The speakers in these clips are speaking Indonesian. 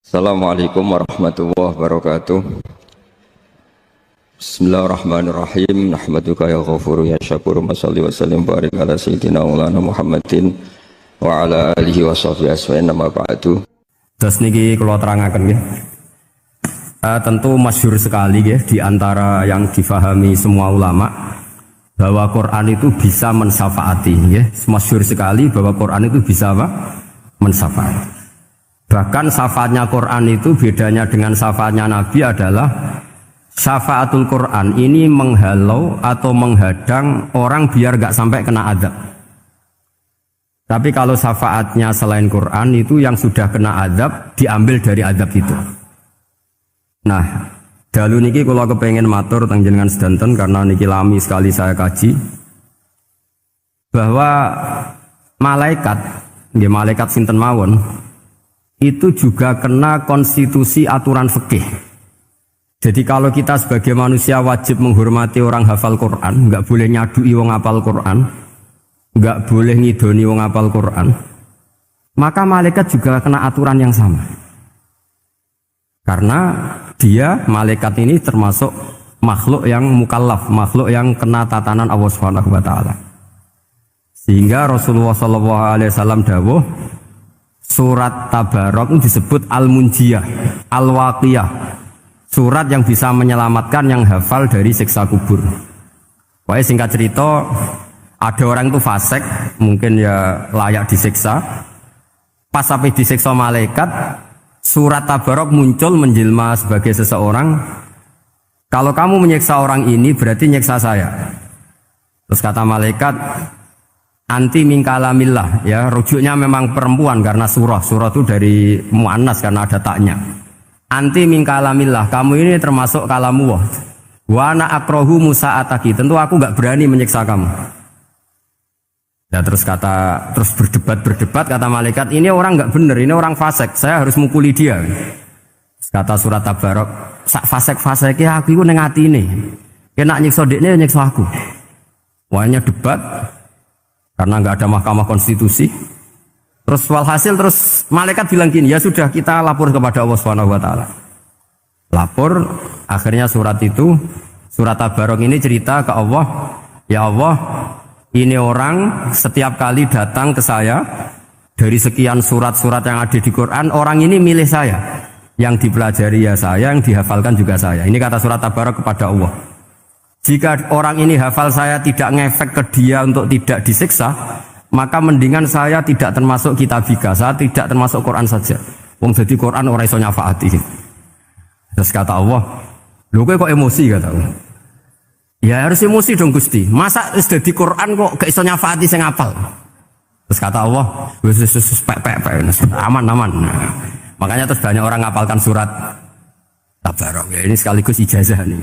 Assalamualaikum warahmatullahi wabarakatuh. Bismillahirrahmanirrahim. Nahmaduka ya ghafuru ya syakuru. Masalli wa sallim barik ala sayyidina maulana Muhammadin wa ala alihi wa sahbihi aswa'in nama ba'du. Terus niki kalau terangaken nggih. Tentu masyhur sekali ya di antara yang difahami semua ulama bahwa Quran itu bisa mensyafaati ya. Masyhur sekali bahwa Quran itu bisa apa? Mensyafaati. Bahkan syafaatnya Quran itu bedanya dengan syafaatnya Nabi adalah syafaatul Quran ini menghalau atau menghadang orang biar gak sampai kena azab. Tapi kalau syafaatnya selain Quran itu yang sudah kena azab diambil dari azab itu. Nah, dalu niki kalau kepengen matur teng jenengan sedanten karena niki lami sekali saya kaji bahwa malaikat, nggih malaikat sinten mawon itu juga kena konstitusi aturan fikih. Jadi kalau kita sebagai manusia wajib menghormati orang hafal Quran, nggak boleh nyadui wong hafal Quran, nggak boleh ngidoni wong hafal Quran, maka malaikat juga kena aturan yang sama. Karena dia malaikat ini termasuk makhluk yang mukallaf, makhluk yang kena tatanan Allah Subhanahu wa taala. Sehingga Rasulullah sallallahu alaihi wasallam dawuh surat Tabarok itu disebut Al-Munjiyah, Al-Waqiyah, surat yang bisa menyelamatkan yang hafal dari siksa kubur. Pokoknya singkat cerita, ada orang itu fasik, mungkin ya layak disiksa. Pas sampai disiksa malaikat, surat Tabarok muncul menjelma sebagai seseorang. Kalau kamu menyiksa orang ini berarti nyiksa saya. Terus kata malaikat, anti min kalamillah, ya rujuknya memang perempuan karena surah itu dari muannas karena ada taknya. Anti min kalamillah, kamu ini termasuk kalamullah. Wa ana akrahu musa'ataki, tentu aku enggak berani menyiksa kamu. Ya terus berdebat kata malaikat, ini orang enggak benar, ini orang fasik, saya harus mukuli dia. Kata surat Tabarok, sak fasik-fasike aku iku ning atine. Kena nyiksa dekne nyiksa aku. Wahnya debat karena nggak ada mahkamah konstitusi. Terus walhasil terus malaikat bilang gini, ya sudah kita lapor kepada Allah Subhanahu wa taala. Lapor, akhirnya surat Tabarok ini cerita ke Allah, ya Allah, ini orang setiap kali datang ke saya dari sekian surat-surat yang ada di Quran, orang ini milih saya. Yang dipelajari ya saya, yang dihafalkan juga saya. Ini kata surat Tabarok kepada Allah. Jika orang ini hafal saya tidak ngefek ke dia untuk tidak disiksa, maka mendingan saya tidak termasuk kitabika, saya tidak termasuk Quran saja. Wong jadi Quran ora iso nyafaati. Terus kata Allah, lho kowe kok emosi kata Allah. Ya harus emosi dong Gusti. Masa wis dadi Quran kok gak iso nyafaati sing hafal. Terus kata Allah, wis aman. Makanya terus banyak orang ngapalkan surat Tabarok. Ya ini sekaligus ijazah nih.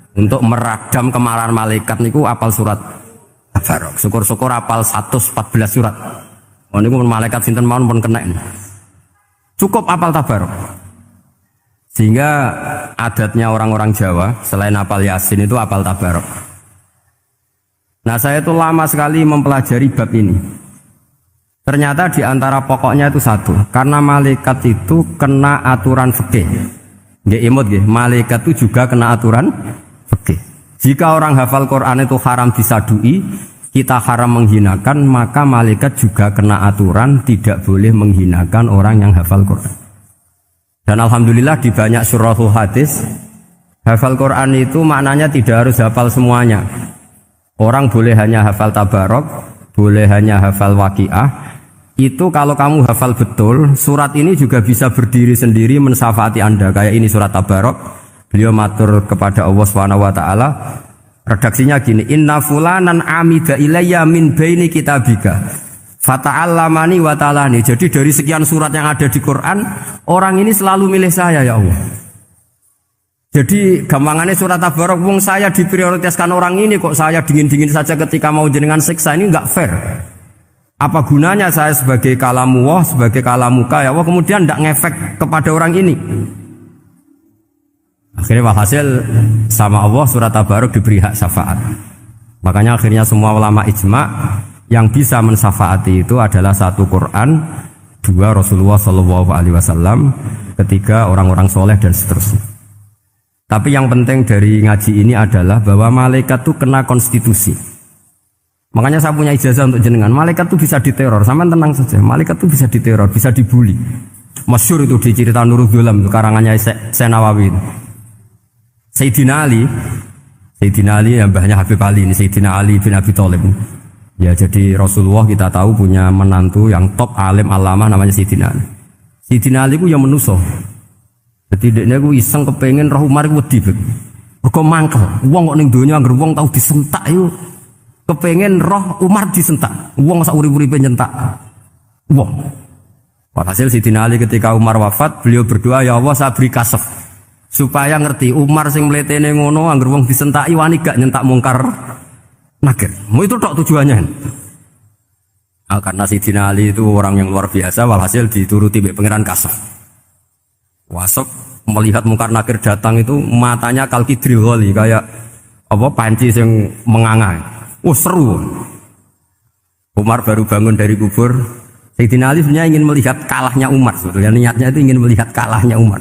Untuk meradam kemarahan malaikat niku apal surat Tabarok. Syukur-syukur apal 114 surat. Oh niku malaikat sinten mawon pun kena. Cukup apal Tabarok. Sehingga adatnya orang-orang Jawa selain apal Yasin itu apal Tabarok. Nah, saya itu lama sekali mempelajari bab ini. Ternyata di antara pokoknya itu satu, karena malaikat itu kena aturan fikih. Nggih imut nggih, malaikat itu juga kena aturan fikih. Jika orang hafal Quran itu haram disadui, kita haram menghinakan, maka malaikat juga kena aturan tidak boleh menghinakan orang yang hafal Quran. Dan alhamdulillah di banyak syurahul hadis, hafal Quran itu maknanya tidak harus hafal semuanya. Orang boleh hanya hafal Tabarok, boleh hanya hafal Waqiah. Itu kalau kamu hafal betul, surat ini juga bisa berdiri sendiri mensyafaati Anda. Kayak ini surat Tabarok. Beliau matur kepada Allah Subhanahu wa taala, redaksinya gini, inna fulanan amida ilayya min baini kitabika fata'allamani wa ta'alani. Jadi dari sekian surat yang ada di Quran, orang ini selalu milih saya ya Allah. Jadi gampangannya surat Tabarok, wong saya diprioritaskan orang ini kok saya dingin-dingin saja ketika mau jenengan siksa, ini enggak fair. Apa gunanya saya sebagai kalamullah, sebagai kalamuka ya Allah, kemudian enggak ngefek kepada orang ini. Akhirnya walhasil sama Allah surat Tabarok diberi hak syafaat. Makanya akhirnya semua ulama ijma yang bisa mensyafaati itu adalah satu Quran, dua Rasulullah SAW, ketiga orang-orang soleh dan seterusnya. Tapi yang penting dari ngaji ini adalah bahwa malaikat itu kena konstitusi. Makanya saya punya ijazah untuk jenengan. Malaikat itu bisa diteror, sama tenang saja. Malaikat itu bisa diteror, bisa dibully. Masyhur itu di cerita Nurul Dhulam karangannya Senawawi. Sayyidina Ali yang mbahnya Habib Ali ini, Sayyidina Ali bin Abi Thalib. Ya, jadi Rasulullah kita tahu punya menantu yang top alim alamah namanya Sayyidina Ali. Sayyidina Ali ku yang menuso. Jadi dekne ku iseng kepengen roh Umar ku wedi. Mergo mangkel. Wong kok ning donya anggere wong tau disentak yo kepengen roh Umar disentak. Wong sak urip-uripe nyentak. Wong. Hasil Sayyidina Ali ketika Umar wafat, beliau berdoa, ya Allah saya beri kasef supaya ngerti Umar sing mletene ngono anggere wong disentaki wani gak nyentak mungkar nakir. Mau itu tok tujuannya. Karena Sayyidina Ali itu orang yang luar biasa, walhasil dituruti pangeran kasef. Wasok melihat mungkar nakir datang itu matanya kalkidril ghali kayak apa panci yang menganga. Seru. Umar baru bangun dari kubur. Sayyidina Ali sebenarnya ingin melihat kalahnya Umar sebetulnya, niatnya itu ingin melihat kalahnya Umar.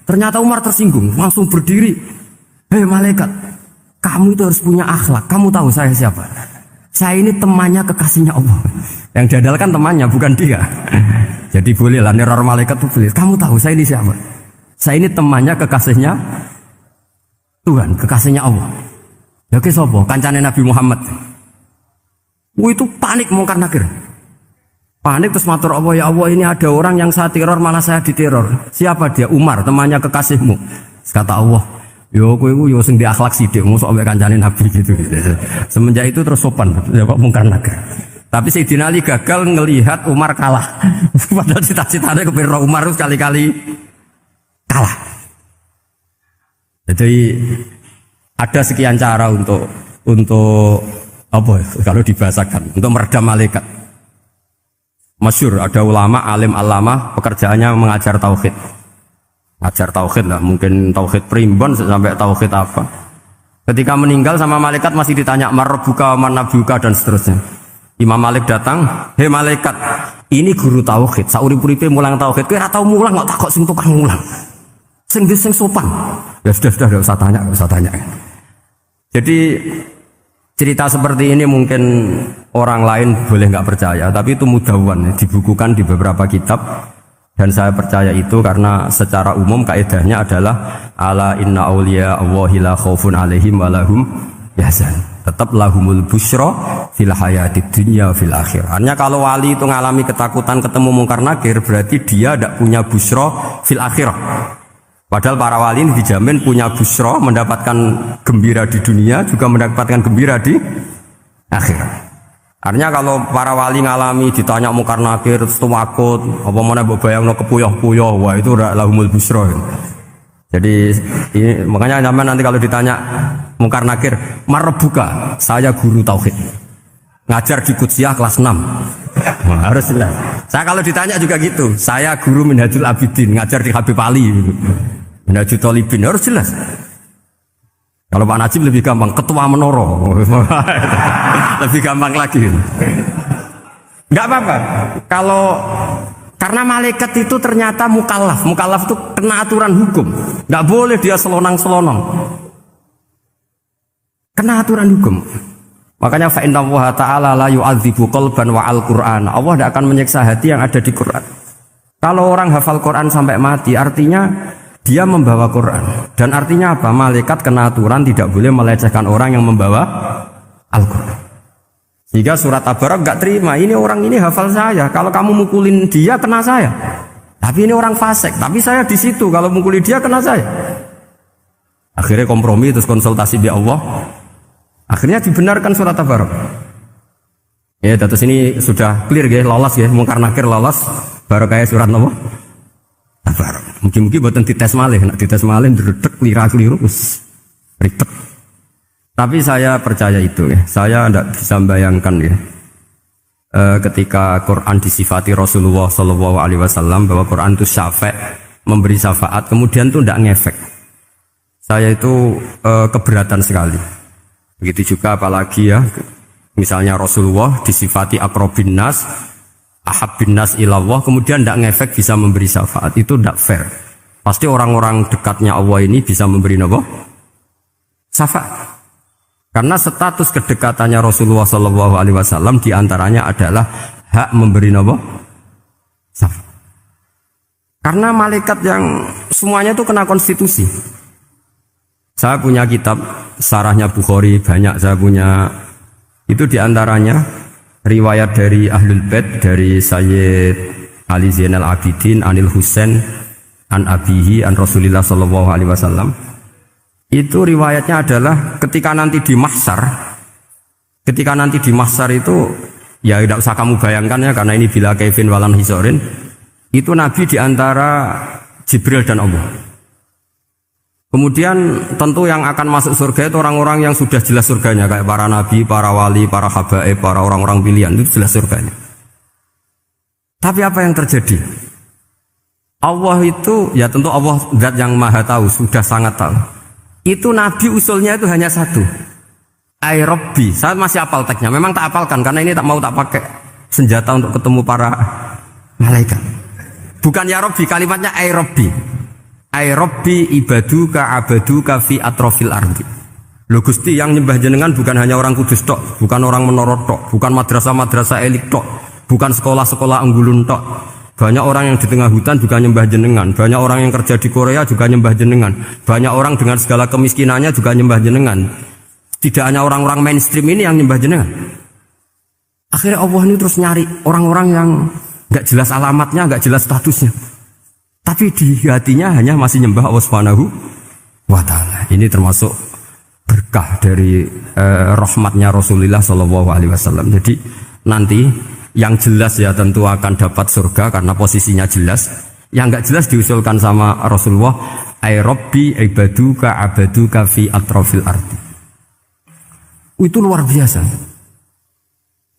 Ternyata Umar tersinggung, langsung berdiri. Hei malaikat, kamu itu harus punya akhlak. Kamu tahu saya siapa? Saya ini temannya kekasihnya Allah. Yang diandalkan temannya, bukan dia. Jadi boleh lah neror malaikat itu boleh. Kamu tahu saya ini siapa? Saya ini temannya kekasihnya Tuhan, kekasihnya Allah. Ya ke sopo, kancane Nabi Muhammad. Itu panik mungkar nakir. Panik terus matur Allah, ya Allah ini ada orang yang saya teror malah saya diteror. Siapa dia? Umar, temannya kekasihmu. Kata Allah, yo kowe yo sing di akhlak sithik mosok ambek kancane Nabi gitu. Semenjak itu terus sopan ya Pak mungkar nakir. Tapi Sayyidina Ali gagal ngelihat Umar kalah. Padahal cita-citanya kepengin Umar terus kali-kali kalah. Jadi ada sekian cara untuk apa kalau dibahasakan untuk meredam malaikat. Masyhur ada ulama alim alama pekerjaannya mengajar tauhid. Ngajar tauhid lah, mungkin tauhid primbon sampai tauhid apa. Ketika meninggal sama malaikat masih ditanya marbuka, manabuka dan seterusnya. Imam Malik datang, "Hei malaikat, ini guru tauhid, saurip-uripe mulang tauhid. Kowe ora tau mulang kok takok sing tukang mulang. Sing sopan." Ya sudah enggak usah tanya. Jadi cerita seperti ini mungkin orang lain boleh nggak percaya, tapi itu mudawwan, dibukukan di beberapa kitab, dan saya percaya itu karena secara umum kaidahnya adalah ala inna auliya Allahi la khaufun alaihim wa lahum yahzan. Tetap lahumul busyra fil hayatid dunya fil akhir. Artinya kalau wali itu ngalami ketakutan ketemu mungkar nakir, berarti dia tidak punya busyra fil akhirah. Padahal para wali ini dijamin punya busra, mendapatkan gembira di dunia, juga mendapatkan gembira di akhirat. Artinya kalau para wali ngalami ditanya mungkar nakir, tuwakut, apa mana bayangno kepuyah-puyah, wah itu lahumul busra. Jadi ini, makanya zaman nanti kalau ditanya mungkar nakir, marbuka, saya guru tauhid. Ngajar di Qudsiyah kelas 6. Nah, harus jelas. Saya kalau ditanya juga gitu, saya guru Minhajul Abidin, ngajar di Habib Ali. Minhajul Thalibin, harus jelas. Kalau Pak Najib lebih gampang, ketua menoro. Lebih gampang lagi. Enggak apa-apa. Kalau karena malaikat itu ternyata mukallaf. Mukallaf itu kena aturan hukum. Enggak boleh dia selonang-selonong. Kena aturan hukum. Makanya fa inna Allah ta'ala la yu'adzibu qalban wa al-Qur'an. Allah tidak akan menyiksa hati yang ada di Quran. Kalau orang hafal Quran sampai mati, artinya dia membawa Quran. Dan artinya apa? Malaikat kena aturan tidak boleh melecehkan orang yang membawa Al-Quran. Sehingga surat Tabarak gak terima. Ini orang ini hafal saya. Kalau kamu mukulin dia, kena saya. Tapi ini orang fasik. Tapi saya di situ. Kalau mukulin dia, kena saya. Akhirnya kompromi, terus konsultasi di Allah. Akhirnya dibenarkan surat Tabarak. Ya, terus ini sudah clear ya, lolos ya, mungkar nakir lolos. Baru kayak surat apa? Tabarak. Mungkin buatan dites malih, nak dites malih dredeg keliru ribet. Tapi saya percaya itu ya. Saya tidak bisa membayangkan ya. Ketika Quran disifati Rasulullah Shallallahu Alaihi Wasallam bahwa Quran itu syafa', memberi syafaat, kemudian itu tidak ngefek. Saya itu keberatan sekali. Begitu juga apalagi ya, misalnya Rasulullah disifati akrobin nas, ahabbin nas ilallah kemudian tidak ngefek bisa memberi syafaat, itu tidak fair. Pasti orang-orang dekatnya Allah ini bisa memberi apa? Syafaat. Karena status kedekatannya Rasulullah SAW diantaranya adalah hak memberi apa? Syafaat. Karena malaikat yang semuanya itu kena konstitusi. Saya punya kitab sarahnya Bukhari banyak, saya punya itu diantaranya riwayat dari Ahlul Bait dari Sayyid Ali Zainal Abidin Anil Husain an abihi an Rasulillah sallallahu alaihi wasallam. Itu riwayatnya adalah ketika nanti di mahsyar itu ya tidak usah kamu bayangkan ya, karena ini bila Kevin walan hisorin, itu Nabi diantara Jibril dan Allah. Kemudian tentu yang akan masuk surga itu orang-orang yang sudah jelas surganya, kayak para nabi, para wali, para habaib, para orang-orang pilihan, itu jelas surganya. Tapi apa yang terjadi? Allah itu, ya tentu Allah zat yang maha tahu, sudah sangat tahu. Itu nabi usulnya itu hanya satu. Ai Rabbi, saya masih hafal teksnya, memang tak hafalkan karena ini tak mau tak pakai senjata untuk ketemu para malaikat. Bukan ya Rabbi, kalimatnya ai Rabbi. Ai Rabbi ibaduka abaduka fi atrofil ardi. Lho Gusti, yang nyembah jenengan bukan hanya orang Kudus tok, bukan orang Menara tok, bukan madrasah-madrasah elit tok, bukan sekolah-sekolah Anggulun tok. Banyak orang yang di tengah hutan juga nyembah jenengan, banyak orang yang kerja di Korea juga nyembah jenengan, banyak orang dengan segala kemiskinannya juga nyembah jenengan. Tidak hanya orang-orang mainstream ini yang nyembah jenengan. Akhirnya Allah ini terus nyari orang-orang yang enggak jelas alamatnya, enggak jelas statusnya, tapi di hatinya hanya masih nyembah Allah Subhanahu wa ta'ala. Ini termasuk berkah dari rahmatnya Rasulullah Shallallahu Alaihi Wasallam. Jadi nanti yang jelas ya tentu akan dapat surga karena posisinya jelas. Yang enggak jelas diusulkan sama Rasulullah, ai Rabbi ibaduka abaduka fi atrofil ardi. Itu luar biasa.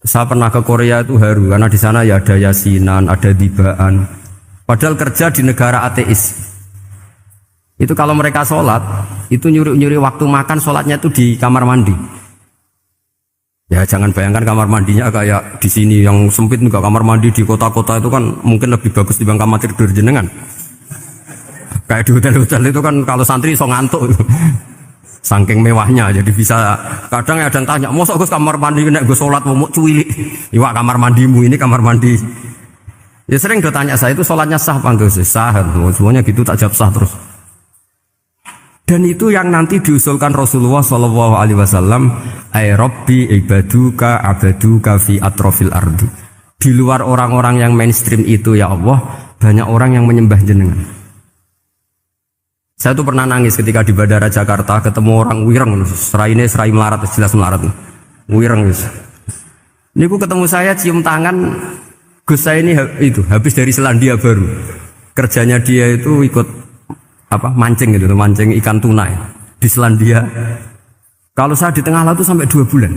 Saya pernah ke Korea itu haru karena di sana ya ada yasinan, ada dibaan. Padahal kerja di negara ateis. Itu kalau mereka sholat, itu nyuri-nyuri waktu makan sholatnya itu di kamar mandi. Ya jangan bayangkan kamar mandinya kayak di sini yang sempit juga. Kamar mandi di kota-kota itu kan mungkin lebih bagus dibanding kamar tidur jenengan. Kayak di hotel-hotel itu kan kalau santri so ngantuk. Saking mewahnya, jadi bisa kadang ada yang tanya, mosok Gus kamar mandi nek gue sholat mau cuwilik. Iwak kamar mandimu ini kamar mandi. Ya sering do tanya saya itu sholatnya sah apa enggak sih? Sah, semuanya gitu tak jawab sah terus. Dan itu yang nanti diusulkan Rasulullah Shallallahu Alaihi Wasallam, ai Rabbi ibaduka abaduka fi atrofil ardi. Di luar orang-orang yang mainstream itu ya Allah, banyak orang yang menyembah jenengan. Saya tuh pernah nangis ketika di Bandara Jakarta ketemu orang wireng, serai melarat, jelas melarat, wireng guys. Ini ketemu saya cium tangan. Gus saya ini itu habis dari Selandia Baru, kerjanya dia itu ikut mancing gitu, mancing ikan tuna ya, di Selandia. Kalau saya di tengah laut itu sampai 2 bulan.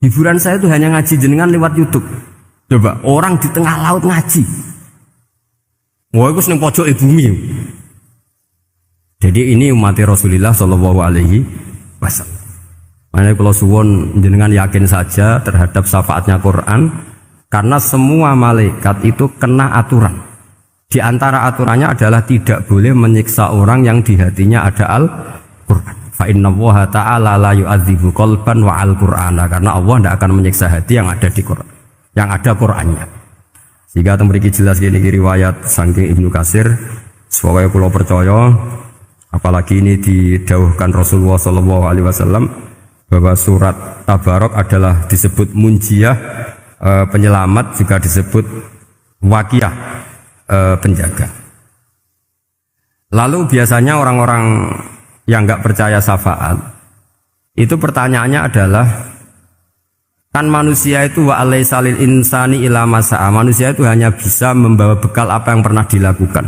Hiburan saya itu hanya ngaji jenengan lewat YouTube. Coba orang di tengah laut ngaji. Wah itu seneng pojok bumi. Jadi ini umat Rasulullah Shallallahu Alaihi Wasallam. Makanya kalau suwon jenengan yakin saja terhadap syafaatnya Quran. Karena semua malaikat itu kena aturan. Di antara aturannya adalah tidak boleh menyiksa orang yang di hatinya ada Al-Quran. Fa innallaha ta'ala la yu'adzibu qalban wa al-Qur'ana. Karena Allah tidak akan menyiksa hati yang ada di Quran, yang ada Qurannya. Sehingga memiliki jelas gini riwayat saking Ibnu Katsir. Sebagai pulau percaya, apalagi ini didawuhkan Rasulullah Shallallahu Alaihi Wasallam bahwa surat Tabarok adalah disebut munjiyah, penyelamat, juga disebut wakiyah, penjaga. Lalu biasanya orang-orang yang enggak percaya syafaat itu pertanyaannya adalah, kan manusia itu wa alaysa lil insani ila masa'a, manusia itu hanya bisa membawa bekal apa yang pernah dilakukan.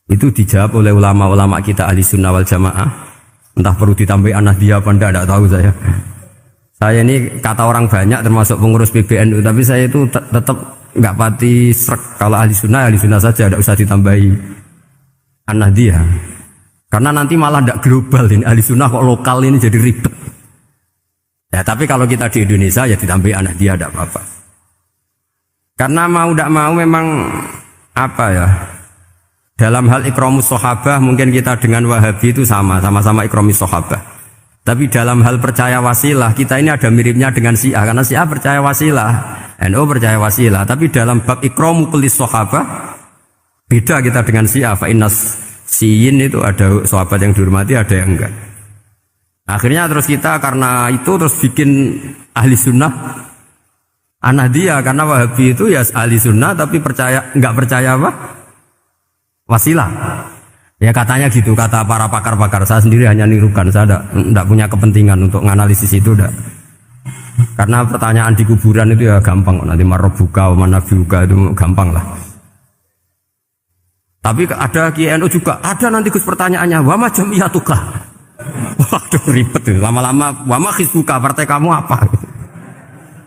Itu dijawab oleh ulama-ulama kita ahli sunnah wal jamaah. Entah perlu ditambah anak dia apa enggak tahu saya. Saya ini kata orang banyak termasuk pengurus PBNU, tapi saya itu tetap nggak pati srek. Kalau ahli sunnah saja, tidak usah ditambahi anak dia. Karena nanti malah tidak global ini, ahli sunnah kok lokal ini jadi ribet. Ya tapi kalau kita di Indonesia ya ditambahi anak dia tidak apa-apa. Karena mau tidak mau memang apa ya? Dalam hal ikramus sahabah mungkin kita dengan Wahabi itu sama-sama ikramus sahabah. Tapi dalam hal percaya wasilah kita ini ada miripnya dengan Syiah karena Syiah percaya wasilah, NU percaya wasilah. Tapi dalam bab ikramu kulis sahabah beda kita dengan Syiah. Fa innas Syiin itu ada sahabat yang dihormati, ada yang enggak. Akhirnya terus kita karena itu terus bikin ahli sunnah An-Nahdiyah karena Wahabi itu ya ahli sunnah tapi enggak percaya apa? Wasilah. Ya katanya gitu, kata para pakar-pakar. Saya sendiri hanya nirukan, saya tidak punya kepentingan untuk menganalisis itu. Enggak. Karena pertanyaan di kuburan itu ya gampang. Nanti marobuka, manabiuka itu gampang lah. Tapi ada KNU juga, ada nanti Gus pertanyaannya, wama jamiyatuka. Waduh ribet tuh. Lama-lama, wama hizbuka, partai kamu apa?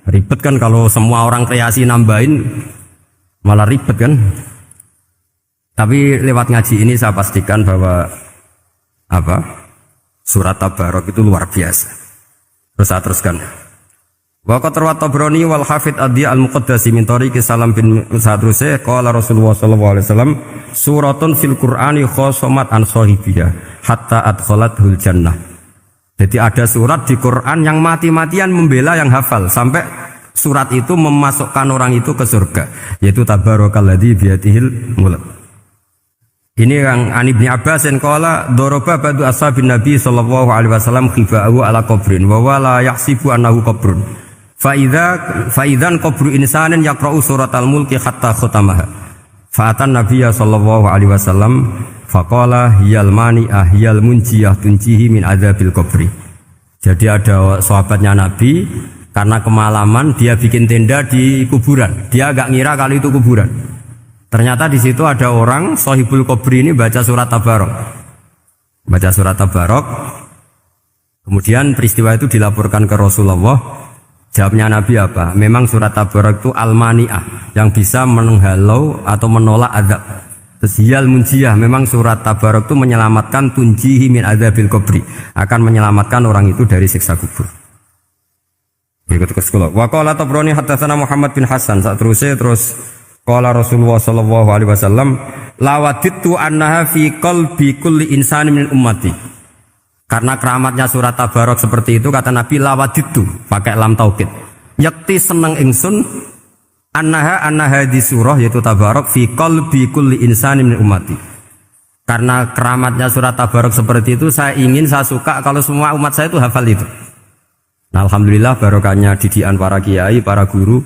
Ribet kan kalau semua orang kreasi nambahin, malah ribet kan. Tapi lewat ngaji ini saya pastikan bahwa surat Tabarok itu luar biasa. Terus saya teruskan. Wa qad rawat Tabrani wal Hafidz Adhi al-Muqaddasi min tariqi Salam bin Sadruse qala Rasulullah sallallahu alaihi wasallam suratun fil Qur'ani khosomat an sahibiha hatta adkhalathul jannah. Jadi ada surat di Quran yang mati-matian membela yang hafal sampai surat itu memasukkan orang itu ke surga, yaitu tabarakalladzi biyadihil mulk. Ini yang Ani bin Abbas yang qala doroba badu ashabin Nabi sallallahu alaihi wasallam khifa'u ala qabrin wa wala yahsibu annahu qabrun fa idzan qabru insanin yaqra'u suratal mulki hatta khatamaha fa atan nabiyya sallallahu alaihi wasallam faqala hiyal mani'ah hiyal munjiyah tunjihi min adzabil qabri. Jadi ada sahabatnya Nabi karena kemalaman dia bikin tenda di kuburan, dia agak ngira kalau itu kuburan. Ternyata di situ ada orang Sohibul Qabri ini baca surat Tabarok. Baca surat Tabarok. Kemudian peristiwa itu dilaporkan ke Rasulullah. Jawabnya Nabi apa? Memang surat Tabarok itu al-mani'ah yang bisa menghalau atau menolak azab. Hiyal munjiyah, memang surat Tabarok itu menyelamatkan tunjihi min adzabil qabri, akan menyelamatkan orang itu dari siksa kubur. Ikut ke sekolah. Wa qala Tabrani haddatsana Muhammad bin Hasan. Saat terus qala Rasulullah sallallahu alaihi wasallam lawadittu annaha fi qalbi kulli insani min ummati. Karena keramatnya surat Tabarok seperti itu kata Nabi lawadittu pakai lam taukid. Yakti seneng ingsun annaha di surah yaitu Tabarok fi qalbi kulli insani min ummati. Karena keramatnya surat Tabarok seperti itu saya suka kalau semua umat saya itu hafal itu. Nah, alhamdulillah barokahnya didikan para kiai, para guru.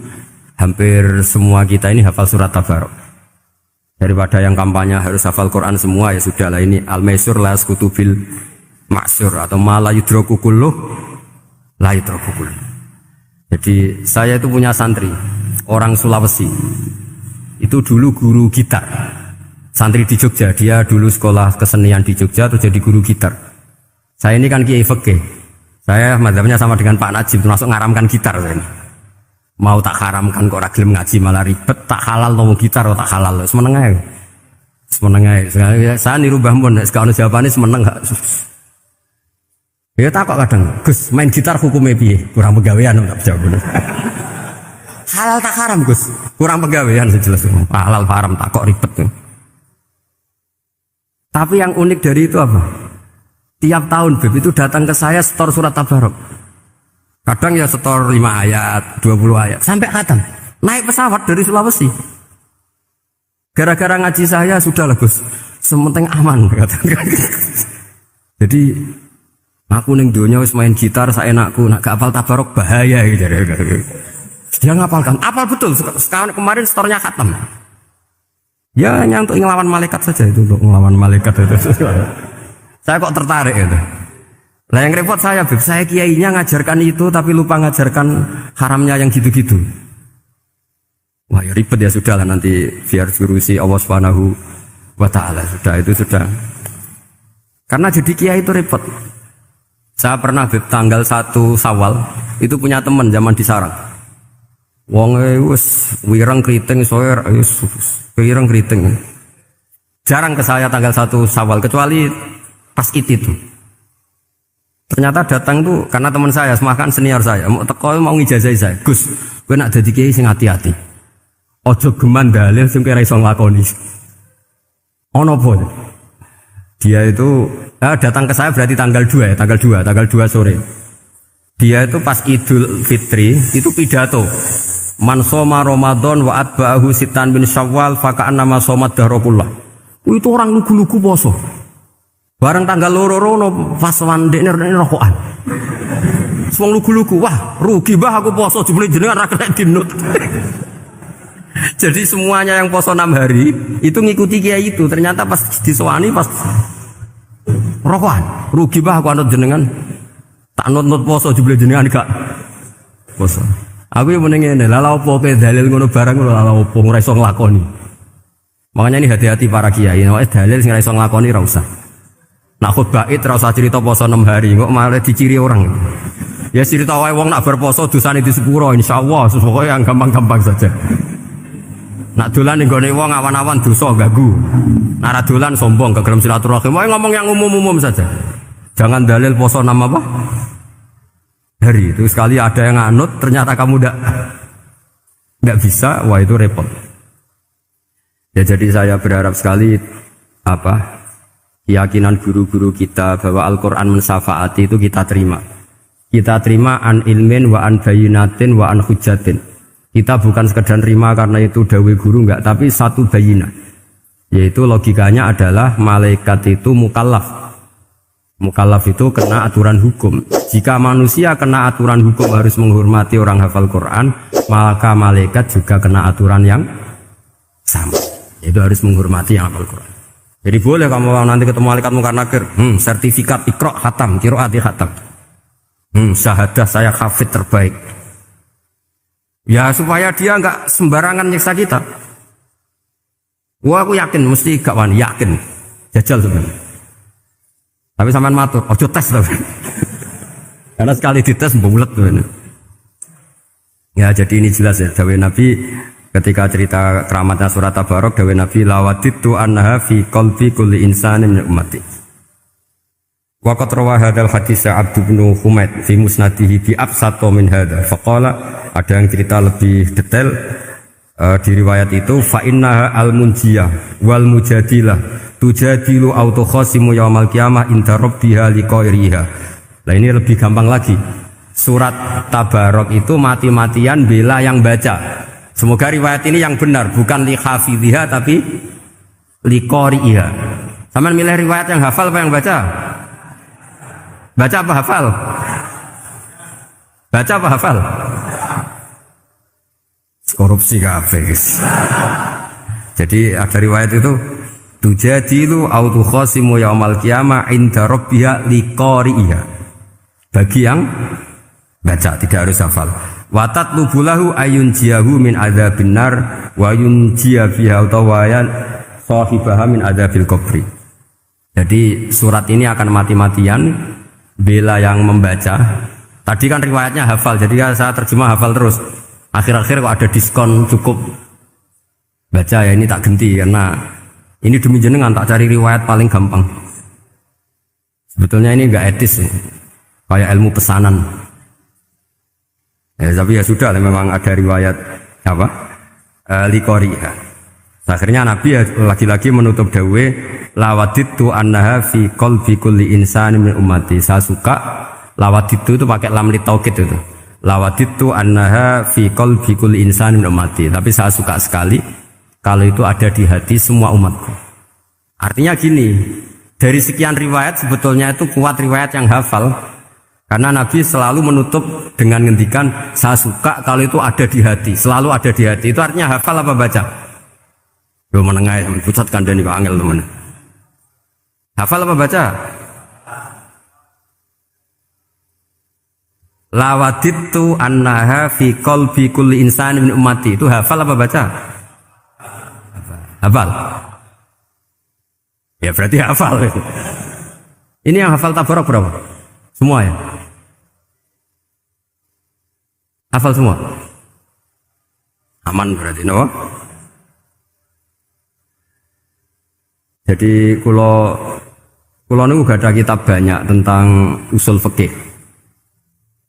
Hampir semua kita ini hafal surat Tabarok. Daripada yang kampanye harus hafal Quran semua, ya sudahlah ini al-maisur la yasqutubil ma'sur atau ma la yudraku kulluh la yudraku kulluh. Jadi saya itu punya santri orang Sulawesi. Itu dulu guru gitar. Santri di Jogja, dia dulu sekolah kesenian di Jogja terus jadi guru gitar. Saya ini kan kiai fikih. Saya mazhabnya sama dengan Pak Najib, termasuk ngaramkan gitar saya ini. Mau tak haramkan kok ora gelem ngaji malah ribet, tak halal ngomong gitar tak halal. Semeneng ae. Semeneng ae. Saya niru Mbah Mun, nek ono jawabane semeneng gak. Ya tak kok kadang, Gus, main gitar hukumnya piye? Kurang pegawean tak jawab. Halal tak haram, Gus? Kurang pegawean sejelas. Halal haram tak kok ribet. Tapi yang unik dari itu apa? Tiap tahun Beb itu datang ke saya setor surat Tabarok. Kadang ya setor 5 ayat, 20 ayat, sampai khatam. Naik pesawat dari Sulawesi. Gara-gara ngaji saya, sudah lah Gus, sementing aman. Jadi, aku ning dunia wis main gitar, saya enakku, nak gak hafal Tabarok bahaya. Gitu. Dia ngapalkan, apal betul, sekarang kemarin setornya khatam. Ya hanya untuk ngelawan malaikat saja itu, untuk ngelawan malaikat itu. Saya kok tertarik itu. Lah yang repot saya, Beb, saya kiainya ngajarkan itu tapi lupa ngajarkan haramnya yang gitu-gitu. Wah ya ribet ya sudah lah nanti biar diurusi Allah Subhanahu wa taala sudah. Karena jadi kiai itu repot. Saya pernah Beb tanggal 1 Syawal itu punya teman zaman di Sarang. Wong wis wireng kriting soer wis wireng kriting. Jarang ke saya tanggal 1 Syawal kecuali pas itu. Ternyata datang tuh karena teman saya, semakan senior saya, mau teko mau ngijazahi saya. Gus, kowe nak dadi kiai sing hati-hati. Ojo geman dalil sing kira iso nglakoni. Ono apa? Dia itu datang ke saya berarti tanggal 2 ya, tanggal 2 sore. Dia itu pas Idul Fitri itu pidato. Man shoma Ramadan wa atba'ahu sitan bin Syawal faka'annama shomat dahrakullah. Itu orang lugu-lugu poso. Bareng tanggal loro rono pas wandekne rokokan. Wong lugu-lugu, wah rugi bah aku poso jebule jenengan ra kena dinut. Jadi semuanya yang poso 6 hari itu ngikuti kiai itu. Ternyata pas disowani pas rokokan, rugi bah aku anut jenengan. Tak nut poso jebule jenengan gak poso. Aku yang mending ngene, lha opo ke dalil ngono barang lho lha opo ora iso nglakoni. Makanya ini hati-hati para kiai, nek dalil sing ora iso nglakoni ora usah. Nak khutbah id ora usah cerita poso 6 hari, kok malah diciri orang. Ya cerita wae wong nak berposo dosane di sepuro insyaallah, pokoke yang gampang-gampang saja. Nak dolan ning gone wong awan-awan dosa ganggu. Nak ra dolan sombong kegelem silaturahim, wae ngomong yang umum-umum saja. Jangan dalil poso 6 apa? Hari itu sekali ada yang nganut ternyata kamu ndak bisa, wah itu repot. Ya jadi saya berharap sekali keyakinan guru-guru kita bahwa Al-Quran mensafaati itu kita terima. Kita terima an ilmin wa an bayinatin wa an hujatin. Kita bukan sekedar terima karena itu dawe guru enggak, tapi satu bayinah. Yaitu logikanya adalah malaikat itu mukallaf. Mukallaf itu kena aturan hukum. Jika manusia kena aturan hukum harus menghormati orang hafal Quran, maka malaikat juga kena aturan yang sama. Itu harus menghormati yang hafal Quran. Jadi boleh kamu nanti ketemu malaikat mungkar nakir, sertifikat Iqra khatam, qiraati khatam. Syahadah saya hafid terbaik. Ya supaya dia enggak sembarangan nyiksa kita. Wah aku yakin mesti gak wani, yakin. Jajal sebenarnya. Tapi sampean matur, ojo tes loh. Karena sekali dites bulet tuh. Ya jadi ini jelas ya, dawuh Nabi ketika cerita keramatnya surat Tabarok, dawuh Nabi lawaditu annaha fi qalbi kulli insanin min ummati. Wa qad rawa hadzal hadits Abd bin Humaid fi musnadihi bi absato min hadza. Faqala ada yang cerita lebih detail di riwayat itu fa innaha al-munjiyah wal mujadilah tujadilu autokhasimu yaumal qiyamah inda rabbiha liqairiha. Nah ini lebih gampang lagi. Surat Tabarok itu mati-matian bela yang baca. Semoga riwayat ini yang benar, bukan li hafidhiha tapi liqariha. Sama milih riwayat yang hafal apa yang baca? Baca apa hafal? Baca apa hafal? Korupsi kafes. Jadi ada riwayat itu tujadilu autu khasimu yaumal qiyamah inda rabbiha liqariha. Bagi yang baca tidak harus hafal. Watat lubulahu ayun jiahu min adzabin nar wa yun jia biha utawayan sahibaha min adzabil qabri. Jadi surat ini akan mati-matian bela yang membaca. Tadi kan riwayatnya hafal, jadi saya terjemah hafal terus. Akhir-akhir kok ada diskon cukup baca ya, ini tak ganti karena ini demi jenengan tak cari riwayat paling gampang. Sebetulnya ini enggak etis ya. Kayak ilmu pesanan. Ya, tapi ya sudah memang ada riwayat apa? Liqariha. Akhirnya Nabi ya lagi-lagi menutup dawe lawaditu annaha fi qalbi kulli insani min ummati. Saya suka lawaditu itu pakai lam li taukid itu. Lawaditu annaha fi qalbi kulli insani min ummati. Tapi saya suka sekali kalau itu ada di hati semua umatku. Artinya gini, dari sekian riwayat sebetulnya itu kuat riwayat yang hafal. Karena Nabi selalu menutup dengan ngendikan saya suka kalau itu ada di hati, selalu ada di hati. Itu artinya hafal apa baca? Yo menengah pusat kandhani kok angel teman. Hafal apa baca? Lawaditu annaha fi qalbi kulli insani min ummati. Itu hafal apa baca? Hafal. Ya berarti hafal. Ini yang hafal Tabarok berapa? Semua ya? Hafal semua? Aman berarti, no? Jadi kalau niku gak ada kitab banyak tentang usul fikih.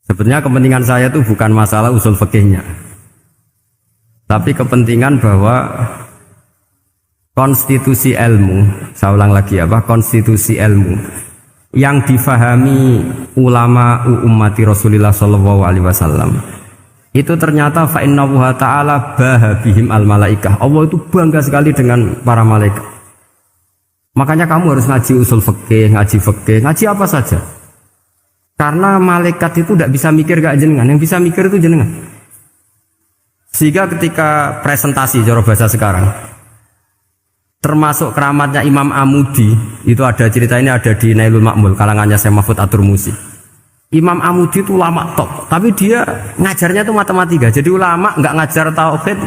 Sebenarnya kepentingan saya itu bukan masalah usul fikihnya. Tapi kepentingan bahwa konstitusi ilmu, saya ulang lagi apa, konstitusi ilmu yang difahami ulama ummati Rasulullah sallallahu alaihi wasallam itu ternyata fa innahu ta'ala bahabihim al malaikah. Allah itu bangga sekali dengan para malaikat. Makanya kamu harus ngaji usul fikih, ngaji apa saja. Karena malaikat itu tidak bisa mikir gak jenengan, yang bisa mikir itu jenengan. Sehingga ketika presentasi cara bahasa sekarang, termasuk keramatnya Imam Amudi, itu ada cerita ini ada di Nailul Ma'mul kalangannya Syekh Mahfud At-Turmusi. Imam Amudi itu ulama top, tapi dia ngajarnya itu matematika. Jadi ulama nggak ngajar tauhid,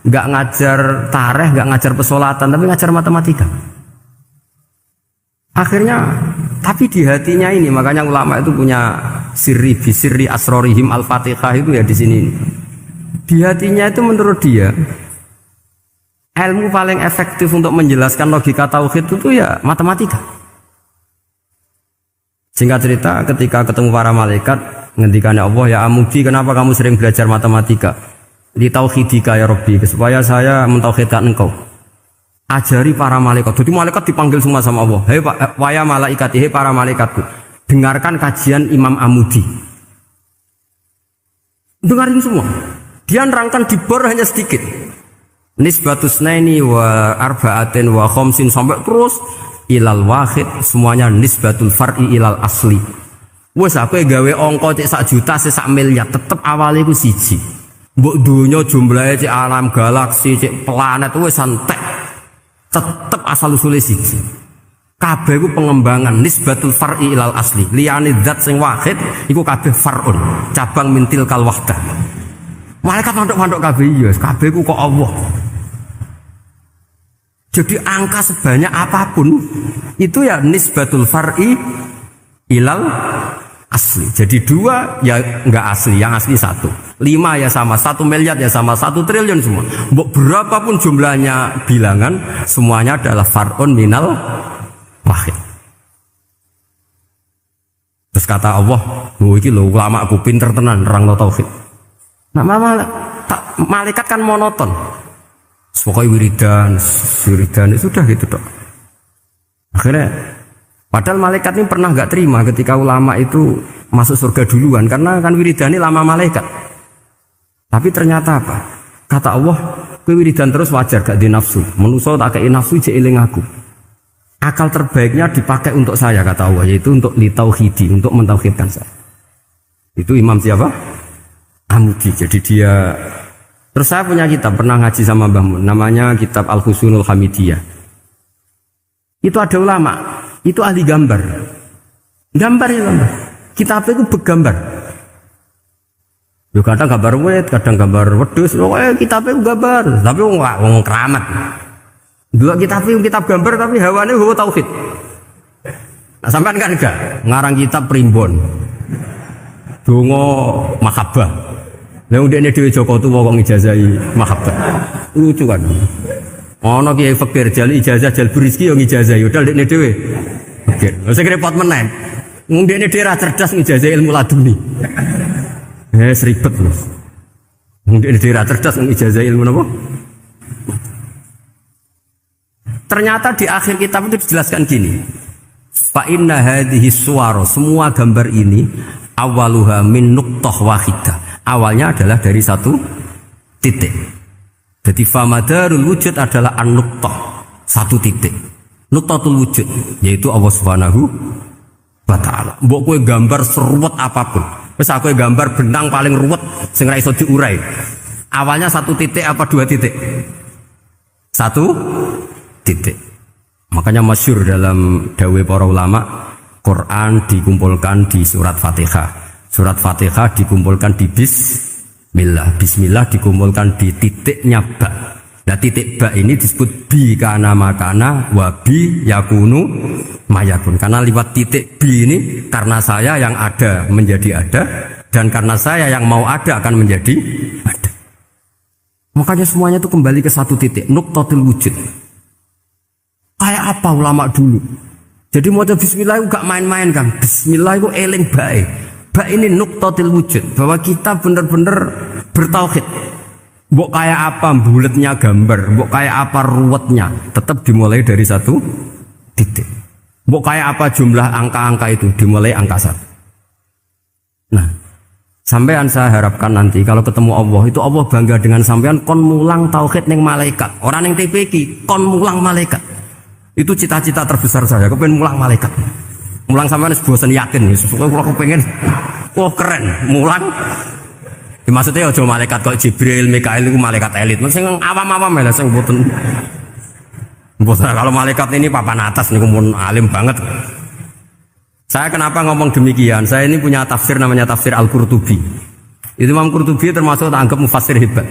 nggak ngajar tarikh, nggak ngajar pesolatan, tapi ngajar matematika. Akhirnya, tapi di hatinya ini, makanya ulama itu punya sirri bisirri asrorihim al-fatihah itu ya di sini. Di hatinya itu menurut dia ilmu paling efektif untuk menjelaskan logika tauhid itu ya matematika. Singkat cerita, ketika ketemu para malaikat, ngendikannya Allah, ya Amudi, kenapa kamu sering belajar matematika? Li tauhidika ya Rabbi, supaya saya mentauhidkan engkau. Ajari para malaikat. Jadi malaikat dipanggil semua sama Allah. Hei waya malaikat, hei para malaikatku, dengarkan kajian Imam Amudi. Dengarin semua. Dia nerangkan di bor hanya sedikit. Nisbatus naini wa arba'atin wa khamsin sampai terus ilal wahid, semuanya nisbatul far'i ilal asli. Wes aku gawe angka cek 1 juta cek 1 miliar tetep awalnya iku siji. Mbok donya jumlahe cek alam galaksi cek planet wes santek. Tetep asal usule siji. Kabeh iku pengembangan nisbatul far'i ilal asli. Liyane zat sing wahid iku kabeh far'un, cabang mintil kal wahdah. Malaikat mandok-mandok kabeh ya, kabeh iku kok Allah. Jadi angka sebanyak apapun itu ya nisbatul far'i ilal asli. Jadi 2 ya enggak asli, yang asli 1. 5 ya sama, 1 miliar ya sama, 1 triliun semua. Berapapun jumlahnya bilangan, semuanya adalah far'un minal wahid. Terus kata Allah, "Oh iki lho ulama aku pinter tenan nerangno tauhid." Nah, malaikat kan monoton. Pokoknya wiridan sudah gitu dok. Akhirnya, padahal malaikat ini pernah nggak terima ketika ulama itu masuk surga duluan, karena kan wiridan ini lama malaikat. Tapi ternyata apa? Kata Allah, kowe wiridan terus wajar gak di nafsu. Manusa tak kei nafsu jek eling aku. Akal terbaiknya dipakai untuk saya kata Allah, yaitu untuk litauhidi, untuk mentauhidkan saya. Itu Imam siapa? Amudi. Jadi dia. Terus saya punya kitab, pernah ngaji sama Mbah Mun, namanya kitab Al-Husunul Hamidiyah. Itu ada ulama, itu ahli gambar. Gambar. Kitabnya itu bergambar. Ya kadang gambar wet, kadang gambar wedhus, kitabnya gambar, tapi wong keramat. Dua kitab gambar tapi hawane hawa tauhid. Nah, sampean kan enggak ngarang kitab primbon. Donga mahabbah. Lah ndekne dhewe Joko tuwa kok ngijazahi mahabbah. Lucu kan. Ana kiai fakir jali ijazah jal berizki yo ngijazahi udah ndekne dhewe. Fakir. Wis repot meneh. Wong ndekne dhewe ra cerdas ngijazahi ilmu laduni. Ribet Mas. Wong ndekne dhewe ra cerdas ngijazahi ilmu napa? Ternyata di akhir kitab itu dijelaskan gini. Fa inna hadhihi suwara, semua gambar ini awaluha min nuqtah wahidah. Awalnya adalah dari 1 titik. Jadi famadarul wujud adalah an-nuqtah, 1 titik. Nuqtatul wujud yaitu Allah Subhanahu wa taala. Mbok kowe gambar seruwet apapun. Wis aku gambar benang paling ruwet sing ra iso diurai. Awalnya 1 titik apa 2 titik? 1 titik. Makanya masyhur dalam dawuh para ulama, Quran dikumpulkan di surat Fatihah. Surat Fatihah dikumpulkan di Bismillah. Bismillah dikumpulkan di titiknya ba. Nah titik ba ini disebut bi kana makana wa bi yakunu mayakun. Karena lewat titik bi ini karena saya yang ada menjadi ada, dan karena saya yang mau ada akan menjadi ada. Makanya semuanya itu kembali ke 1 titik, nuqtatul wujud. Kayak apa ulama dulu? Jadi mau bismillah itu gak main-main kan. Bismillah itu eling baik. Ba ini nuqtatil wujud, bahwa kita benar-benar bertauhid. Mbok kayak apa bulatnya gambar, mbok kayak apa ruwetnya, tetap dimulai dari satu titik. Mbok kayak apa jumlah angka-angka itu dimulai angka satu. Nah, sampean saya harapkan nanti kalau ketemu Allah itu Allah bangga dengan sampean kon mulang tauhid ning malaikat. Orang yang TPK kon mulang malaikat. Itu cita-cita terbesar saya, kepengen mulang malaikat. Mulang sampean wis bosen yakin, pokoknya kalau kepengen wah keren, mulang. Ya, maksudnya aja malaikat kok Jibril, Mikail itu malaikat elit. Sing awam-awam ya sing mboten. Mboten kalau malaikat ini papan atas niku mun alim banget. Saya kenapa ngomong demikian? Saya ini punya tafsir namanya tafsir Al-Qurtubi. Itu Imam Qurtubi termasuk anggap mufassir hebat.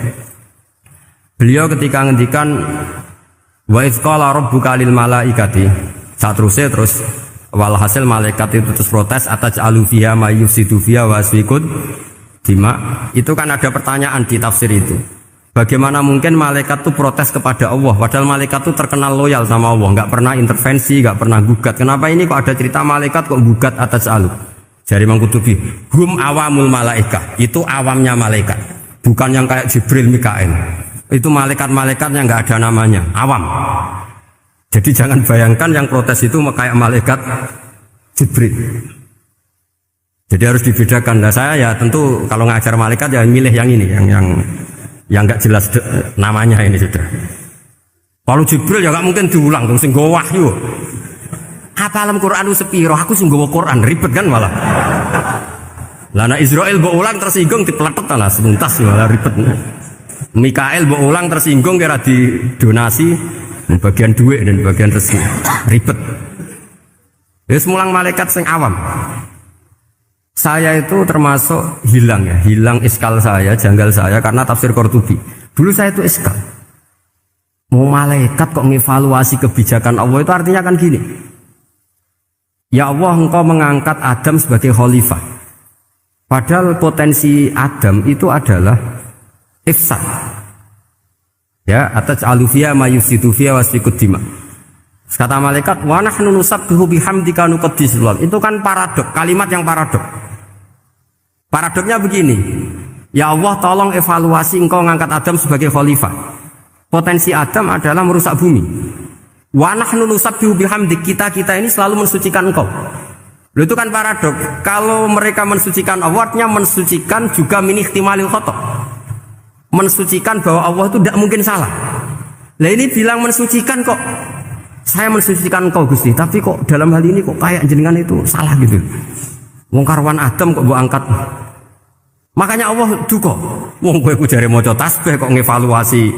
Beliau ketika ngendikan wa idz qala rabbuka lil malaikati, saterusnya terus walhasil malaikat itu terus protes ataj'alu fiha may yufsidu fiha wa yasfikud dima. Itu kan ada pertanyaan di tafsir itu. Bagaimana mungkin malaikat itu protes kepada Allah padahal malaikat itu terkenal loyal sama Allah, nggak pernah intervensi, nggak pernah gugat. Kenapa ini kok ada cerita malaikat kok gugat ataj'alu? Jari Imam Qurtubi, hum awamul malaika, itu awamnya malaikat, bukan yang kayak Jibril, Mikail. Itu malaikat-malaikat yang nggak ada namanya, awam. Jadi jangan bayangkan yang protes itu kayak malaikat Jibril. Jadi harus dibedakan. Nah saya ya tentu kalau ngajar malaikat ya milih yang ini, yang nggak jelas namanya ini sudah. Kalau Jibril ya nggak mungkin diulang dong, sing nggawa wahyu. Apa alam Quran itu sepiro? Aku sing nggawa Quran ribet kan malah. Lana Israel mbok ulang tersinggung dipeletet lah sebentas malah ribet. Mikael mbok ulang tersinggung kira di donasi bagian duit dan bagian rezeki ribet. Wis mulang malaikat sing awam. Saya itu termasuk hilang iskal saya, janggal saya karena tafsir Qurtubi. Dulu saya itu iskal. Mau malaikat kok ngevaluasi kebijakan Allah itu artinya kan gini. Ya Allah, engkau mengangkat Adam sebagai khalifah. Padahal potensi Adam itu adalah ifsad. Ya, ataj'alu fiha may yufsidu fiha wa yasfikud dima. Kata malaikat, wa nahnu nusabbihu bihamdika nuqaddisu lak. Itu kan paradok, kalimat yang paradok. Paradoknya begini. Ya Allah, tolong evaluasi engkau mengangkat Adam sebagai khalifah. Potensi Adam adalah merusak bumi. Wa nahnu nusabbihu bihamdik, kita ini selalu mensucikan engkau. Lalu itu kan paradok. Kalau mereka mensucikan Allah, artinya mensucikan juga min ihtimalil khata'. Mensucikan bahwa Allah itu tidak mungkin salah. Lah ini bilang mensucikan kok. Saya mensucikan engkau Gusti, tapi kok dalam hal ini kok kayak jenengan itu salah gitu. Wong karwan Adam kok mbok angkat. Makanya Allah duka. Wong kowe ku jare maca tasbih kok ngevaluasi.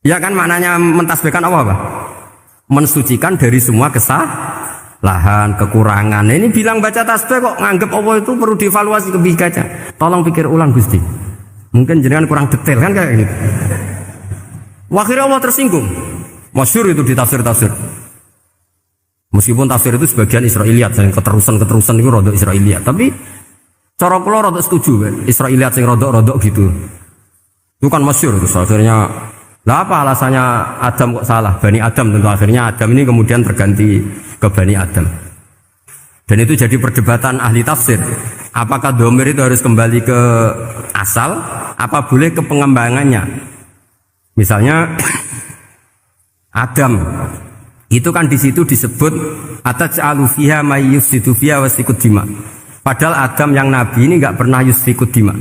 Ya kan maknanya mentasbihkan Allah apa? Mensucikan dari semua kesalahan, kekurangan. Ini bilang baca tasbih kok nganggep Allah itu perlu dievaluasi kebijakannya. Tolong pikir ulang Gusti. Mungkin jenengan kurang detail kan kayak ini. Akhirnya Allah tersinggung. Masyhur itu di tafsir-tafsir. Meskipun tafsir itu sebagian Israiliyat, yang keterusan itu rodok Israiliyat. Tapi cara kula rodok setuju kan. Israiliyat sing rodok-rodok gitu. Itu kan masyhur itu akhirnya. Lah apa alasannya Adam kok salah? Bani Adam tentu akhirnya Adam ini kemudian terganti ke Bani Adam. Dan itu jadi perdebatan ahli tafsir. Apakah dhamir itu harus kembali ke asal? Apa boleh ke pengembangannya? Misalnya Adam itu kan di situ disebut ataj'alu fiha may yufsidu fiha wa yasfikud dima. Padahal Adam yang nabi ini enggak pernah yusfikud dima.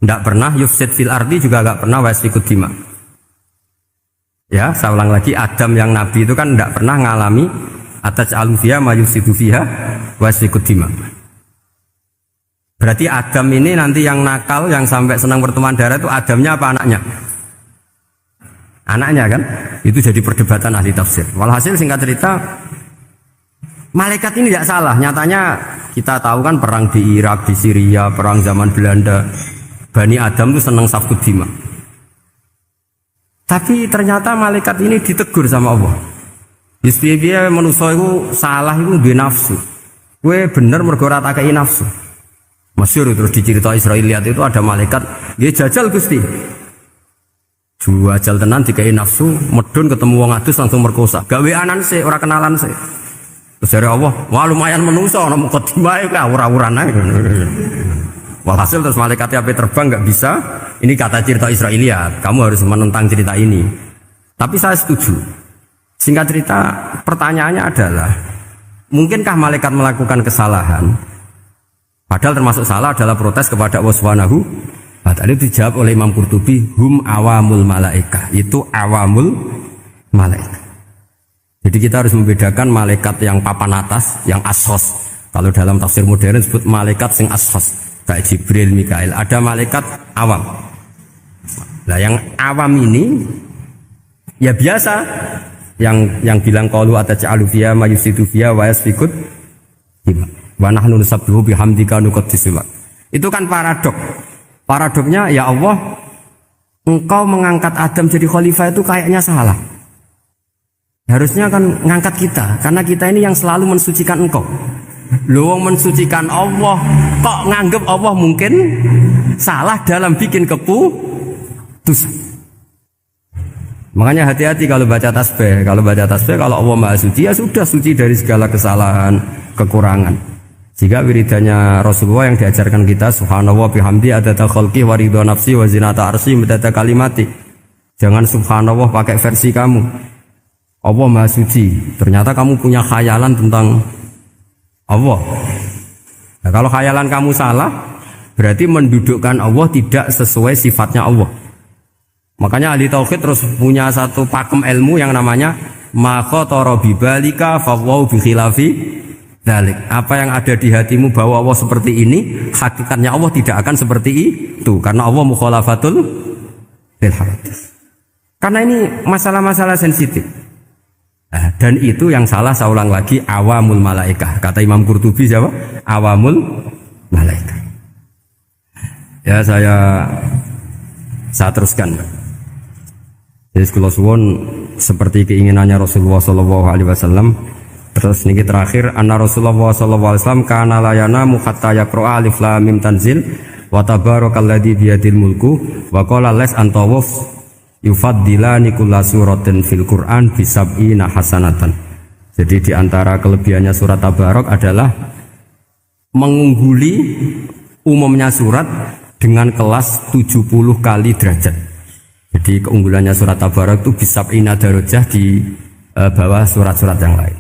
Enggak pernah yufsid fil ardi, juga enggak pernah wa yasfikud dima. Ya, saya ulang lagi, Adam yang nabi itu kan enggak pernah ngalami ataj'alu fiha may yufsidu fiha wa yasfikud dima. Berarti Adam ini nanti yang nakal, yang sampai senang berteman darah itu Adamnya apa anaknya? Anaknya kan? Itu jadi perdebatan ahli tafsir. Walhasil singkat cerita, malaikat ini tidak salah. Nyatanya kita tahu kan perang di Irak, di Syria, perang zaman Belanda. Bani Adam itu senang safkud dima. Tapi ternyata malaikat ini ditegur sama Allah. Dia manusia itu salah itu di nafsu. Gue bener mergo ora tak kei nafsu. Masyhur terus dicerita Israiliyat itu ada malaikat, dia jajal Gusti. Jajal tenan dikai nafsu, medun ketemu wong adus langsung merkosa. Gaweanan sih, ora kenalan sih. Terus dari Allah, wah lumayan manusa ana mukadimah ka ora-uran ae. Walhasil terus malaikat ape terbang enggak bisa, Ini kata cerita Israiliyat, kamu harus menentang cerita ini. Tapi saya setuju. Singkat cerita, pertanyaannya adalah, mungkinkah malaikat melakukan kesalahan? Padahal termasuk salah adalah protes kepada Allah Subhanahu. Nah, tadi dijawab oleh Imam Qurtubi, hum awamul malaikah. Itu awamul malaikat. Jadi kita harus membedakan malaikat yang papan atas, yang ashos. Kalau dalam tafsir modern disebut malaikat sing ashos, kayak Jibril, Mikail. Ada malaikat awam. Nah, yang awam ini ya biasa, yang bilang qalu ataj'alu fiha ma yusidu fiha wa yasfikut wa nahnu nusabbihu bihamdika nuqaddisu lak. Itu kan paradok. Paradoknya, ya Allah, engkau mengangkat Adam jadi khalifah itu kayaknya salah. Harusnya kan ngangkat kita, karena kita ini yang selalu mensucikan engkau. Lu mensucikan Allah, kok nganggep Allah mungkin salah dalam bikin keputusan. Makanya hati-hati kalau baca tasbih. Kalau baca tasbih, kalau Allah Maha Suci, ya sudah suci dari segala kesalahan, kekurangan. Jika wiridanya Rasulullah yang diajarkan kita, subhanallah bihamdi adada khalqi wa ridha nafsi wa zinata arsy midada kalimati. Jangan subhanallah pakai versi kamu. Allah Maha Suci. Ternyata kamu punya khayalan tentang Allah. Nah, kalau khayalan kamu salah, berarti mendudukkan Allah tidak sesuai sifatnya Allah. Makanya ahli tauhid terus punya satu pakem ilmu yang namanya ma khatara bi balika fa wa bi khilafi dzalik. Apa yang ada di hatimu bahwa Allah seperti ini, hakikatnya Allah tidak akan seperti itu, karena Allah mukhalafatul lil hawadits. Karena ini masalah-masalah sensitif. Nah, dan itu yang salah, saya ulang lagi, awamul malaikah. Kata Imam Qurtubi siapa? Awamul malaikah. Ya saya teruskan. Jadi kula suwun seperti keinginannya Rasulullah sallallahu alaihi wasallam. Terus niki terakhir, anna Rasulullah sallallahu alaihi wasallam kana la yanamu hatta yaqra alif lam mim tanzil wa tabarakalladzi biyadil mulku wa qala las antawuf yufaddilani kulla suratin fil Qur'an bi sab'ina hasanatan. Jadi di antara kelebihannya surat Tabarok adalah mengungguli umumnya surat dengan kelas 70 kali derajat. Jadi keunggulannya surat Tabarok itu bisa darajah di bawah surat-surat yang lain.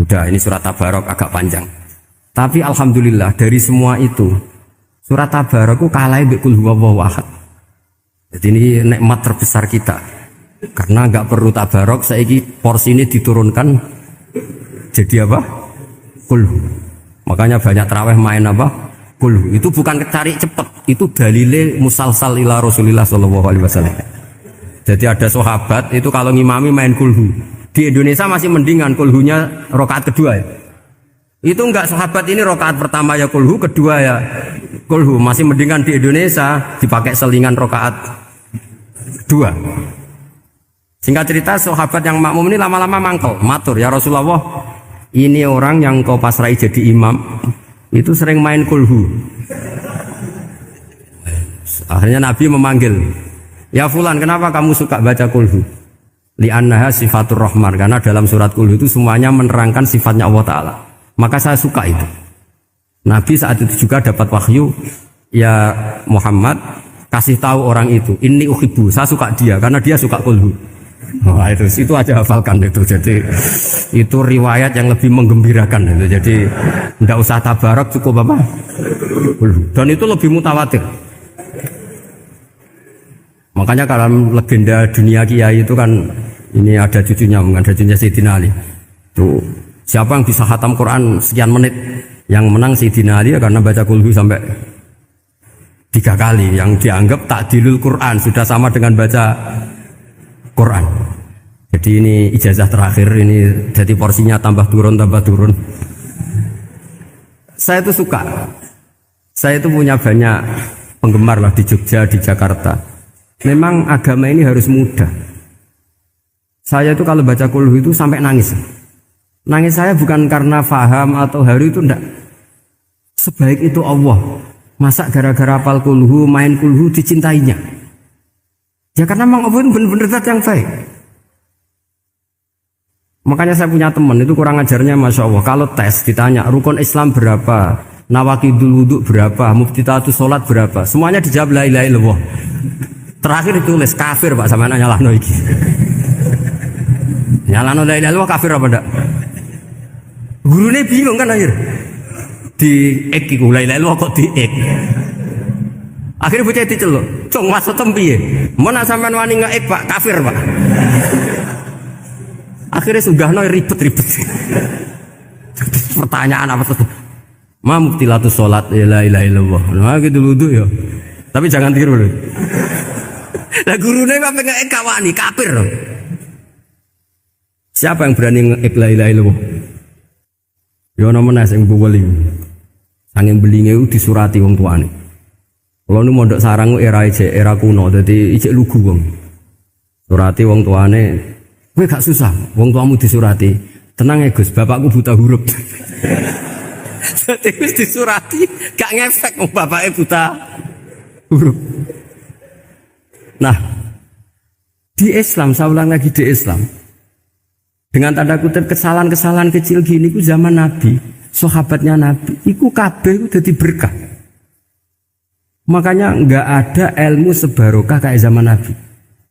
Sudah, ini surat Tabarok agak panjang. Tapi alhamdulillah dari semua itu surat Tabarok itu kalah bi qul huwallahu ahad. Jadi ini nikmat terbesar kita. Karena enggak perlu Tabarok, saiki porsi ini diturunkan jadi apa? Qul. Makanya banyak tarawih main apa? Qul. Itu bukan cari cepet, itu dalile musalsal ila Rasulillah sallallahu alaihi wasallam. Jadi ada sahabat itu kalau ngimami main kulhu. Di Indonesia masih mendingan kulhunya rakaat kedua ya. Itu enggak, sahabat ini rakaat pertama ya kulhu, kedua ya kulhu. Masih mendingan di Indonesia dipakai selingan rakaat kedua. Singkat cerita, sahabat yang makmum ini lama-lama mangkel, matur, ya Rasulullah, ini orang yang kau pasrai jadi imam itu sering main kulhu. Akhirnya Nabi memanggil, ya fulan, kenapa kamu suka baca kulhu? Li'annaha sifatur rahman, karena dalam surat kulhu itu semuanya menerangkan sifatnya Allah Ta'ala. Maka saya suka itu. Nabi saat itu juga dapat wahyu, ya Muhammad, kasih tahu orang itu, inni uhibbu, saya suka dia karena dia suka kulhu. Nah, itu aja hafalkan itu. Jadi itu riwayat yang lebih menggembirakan itu. Jadi tidak usah Tabarok, cukup apa? Dan itu lebih mutawatir. Makanya kalau legenda dunia kiai itu kan, ini ada cucunya, ada cucunya Sayyidina Ali. Tuh, siapa yang bisa khatam Quran sekian menit? Yang menang Sayyidina Ali ya, karena baca kulhu sampai 3 kali. Yang dianggap takdilul Quran, sudah sama dengan baca Quran. Jadi ini ijazah terakhir, ini jadi porsinya tambah turun. Saya itu suka. Saya itu punya banyak penggemar lah di Jogja, di Jakarta. Memang agama ini harus mudah. Saya itu kalau baca kulhu itu sampai nangis. Nangis saya bukan karena faham atau haru, itu enggak. Sebaik itu Allah. Masa gara-gara hafal kulhu, main kulhu dicintainya? Ya karena memang Allah benar-benar zat yang baik. Makanya saya punya teman itu kurang ajarnya, masya Allah. Kalau tes ditanya rukun Islam berapa, nawakidul wudu berapa, muftitatus sholat berapa, semuanya dijawab la ilaha illallah. Terakhir ditulis kafir Pak sama nyalahno iki. Nyalahno la ilaha illallah kafir apa ndak? Gurune bingung kan akhir. Di ek iku la ilaha illallah kok di ek. Akhirnya bocah diceluk, "Cung maksud piye? Mun sampean wani ngeek Pak, kafir Pak." Akhirnya sugahno ribet-ribet. Pertanyaan apa tuh? Ma mubtilatus sholat la ilaha illallah. Nah gitu wudu ya. Tapi jangan tiru lho. Lah gurune apa ngeek kawani kafir. Siapa yang berani ngeek la ilaha illallah? Yo namanya sing buweli. Angin belinge disurati wong tuane. Kalau nu mondok sarang era kuno, jadi ijek lugu wong. Surati wong tuane, kowe gak susah, wong tuamu disurati. Tenang ya Gus, bapakku buta huruf. Jadi wis disurati, gak ngefek wong bapake buta huruf. Nah, di Islam, saya ulang lagi di Islam. Dengan tanda kutip kesalahan-kesalahan kecil gini ku zaman Nabi, sahabatnya Nabi, iku kabeh dadi berkah. Makanya enggak ada ilmu sebarokah kayak zaman Nabi.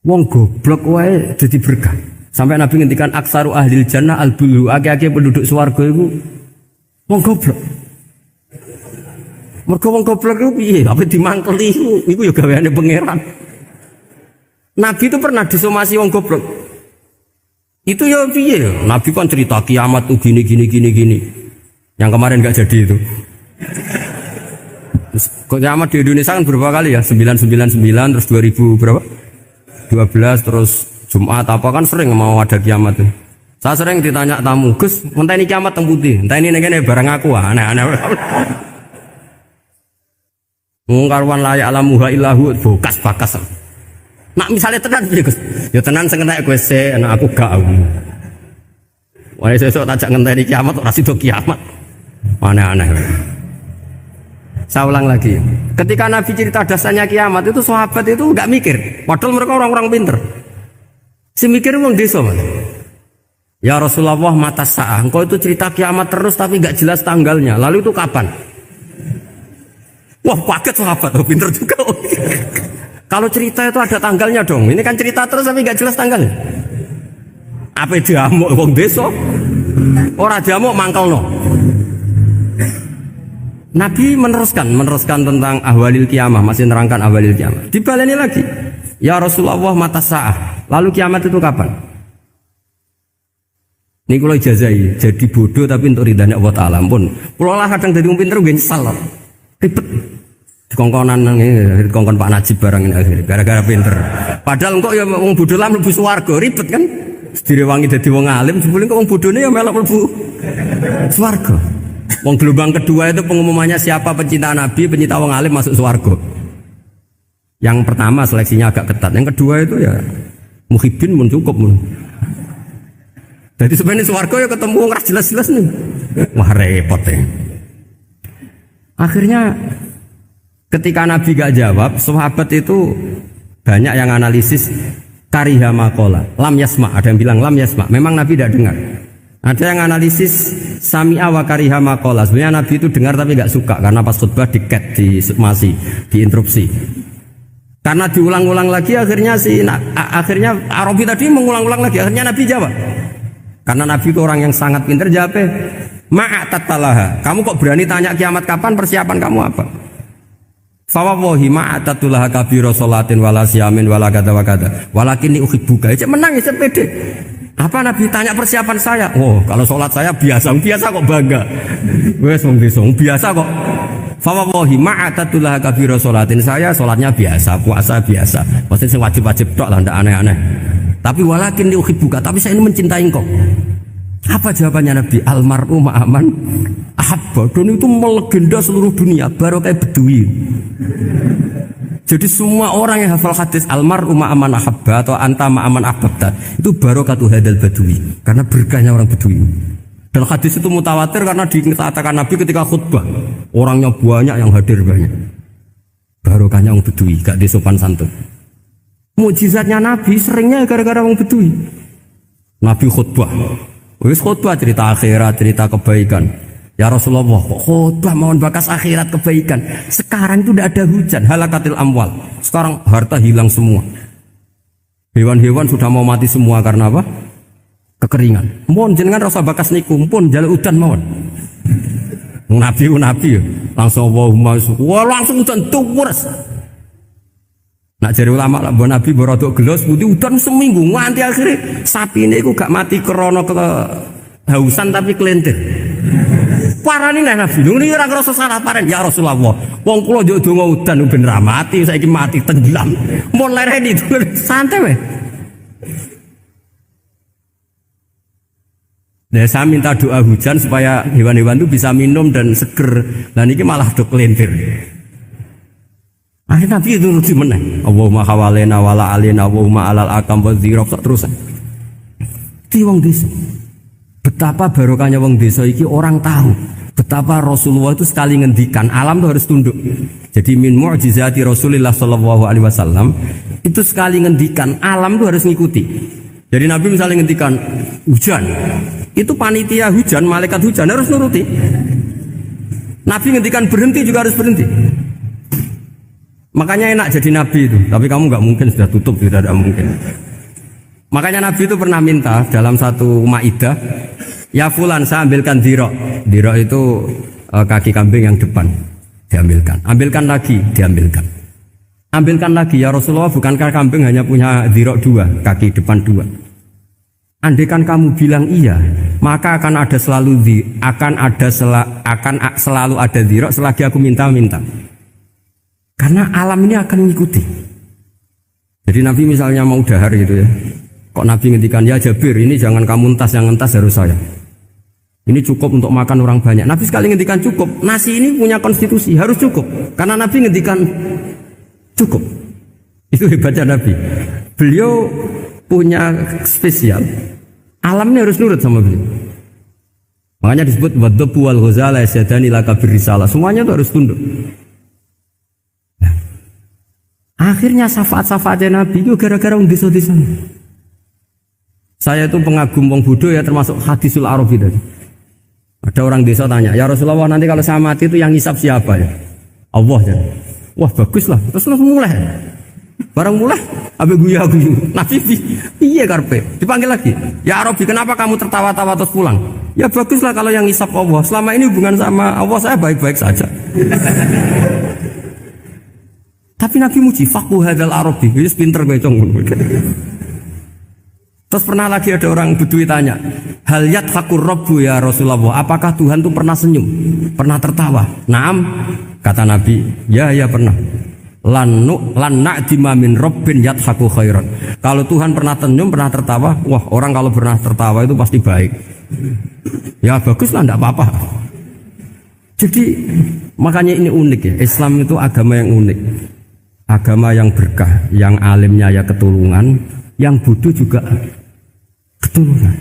Wong goblok wae dadi berkah. Sampai Nabi ngendikan aksaru ahlil jannah al-bulu, akeh-akeh penduduk swarga iku wong goblok. Mergo wong goblok iku piye? Apa dimangkeli iku ya gaweane pangeran. Nabi itu pernah disomasi wong goblok. Itu ya piye? Nabi kan cerita kiamat tuh gini. Yang kemarin enggak jadi itu. Kiamat di Indonesia kan berapa kali ya? 999 terus 2000 berapa? 12 terus Jumat apa kan sering mau ada kiamat tuh. Saya sering ditanya tamu, "Gus, entah ini kiamat teng putih, entah ini ngene barang aku aneh-aneh." Mungkarwan layak alamuha illahu bakas. Nak misalnya tenan piye Gus? Ya tenan sing enek kowe sik, anak aku gak aku. Wae sesuk tajak ngenteni kiamat ora sida kiamat. Aneh-aneh. Saya ulang lagi, ketika Nabi cerita dasarnya kiamat itu sahabat itu enggak mikir, padahal mereka orang-orang pinter. Si mikir wong desa, Mas. Ya Rasulullah mata sa'ah, engkau itu cerita kiamat terus tapi enggak jelas tanggalnya. Lalu itu kapan? Wah, kaget sahabat, oh, pinter juga. Kalau cerita itu ada tanggalnya dong. Ini kan cerita terus tapi enggak jelas tanggalnya. Apa diamuk wong desa? Ora diamuk mangkelno. Nabi meneruskan tentang ahwalil kiamah, masih nerangkan ahwalil kiamah. Dibaleni lagi. Ya Rasulullah mata sa'ah. Lalu kiamat itu kapan? Ini kalau ijazai, jadi bodoh tapi untuk ridhanya Allah Ta'ala pun. Kalau lah kadang jadi pinter gue nyesal. Ribet. Dikongkon Pak Najib barang ini akhirnya. Gara-gara pinter. Padahal kok ya wong bodoh lah mlebu swarga, ribet kan? Direwangi dadi wong alim, jebule kok wong bodone ya melok mlebu swarga. Wong gelombang kedua itu pengumumannya siapa pencinta Nabi, pencinta wong alim masuk swarga. Yang pertama seleksinya agak ketat, yang kedua itu ya muhibin pun cukup. Jadi sebenarnya swarga ya ketemu wong ras jelas-jelas nih. Wah repot ya. Akhirnya ketika Nabi gak jawab, sahabat itu banyak yang analisis kariha maqala, lam yasma, ada yang bilang lam yasma, memang Nabi tidak dengar. Ada yang analisis sami'a wa kariha maqala. Sebenarnya Nabi itu dengar tapi enggak suka karena pas khutbah di-cut, diinterupsi. Karena diulang-ulang lagi akhirnya akhirnya Arabi tadi mengulang-ulang lagi, akhirnya Nabi jawab. Karena Nabi itu orang yang sangat pintar, jawabnya ma'atatalaha. Kamu kok berani tanya kiamat kapan, persiapan kamu apa? Fawawahi ma'atatulaha kabira sholatin wala siyamin wala kata wa kata walakin uhibbuka. Cek menang ya pede. Apa Nabi tanya persiapan saya? Oh, kalau sholat saya biasa kok bangga. Wes wong desa biasa kok. Fawawahi ma'atatulaha kabira sholatin, saya sholatnya biasa, puasa biasa. Pasti sing wajib-wajib tok lah, ndak aneh-aneh. Tapi walakin uhibbuka, tapi saya ini mencintai engkau. Apa jawabannya Nabi? Almar'u ma'aman ahabba. Dan itu melegenda seluruh dunia, baru kayak Bedui. Jadi semua orang yang hafal hadis almar'u ma'aman ahabba atau anta ma'aman ahbabta, itu barokatu hadal Badui, karena berkahnya orang Bedui. Dan hadis itu mutawatir karena dikatakan Nabi ketika khutbah, orangnya banyak yang hadir banyak. Barokahnya orang Bedui, gak disopan santun. Mukjizatnya Nabi seringnya gara-gara orang Bedui. Nabi khutbah, wis khutbah cerita akhirat, cerita kebaikan. Ya Rasulullah, kok khotbah mohon bakas akhirat kebaikan. Sekarang itu tidak ada hujan, halakatil amwal. Sekarang harta hilang semua. Hewan-hewan sudah mau mati semua karena apa? Kekeringan. Mohon jenengan rasa bakas niku, pun jaluk udan mohon. Nabi langsung Allahumma wah langsung udan tuwres. Nak jari ulama lah, Nabi berodok gelos putih udan seminggu nganti akhirnya sapi ini aku gak mati krono kehausan tapi kelentir. Parani nek Nabi ini ora ngrasa salah paren ya Rasulullah. Wong kula yo donga udan ben ra mati saiki mati tenggelam. Mun lereni santai wae. Nah, saya minta doa hujan supaya hewan-hewan itu bisa minum dan seger. Nah ini malah do kelentir. Akhirnya Nabi itu rugi meneh. Allahumma hawalena wala alina Allahumma alal akam wa dzirab terus. Di wong desa. Betapa barokahnya wong desa iki orang tahu betapa Rasulullah itu sekali ngendikan alam itu harus tunduk. Jadi min mu'jizati Rasulullah sallallahu alaihi wasallam itu sekali ngendikan alam itu harus ngikuti. Jadi Nabi misalnya ngendikan hujan, itu panitia hujan, malaikat hujan harus nuruti. Nabi ngendikan berhenti juga harus berhenti. Makanya enak jadi Nabi itu, tapi kamu nggak mungkin sudah tutup, tidak ada mungkin. Makanya Nabi itu pernah minta dalam satu maidah, ya fulan saya ambilkan dirok. Dirok itu kaki kambing yang depan, diambilkan. Ambilkan lagi, diambilkan. Ambilkan lagi ya Rasulullah, bukankah kambing hanya punya dirok dua, kaki depan dua. Andaikan kamu bilang iya, maka akan selalu ada dirok selagi aku minta-minta. Karena alam ini akan mengikuti. Jadi Nabi misalnya mau dahar gitu ya. Kok Nabi ngendikan ya Jabir ini jangan kamu entas, yang entas harus saya. Ini cukup untuk makan orang banyak. Nabi sekali ngendikan cukup. Nasi ini punya konstitusi harus cukup. Karena Nabi ngendikan cukup. Itu hebatnya Nabi. Beliau punya spesial. Alamnya harus nurut sama beliau. Makanya disebut wadhabu wal ghazala yasyadani laka birrisalah. Semuanya itu harus tunduk. Nah, akhirnya syafaat-syafaatnya Nabi itu gara-gara wong desa-desa. Saya itu pengagum wong Buddha ya, termasuk hadisul Arabi tadi. Ada orang desa tanya, ya Rasulullah nanti kalau saya mati itu yang ngisap siapa ya? Allah ya. Wah bagus lah, terus mulai. Barang mulai, abe guyu. Nabi iya karpe, dipanggil lagi. Ya Arabi kenapa kamu tertawa-tawa terus pulang? Ya bagus lah kalau yang ngisap Allah. Selama ini hubungan sama Allah saya baik-baik saja. Tapi Nabi muji fakuh hadal Arabi, wis pinter gue cong. Terus pernah lagi ada orang Bedui tanya, hal yadhakur rabbu ya Rasulullah, apakah Tuhan itu pernah senyum, pernah tertawa? Naam, kata Nabi, ya pernah. Lan na'dima min rabbin yadhaku khairan. Kalau Tuhan pernah senyum, pernah tertawa, wah orang kalau pernah tertawa itu pasti baik. Ya bagus lah, enggak apa-apa. Jadi makanya ini unik ya, Islam itu agama yang unik. Agama yang berkah, yang alimnya ya ketulungan, yang bodoh juga ketulungan.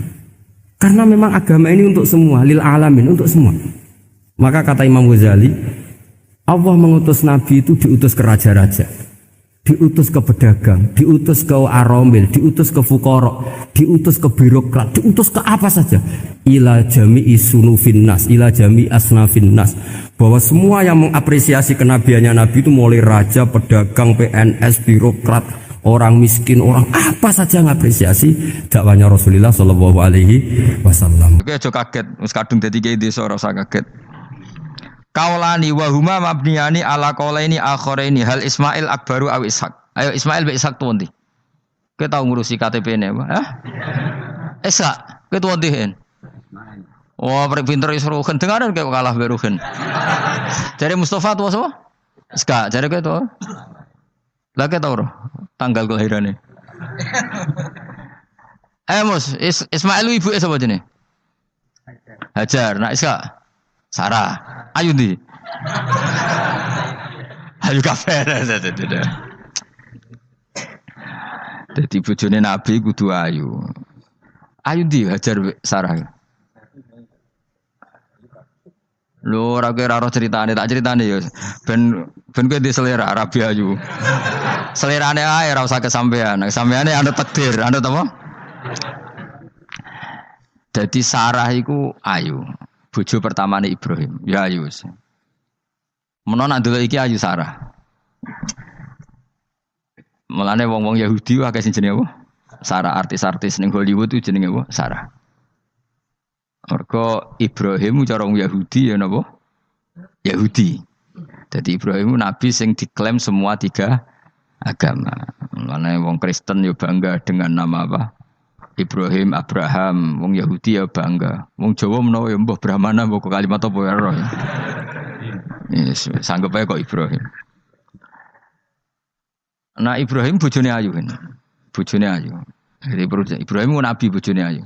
Karena memang agama ini untuk semua, lil alamin, untuk semua. Maka kata Imam Ghazali, Allah mengutus Nabi itu diutus ke raja-raja, diutus ke pedagang, diutus ke aromil, diutus ke fuqara, diutus ke birokrat, diutus ke apa saja. Ila jami'i sunufin nas, ila jami'i asnafin nas. Bahwa semua yang mengapresiasi kenabiannya Nabi itu mulai raja, pedagang, PNS, birokrat, orang miskin, orang apa saja ngapresiasi dakwahnya Rasulullah Shallallahu Alaihi Wasallam. Oke, aja kaget, wis kadung dadi kiai desa ora usah kaget. Kaulani wa huma mabniyani ala qaulaini akharaini hal Ismail akbaru aw Ishaq. Ayo Ismail be Ishaq tuh ndi? Kowe tau ngurusi KTP-ne apa? Hah? Ishaq, kowe tuh ndi hen? Oh, prek pinter iso rugen dengaran kowe kalah be rugen. Jare Mustafa tuh apa? Ishaq, jare kowe tuh. Lah kowe tau ora tanggal kelahirane? Mus, Ismail ibu sapa jenenge? Hajar. Nah Ishaq Sarah. Ayu ndi? Ayu kafe. Dadi bojone Nabi kudu ayu. Ayu ndi Hajar Sarah. Lho ora kira ora ceritane, tak ceritane ya. Ben kowe di selera Arabi ayu. Selerane ae ora usah kesampean. Sampeane anu takdir, anu apa? Dadi Sarah iku ayu. bojo pertamane Ibrahim. Ya ayu wis. Menawa nak delok iki ayu Sarah. Mulane wong-wong Yahudi akeh sing jenenge apa? Sarah, artis-artis ning Hollywood itu jenenge apa? Sarah. Mergo Ibrahim cara wong Yahudi ya napa? Yahudi. Jadi Ibrahim nabi sing diklaim semua tiga agama. Mulane wong Kristen ya bangga dengan nama apa? Ibrahim, Abraham, wong Yahudi ya bangga. Wong Jawa menawa ya mbah Brahmana mbah kalimat apa ya roh. Yes, sanggup ae kok Ibrahim. Nah Ibrahim bojone ayu kan. Bojone ayu. Jadi Ibrahim ku nabi bojone ayu.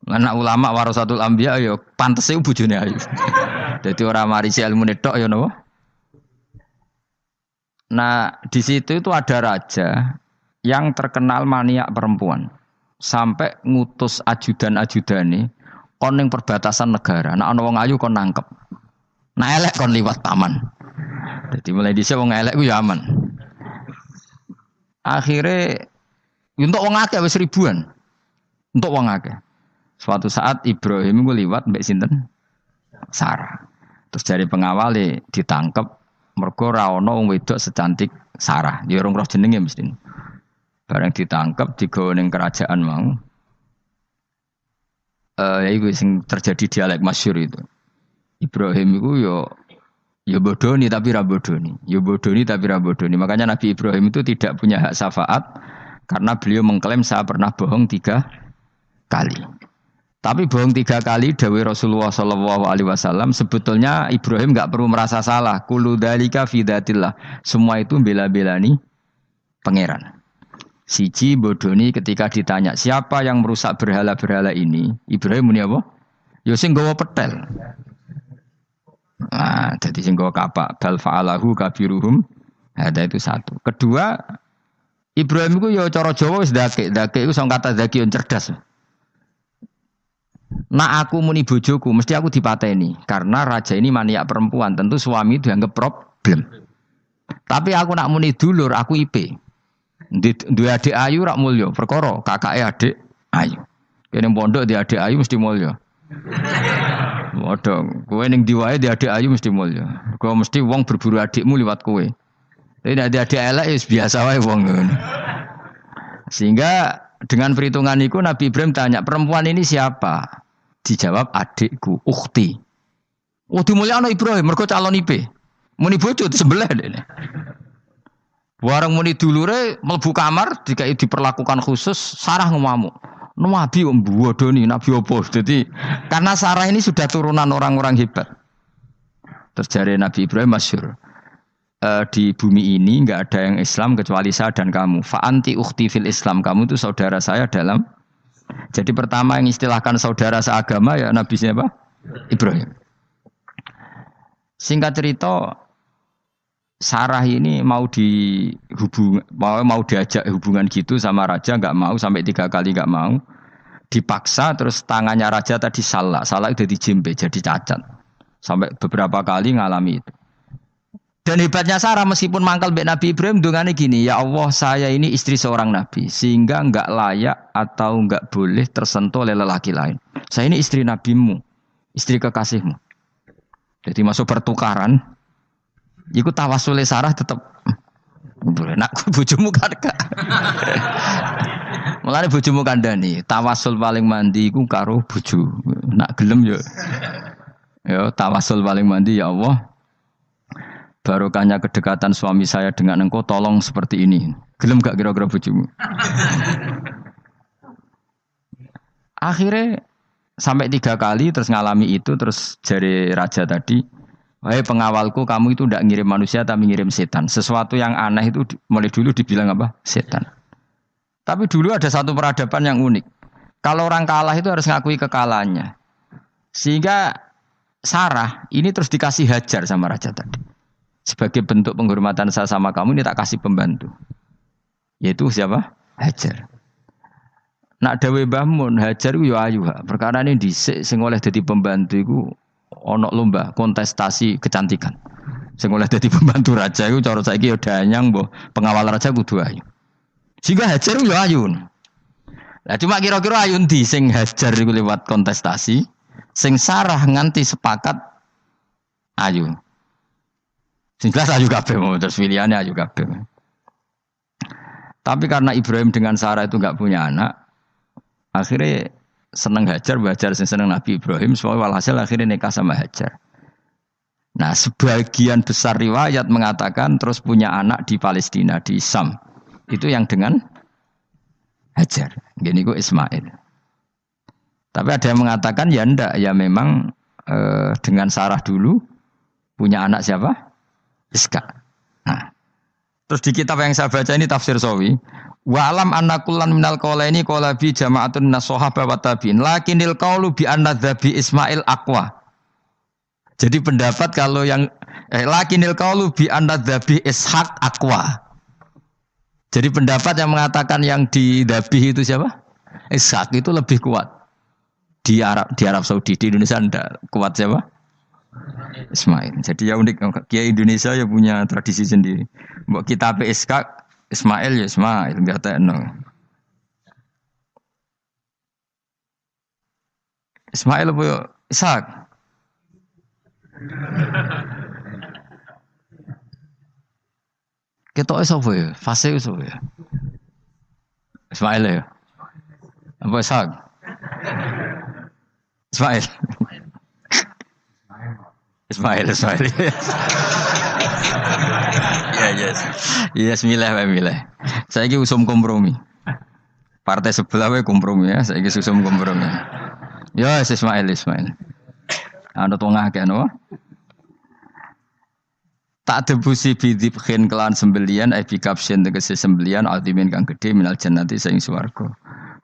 Lan ulama warasatul anbiya ya pantese bojone ayu. Dadi ora marisi ilmune tok ya napa? Nah, di situ itu ada raja yang terkenal maniak perempuan. Sampai ngutus ajudan-ajudane kon ning perbatasan negara. Nek ana wong ayu kon nangkep. Nek elek kon liwat taman. Jadi mulai dhisik wong elek ku ya aman. Akhirnya untuk wong akeh wis ribuan. Untuk wong akeh. Suatu saat Ibrahim ku liwat mbek sinten? Sarah. Terus dari pengawale ditangkep mergo ora ana wong wedok secantik Sarah. Ya ora roh jenenge mesti. Bareng ditangkep digawa ning kerajaan mau. Ya iku sing terjadi dialek masyhur itu. Ibrahim iku ya bodoni tapi ra bodoni. Ya bodoni tapi ra bodoni. Makanya Nabi Ibrahim itu tidak punya hak syafaat karena beliau mengklaim saya pernah bohong 3 kali. Tapi bohong 3 kali dawuh Rasulullah sallallahu alaihi wasallam sebetulnya Ibrahim enggak perlu merasa salah. Kullu dzalika fi dzatillah. Semua itu bela-belani pangeran. Siji bodoni ketika ditanya siapa yang merusak berhala-berhala ini, Ibrahim muni apa? Ya sing nggawa petel. Nah, jadi sing nggawa kapak bal fa'alahu kabiruhum. Ada itu satu. Kedua, Ibrahim itu ya cara Jawa wis dake iku sing kata zakiun cerdas. Nah aku muni bojoku mesti aku dipateni karena raja ini maniak perempuan, tentu suami dianggap problem. Tapi aku nak muni dulur aku IP. Duwe adik ayu rak mulya, perkara kakake adik ayu. Kene pondok di adik ayu mesti mulya. Modho, kowe ning diwae di adik ayu mesti mulya. Kowe mesti wong berburu adikmu liwat kowe. Tapi nek di adik elek wis biasa wae wong ngono. Sehingga dengan perhitungan itu Nabi Ibrahim tanya, perempuan ini siapa? Dijawab adikku, ukhti. Oh dimulyakno Ibrahim, mergo calon IP. Muni bojo sebelah dene. Warang muni dulure mlebu kamar dikai diperlakukan khusus, Sarah ngamuk. Nabi mbodoni, nabi opo. Jadi karena Sarah ini sudah turunan orang-orang hebat. Terjadi Nabi Ibrahim masyhur. Di bumi ini enggak ada yang Islam kecuali saya dan kamu. Fa anti ukhti fil Islam, kamu itu saudara saya dalam. Jadi pertama yang istilahkan saudara seagama ya Nabi siapa? Ibrahim. Singkat cerita Sarah ini mau diajak hubungan gitu sama raja, nggak mau sampai 3 kali nggak mau, dipaksa terus tangannya raja tadi salah itu dijembe jadi cacat sampai beberapa kali ngalami itu. Dan hebatnya Sarah meskipun mangkal mbek Nabi Ibrahim dongane gini, ya Allah saya ini istri seorang nabi sehingga nggak layak atau nggak boleh tersentuh oleh lelaki lain. Saya ini istri nabimu, istri kekasihmu. Jadi masuk pertukaran. Iku tawasule Sarah tetep boleh nak bojomu kan gak. Mulane bojomu kandhani, tawasul paling mandi iku karo bojo. Nak gelem yo. Ya tawasul paling mandi ya Allah. Barokahnya kedekatan suami saya dengan engkau tolong seperti ini. Gelem gak kira-kira bojomu? Akhirnya sampai 3 kali terus ngalami itu terus jari raja tadi, wahai pengawalku, kamu itu tidak ngirim manusia tapi ngirim setan. Sesuatu yang aneh itu mulai dulu dibilang apa? Setan. Tapi dulu ada satu peradaban yang unik. Kalau orang kalah itu harus ngakui kekalahannya. Sehingga Sarah ini terus dikasih Hajar sama raja tadi. Sebagai bentuk penghormatan saya sama kamu ini tak kasih pembantu. Yaitu siapa? Hajar. Nak dawe Mbah Mun, Hajar ku yo ayu ha. Perkara ini dhisik sing oleh dadi pembantu iku ana lomba kontestasi kecantikan. Sing oleh dadi pembantu raja iku cara saiki yo danyang mbah pengawal raja kudu ayu. Sehingga Hajar yo ayu. Lah cuma kira-kira ayu ndi sing Hajar iku lewat kontestasi Sing Sarah nganti sepakat ayu. Sing jelas ayu kabeh terus pilihannya ayu kabeh. Tapi karena Ibrahim dengan Sarah itu enggak punya anak, akhirnya seneng Hajar, Hajar seneng Nabi Ibrahim, soalnya walhasil akhirnya nikah sama Hajar. Nah, sebagian besar riwayat mengatakan terus punya anak di Palestina, di Sam. Itu yang dengan Hajar. Gini ku Ismail. Tapi ada yang mengatakan ya enggak, ya memang dengan Sarah dulu punya anak siapa? Iska. Nah, terus di kitab yang saya baca ini tafsir Sawi. Wa alam anna kullan minal qawlaini qala bi jama'atun minas sahabah wa tabi'in. Lakinil qawlu bi anna dzabi Ismail aqwa. Jadi pendapat kalau yang lakinil qaulu bi anna dzabih Ishaq aqwa. Jadi pendapat yang mengatakan yang didabih itu siapa? Ishaq itu lebih kuat. Di Arab Saudi, di Indonesia enggak kuat siapa? Ismail. Jadi ya unik, Kiai Indonesia ya punya tradisi sendiri. Mbok kitab Ishaq, Ismail ya Ismail, enggak tekno. Ismail apa Ishaq? Kita sapa ya? Fase sapa ya? Ismail ya. Apa Ishaq? Ismail. Ismail. Ya, yes. Yes, milih. Saiki usum kompromi. Partai sebelah wae kompromi ya, saiki usum kompromi. Ya, Ismail. Ada tengah kan wah. Tak debusi bidibkhin kelan sembelian bikapsin tegese sembelian altimin kang gede minal jannati saing swarga.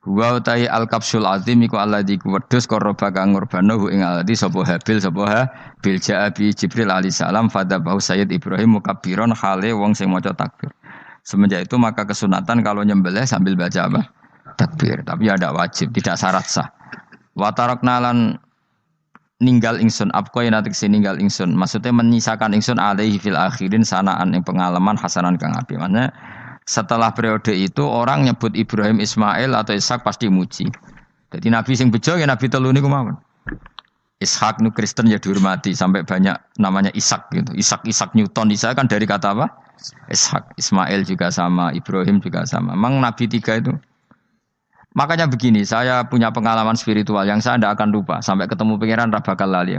Wa utai al kapsul azim iku alladzi kuwedhus qaraba kang ngurbanahu ing alladzi sapa habil jaa bi Jibril alaihi salam fadabahu Sayyid Ibrahim mukabbiron khale wong sing maca takbir. Semenjak itu maka kesunatan kalau nyembelih sambil baca apa? Takbir, tapi ada wajib, tidak syarat sah. Wa tarakna lan ninggal ingsun apko yen atik ninggal ingsun maksudnya menyisakan ingsun alaihi fil akhirin sanaan ing pengalaman hasanan kang apik. Maknanya setelah periode itu orang nyebut Ibrahim Ismail atau Ishak pasti muji. Jadi nabi sing bejo ya nabi telu niku mawon. Ishak nu Kristen ya dihormati sampai banyak namanya Ishak gitu. Ishak Newton Ishak kan dari kata apa? Ishak. Ismail juga sama, Ibrahim juga sama. Memang nabi tiga itu. Makanya begini, saya punya pengalaman spiritual yang saya tidak akan lupa. Sampai ketemu pangeran bakal lali.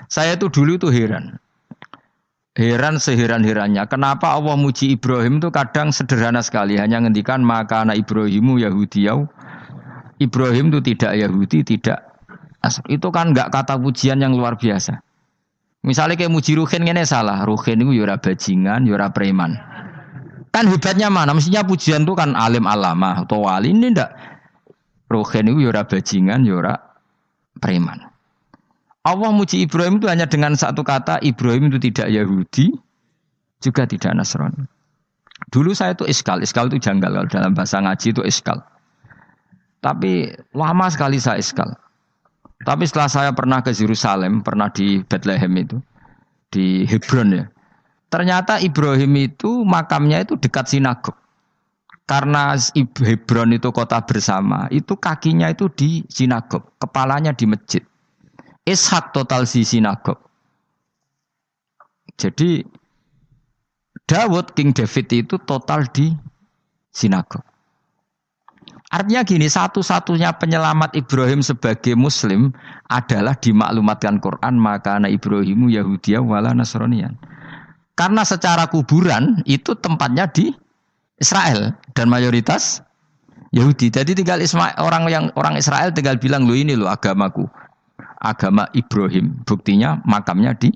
Saya itu dulu itu heran. Heran seheran-herannya. Kenapa Allah muji Ibrahim itu kadang sederhana sekali. Hanya ngendikan maka anak Ibrahimu Yahudiyau. Ibrahim itu tidak Yahudi, tidak Nasr. Itu kan enggak kata pujian yang luar biasa. Misalnya kayak muji Ruhin ini salah. Ruhin itu yura bajingan, yura preman. Kan hebatnya mana? Mestinya pujian itu kan alim alama atau wali. Ini ndak. Ruhin itu yura bajingan, yura preman. Allah muji Ibrahim itu hanya dengan satu kata. Ibrahim itu tidak Yahudi, juga tidak Nasrani. Dulu saya itu iskal itu janggal. Kalau dalam bahasa ngaji itu iskal. Tapi lama sekali saya iskal. Tapi setelah saya pernah ke Yerusalem, pernah di Bethlehem itu, di Hebron ya. Ternyata Ibrahim itu makamnya itu dekat sinagog. Karena Hebron itu kota bersama, itu kakinya itu di sinagog, kepalanya di masjid. Ishak total di sinagog. Jadi King David itu total di sinagog. Artinya gini, satu-satunya penyelamat Ibrahim sebagai Muslim adalah dimaklumatkan Quran, maka anak Ibrahimu Yahudiyah wala Nasronian. Karena secara kuburan itu tempatnya di Israel dan mayoritas Yahudi. Jadi tinggal orang Israel tinggal bilang lo ini lo agamaku, agama Ibrahim. Buktinya makamnya di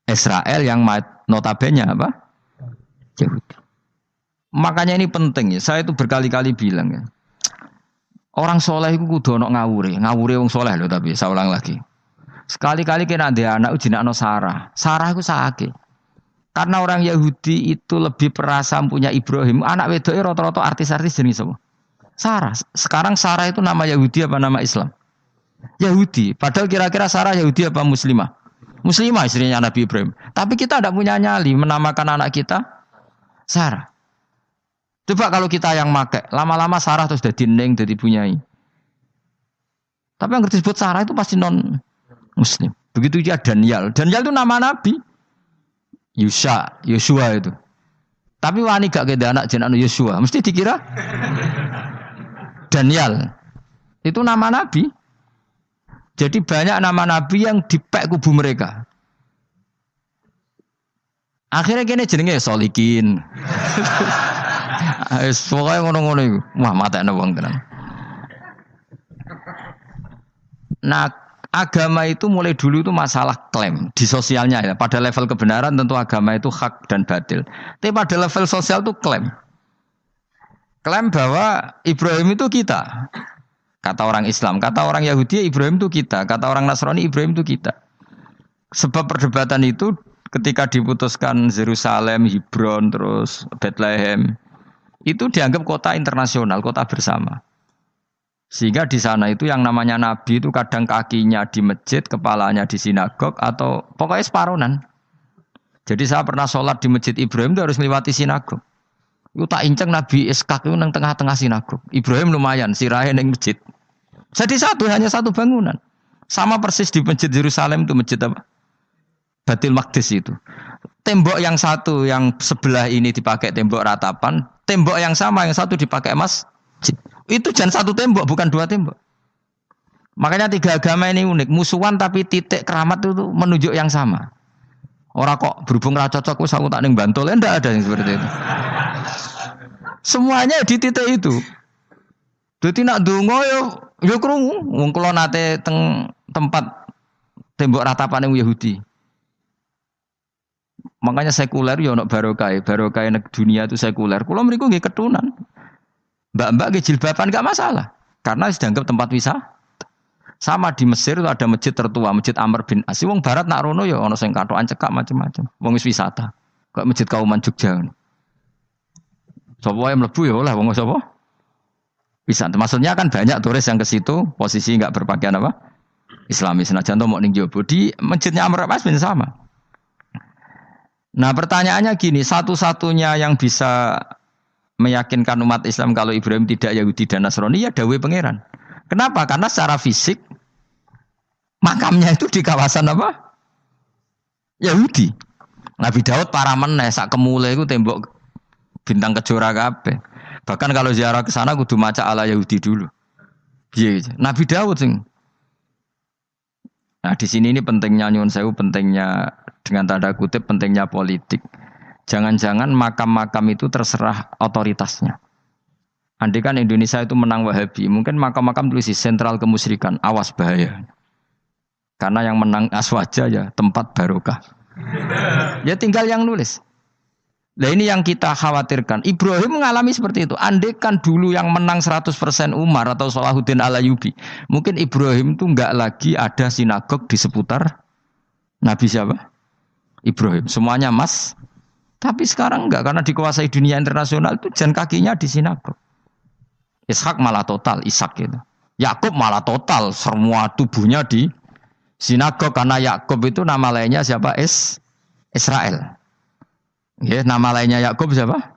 Israel yang notabene apa? Yahudi. Makanya ini penting ya. Saya itu berkali-kali bilang ya. Orang soleh itu kudu ono ngawure wong soleh loh tapi saya ulang lagi. Sekali-kali kena ada anak ujinakno Sarah. Sarah itu sakit. Karena orang Yahudi itu lebih perasa punya Ibrahim. Anak wedoknya rata-rata artis-artis jenis semua. Sarah. Sekarang Sarah itu nama Yahudi apa nama Islam? Yahudi. Padahal kira-kira Sarah Yahudi apa Muslimah? Muslimah istrinya Nabi Ibrahim. Tapi kita tidak punya nyali menamakan anak kita Sarah. Coba kalau kita yang make, lama-lama Sarah terus jadi neng, jadi punyai. Tapi yang disebut Sarah itu pasti non Muslim. Begitu juga Daniel. Daniel itu nama nabi. Yosua itu. Tapi wani gak keda anak jenenge Yosua, mesti dikira Daniel. Itu nama nabi. Jadi banyak nama nabi yang dipek kubu mereka. Akhirnya kene jenenge Solikin. Pokoknya ngono-ngono iku. Wah, matekne wong tenan. Nah, agama itu mulai dulu itu masalah klaim di sosialnya ya. Pada level kebenaran tentu agama itu hak dan batil. Tapi pada level sosial itu klaim. Klaim bahwa Ibrahim itu kita. Kata orang Islam, kata orang Yahudi Ibrahim itu kita, kata orang Nasrani Ibrahim itu kita. Sebab perdebatan itu ketika diputuskan Yerusalem, Hebron, terus Bethlehem, itu dianggap kota internasional, kota bersama. Sehingga di sana itu yang namanya Nabi itu kadang kakinya di masjid, kepalanya di sinagog, atau pokoknya separonan. Jadi saya pernah sholat di masjid Ibrahim itu harus melewati sinagog. Itu tak inceng Nabi Ishak itu nang tengah-tengah sinagog. Ibrahim lumayan, sirahe nang masjid. Jadi hanya satu bangunan. Sama persis di masjid Yerusalem itu masjid apa? Baitul Maqdis itu. Tembok yang satu yang sebelah ini dipakai tembok ratapan, tembok yang sama yang satu dipakai masjid. Itu jangan satu tembok, bukan dua tembok. Makanya tiga agama ini unik, musuhan tapi titik keramat itu menunjuk yang sama. Orang kok berhubung ra cocok wis aku tak ning Bantul, enggak ada yang seperti itu. Semuanya di titik itu. Dadi nak ndonga yo krungu, wong kula nate teng tempat tembok ratapan yang Yahudi. Makanya sekuler ya ono barokah dunia itu sekuler. Kula mriku nggih ketunan. Mbak-mbak nggih jilbaban enggak masalah karena dianggap tempat wisata. Sama di Mesir itu ada masjid tertua, Masjid Amr bin As. Wong barat nak rono ya ono sing katokan cekak macam-macam. Wong wis wisata. Kok Masjid Kauman Jogja. Sapa wae mlebu ya oleh wong sapa? Wisata. Maksudnya kan banyak turis yang ke situ posisi enggak berpakaian apa? Islami. Senajan to mok ning jowo di masjidnya Amr bin As sama. Nah pertanyaannya gini, satu-satunya yang bisa meyakinkan umat Islam kalau Ibrahim tidak Yahudi dan Nasrani ya dawuh pangeran. Kenapa? Karena secara fisik makamnya itu di kawasan apa? Yahudi. Nabi Daud para meneh sak kemule itu tembok bintang kejora kabeh. Bahkan kalau ziarah ke sana kudu maca ala Yahudi dulu. Piye Nabi Daud sing. Nah di sini ini pentingnya nyuwun sewu, pentingnya dengan tanda kutip pentingnya politik. Jangan-jangan makam-makam itu terserah otoritasnya. Andai kan Indonesia itu menang Wahabi, mungkin makam-makam tulis sentral kemusyrikan, awas bahaya. Karena yang menang Aswaja ya tempat barokah. Ya tinggal yang nulis. Nah ini yang kita khawatirkan. Ibrahim mengalami seperti itu. Andai kan dulu yang menang 100% Umar atau Salahuddin Al-Ayyubi, mungkin Ibrahim itu enggak lagi ada sinagog di seputar Nabi siapa? Ibrahim. Semuanya mas. Tapi sekarang enggak, karena dikuasai dunia internasional itu jalan kakinya di sinagog. Ishak malah total, Ishak gitu. Yakub malah total, semua tubuhnya di sinagog karena Yakub itu nama lainnya siapa? Israel. Ya, nama lainnya Yakub siapa?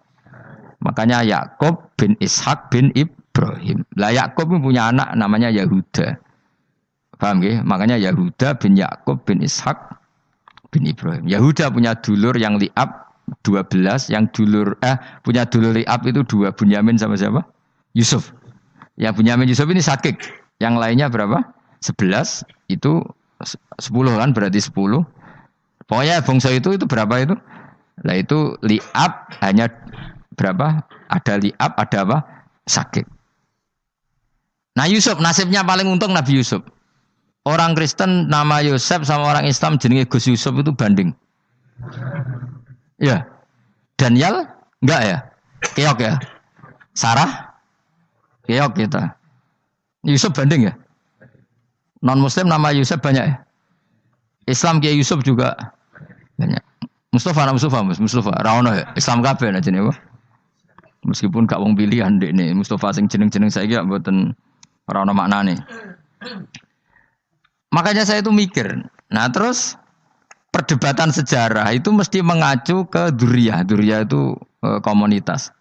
Makanya Yakub bin Ishak bin Ibrahim. Lah Yakub punya anak namanya Yahuda. Paham ya? Makanya Yahuda bin Yakub bin Ishak bin Ibrahim. Yahuda punya dulur yang li'ab 12, yang dulur punya dulur li'ab itu 2, Bunyamin sama siapa? Yusuf. Ya Bunyamin Yusuf ini sakik. Yang lainnya berapa? 11, itu 10 kan berarti 10. Pokoknya bangsa itu berapa itu? Lah itu li'ab hanya berapa? Ada li'ab, ada apa? Sakik. Nah Yusuf nasibnya paling untung Nabi Yusuf. Orang Kristen nama Yosef sama orang Islam jenenge Gus Yusuf itu banding. Ya. Daniel enggak ya? Keok ya. Sarah keok kita. Yusuf banding ya? Non muslim nama Yusuf banyak ya? Islam Kiai Yusuf juga banyak. Mustafa Raono ya. Islam kabeh aja nih, meskipun gak wong pilihan dek nih. Mustafa sing jeneng-jeneng saya gak mboten ora ono maknane. Makanya saya itu mikir. Nah terus perdebatan sejarah itu mesti mengacu ke Duriyah. Duriyah itu komunitas.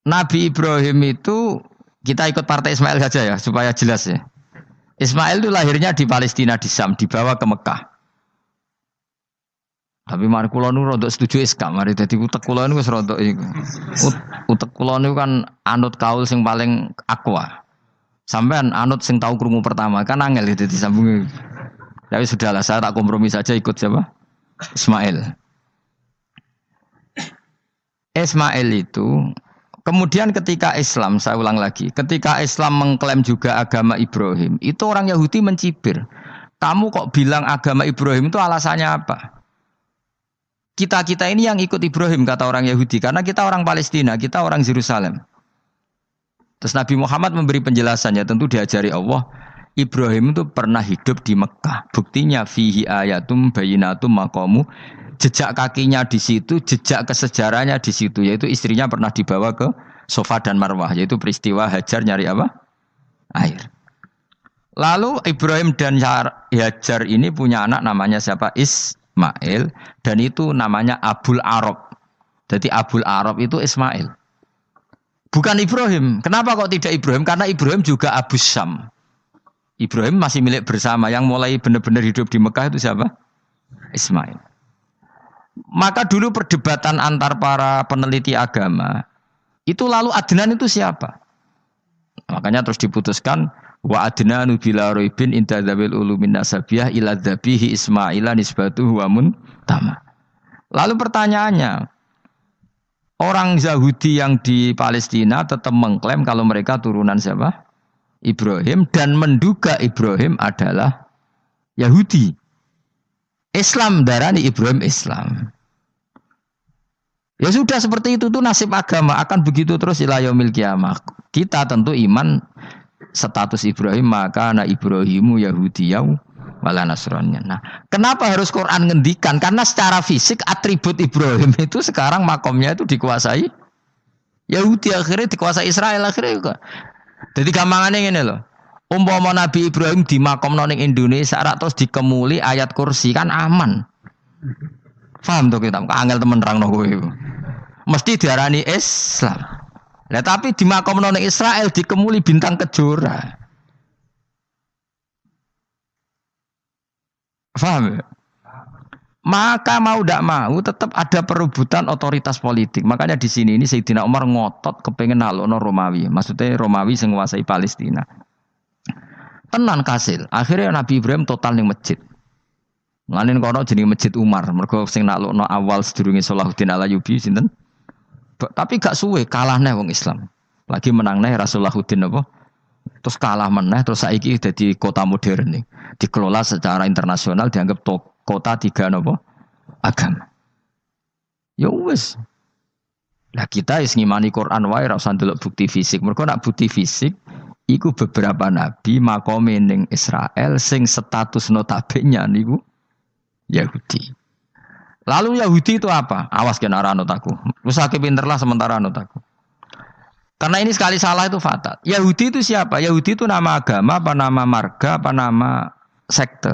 Nabi Ibrahim itu Kita ikut partai Ismail saja ya supaya jelas ya. Ismail itu lahirnya di Palestina di Syam, dibawa ke Mekah. Tapi mari kula nu rodok setuju Islam, mari dadi utek kula niku wis rodok iku. Utek kula niku kan anut kaul sing paling akwa. Sampean anut sing tahu krungu pertama kan angel dadi sambung. Tapi sudahlah saya tak kompromi saja ikut siapa? Ismail. Ismail itu kemudian ketika Islam, saya ulang lagi, ketika Islam mengklaim juga agama Ibrahim, itu orang Yahudi mencibir. Kamu kok bilang agama Ibrahim itu alasannya apa? Kita ini yang ikut Ibrahim, kata orang Yahudi, karena kita orang Palestina, kita orang Yerusalem. Terus Nabi Muhammad memberi penjelasannya, tentu diajari Allah, Ibrahim itu pernah hidup di Mekah. Buktinya fihi ayatum bayinatum maqamu, jejak kakinya di situ, jejak kesejarahnya di situ, yaitu istrinya pernah dibawa ke Safa dan Marwah, yaitu peristiwa Hajar nyari apa? Air. Lalu Ibrahim dan Hajar ini punya anak namanya siapa? Ismail, dan itu namanya Abul Arab. Jadi Abul Arab itu Ismail. Bukan Ibrahim. Kenapa kok tidak Ibrahim? Karena Ibrahim juga Abu Syam. Ibrahim masih milik bersama. Yang mulai benar-benar hidup di Mekah itu siapa? Ismail. Maka dulu perdebatan antar para peneliti agama itu lalu Adnan itu siapa? Makanya terus diputuskan wa adnanu bila roibin inda dzawil ulumin nasabiyah ila dzabihi Ismaila nisbatuhu wa muntama. Lalu pertanyaannya, orang Yahudi yang di Palestina tetap mengklaim kalau mereka turunan siapa? Ibrahim, dan menduga Ibrahim adalah Yahudi. Islam darani Ibrahim Islam. Ya sudah seperti itu tuh nasib agama akan begitu terus ila yaumil qiyamah. Kita tentu iman status Ibrahim maka ana Ibrahimu Yahudiyau wala Nasraniyan. Nah, kenapa harus Quran ngendikan? Karena secara fisik atribut Ibrahim itu sekarang makomnya itu dikuasai Yahudi, akhirnya dikuasai Israel akhirnya juga. Jadi gampangannya ngene loh. Umpama Nabi Ibrahim di makom ning Indonesia rak terus dikemuli ayat kursi kan aman. Paham tuh kita? Angel temen nerangno kowe iku. Mesti diarani Islam. Lah tapi di makom ning Israel dikemuli bintang kejora. Paham? Maka mau tidak mau tetap ada perebutan otoritas politik. Makanya di sini ini Sayyidina Umar ngotot kepengen nalokno Romawi. Maksudnya Romawi sing nguasai Palestina. Tenan kasil. Akhirnya Nabi Ibrahim total ning masjid. Nganin kono jenenge Masjid Umar. Mergo sing naklukno awal sedurunge Salahuddin Al-Ayyubi sinten? Tapi gak suwe kalah neh wong Islam. Lagi menang neh Rasulullahuddin apa? Terus kalah meneh terus saiki dadi kota modern nih. Dikelola secara internasional dianggap kota tiga napa? Agama. Ya wis. Lah kita wis ngimani Quran wae ora usah ndelok bukti fisik. Mergo nak bukti fisik iku beberapa nabi makome ning Israel sing status notabene niku Yahudi. Lalu Yahudi itu apa? Awas kena anut aku. Wis akeh pinterlah sementara anut aku. Karena ini sekali salah itu fatal. Yahudi itu siapa? Yahudi itu nama agama, apa nama marga, apa nama sekte.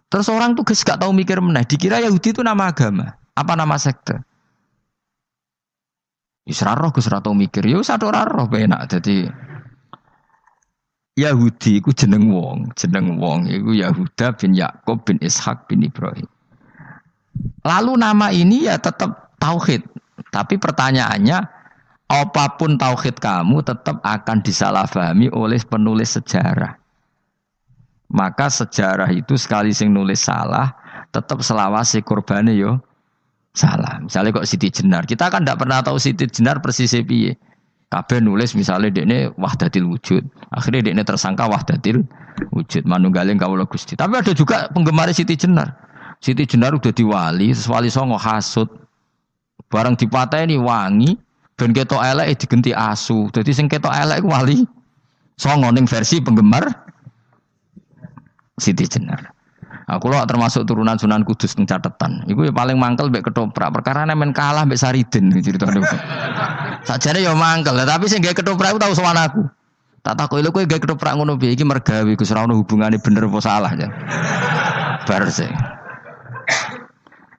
Terus orang tuh gak tahu mikir meneh. Dikira Yahudi itu nama agama, apa nama sekte. Isra roh Gus ra tau mikir, yo satu roh penak. Jadi Yahudi iku jeneng wong iku Yahuda bin Yakub bin Ishak bin Ibrahim. Lalu nama ini ya tetap tauhid. Tapi pertanyaannya, apapun tauhid kamu tetap akan disalahpahami oleh penulis sejarah. Maka sejarah itu sekali sing nulis salah, tetap selawase korbane yo salah. Misalnya kok Siti Jenar, kita kan tidak pernah tahu Siti Jenar persis piye. Kabeh nulis misalnya dekne wahdatil wujud, akhirnya dekne tersangka wahdatil wujud, manunggaling kawula Gusti. Tapi ada juga penggemar Siti Jenar. Siti Jenar udah diwali, wali songo hasud. Barang dipateni wangi, ben ketok elek digenti asu. Dadi sing ketok elek iku wali songo ning versi penggemar Siti Jenar. Aku lho termasuk turunan Sunan Kudus teng catetan. Iku ya paling mangkel mbek ketoprak. Perkara men kalah mbek Saridin ceritane. Sajane ya mangkel, tapi sing gawe ketoprak iku tau sowan aku. Tak takoki lho kowe gawe ketoprak ngono piye iki mergawe Gus ora ono hubungane bener apa salah ya. Bar sih.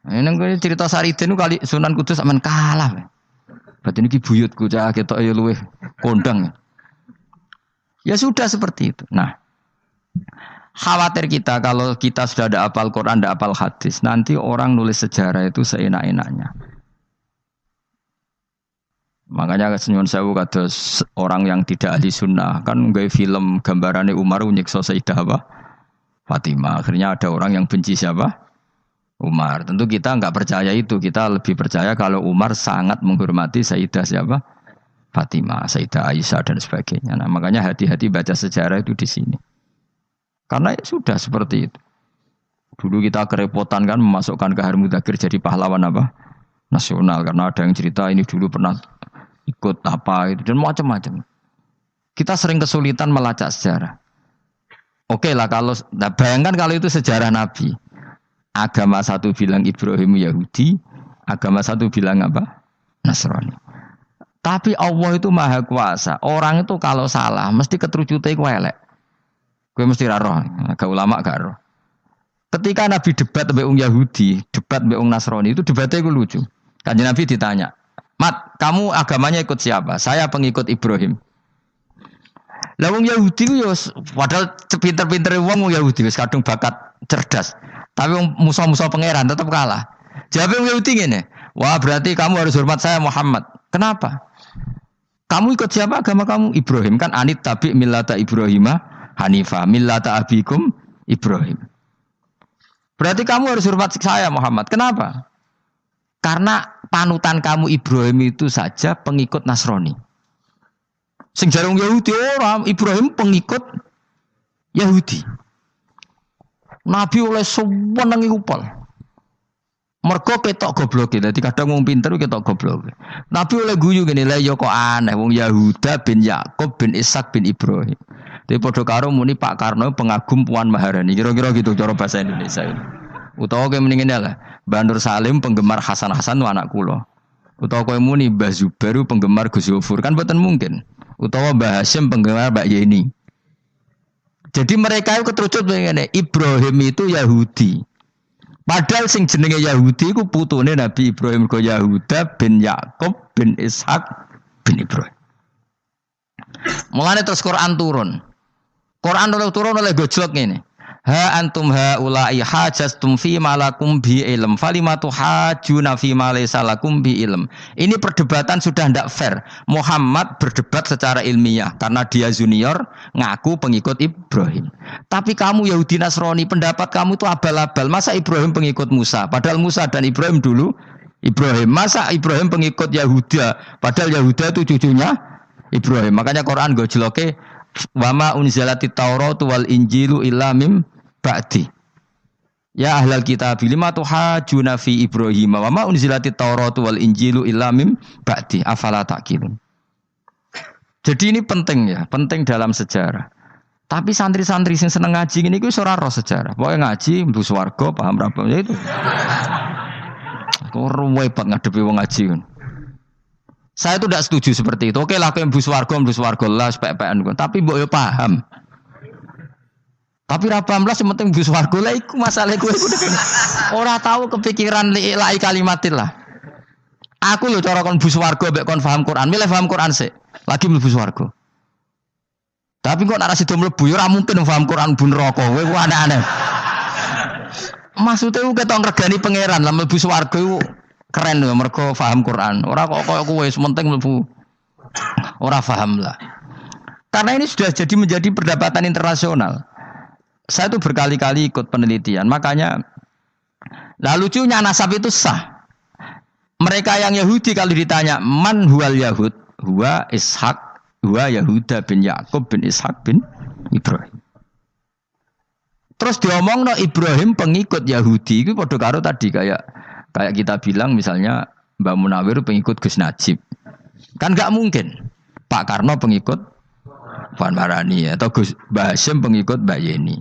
Ini cerita Saridin kali Sunan Kudus men kalah. Berarti ini buyutku cah ketok ya luweh kondang. Ya sudah seperti itu. Nah, khawatir kita kalau kita sudah ada hafal Quran, ada hafal hadis, nanti orang nulis sejarah itu seenak-enaknya. Makanya senyum sewu kados orang yang tidak ahli sunnah kan nggawe film gambarannya Umar nyiksa Sayyidah apa? Fatimah. Akhirnya ada orang yang benci siapa? Umar. Tentu kita enggak percaya itu. Kita lebih percaya kalau Umar sangat menghormati Sayyidah siapa? Fatimah, Sayyidah Aisyah dan sebagainya. Nah, makanya hati-hati baca sejarah itu di sini. Karena ya sudah seperti itu. Dulu kita kerepotan kan memasukkan Kahar Mudzakkir jadi pahlawan apa? Nasional. Karena ada yang cerita ini dulu pernah ikut apa itu dan macam-macam. Kita sering kesulitan melacak sejarah. Oke lah kalau, nah bayangkan kalau itu sejarah Nabi. Agama satu bilang Ibrahim Yahudi, agama satu bilang apa? Nasrani. Tapi Allah itu maha kuasa. Orang itu kalau salah mesti keterucute iku elek. Kowe mesti ra roh, agak ulama gak roh. Ketika Nabi debat mbek wong Yahudi, debat mbek wong Nasrani itu debatnya itu lucu. Kanjeng Nabi ditanya, "Mat, kamu agamanya ikut siapa?" "Saya pengikut Ibrahim." Lah wong Yahudi ku yo padahal pinter-pintere wong Yahudi wis kadung bakat cerdas. Tapi wong musuh-musuh pangeran tetap kalah. Jawab wong Yahudi ngene, "Wah, berarti kamu harus hormat saya Muhammad." "Kenapa?" "Kamu ikut siapa agama kamu?" "Ibrahim." "Kan anit tabi millata Ibrahimah Hanifah millata abikum Ibrahim." "Berarti kamu harus hormat saya Muhammad." "Kenapa?" "Karena panutan kamu Ibrahim itu saja pengikut Nasrani." Sing jarang Yahudi orang Ibrahim pengikut Yahudi. Nabi oleh sewenang upal. Mergo ketok goblok. Dadi kadang wong pinter ketok goblok. Nabi oleh guyu ngene lha ya kok aneh wong Yahuda bin Yakub bin Ishak bin Ibrahim. Dadi padha karo muni Pak Karno pengagum Puan Maharani. Kira-kira gitu cara bahasa Indonesia. Utawa kowe mendingin lah, Mbah Nur Salim penggemar Hasan Hasan itu anak kula. Utawa kowe muni Mbah Zubair penggemar Gus Yofur kan boten mungkin. Utawa Mbah Hasyim penggemar Mbak Yeni. Jadi mereka itu keterucut ngene, Ibrahim itu Yahudi. Padahal sing jenenge Yahudi iku putune Nabi Ibrahim ko Yahuda bin Yakub bin Ishak bin Ibrahim. Mulane terus Quran turun. Quran turun oleh gojlok ngene. Ha antum haula'i hajastum fi malakum bi ilm falimatu hajuna fi ma laysa lakum bi ilm. Ini perdebatan sudah tidak fair. Muhammad berdebat secara ilmiah karena dia junior ngaku pengikut Ibrahim. Tapi kamu Yahudi Nasrani pendapat kamu itu abal-abal. Masa Ibrahim pengikut Musa? Padahal Musa dan Ibrahim dulu Ibrahim. Masa Ibrahim pengikut Yahuda? Padahal Yahuda itu cucunya Ibrahim. Makanya Quran gojloke wama unzalatit Tauratu wal Injilu illa mim ba'di. Ya ahlal kitab lima tuhajuna fi Ibrahim wa ma unzilatit Tauratu wal Injilu illa mim ba'di afala taqilun. Jadi ini penting ya, penting dalam sejarah. Tapi santri-santri sing seneng ngaji ini wis ora roh sejarah. Pokoke ngaji mlebu swarga paham ra ya itu. Kok repot ngadepi wong ngaji kan. Saya itu tidak setuju seperti itu. Oke lah kowe mlebu swarga lah sepek-pekan. Tapi mbok yo paham. Tapi ra paham lah penting mlebu swarga lah iku masalah kowe. Ora tahu kepikiran lai kalimatil lah. Aku lho cara kon mlebu swarga mbek kon paham Quran, milih paham Quran sik. Lagi mlebu swarga. Tapi kok nek sido mlebu yo ora mungkin paham Quran bu neraka. Kowe ku aneh-aneh. Maksudnya ku ketok ngregani pangeran lah mlebu swarga iku keren lho mergo paham Quran. Ora kok koyo kowe sementing mlebu ora paham lah. Karena ini sudah jadi menjadi perdebatan internasional. Saya itu berkali-kali ikut penelitian, makanya lah lucunya nasab itu sah. Mereka yang Yahudi kalau ditanya man huwal Yahud, huwa Ishak, huwa Yahuda bin Yakub bin Ishak bin Ibrahim. Terus diomong no Ibrahim pengikut Yahudi, itu padha karo tadi kayak kita bilang misalnya Mbak Munawir pengikut Gus Najib. Kan enggak mungkin. Pak Karno pengikut Puan Maharani atau Gus Mbah Hasyim pengikut Mbak Yeni.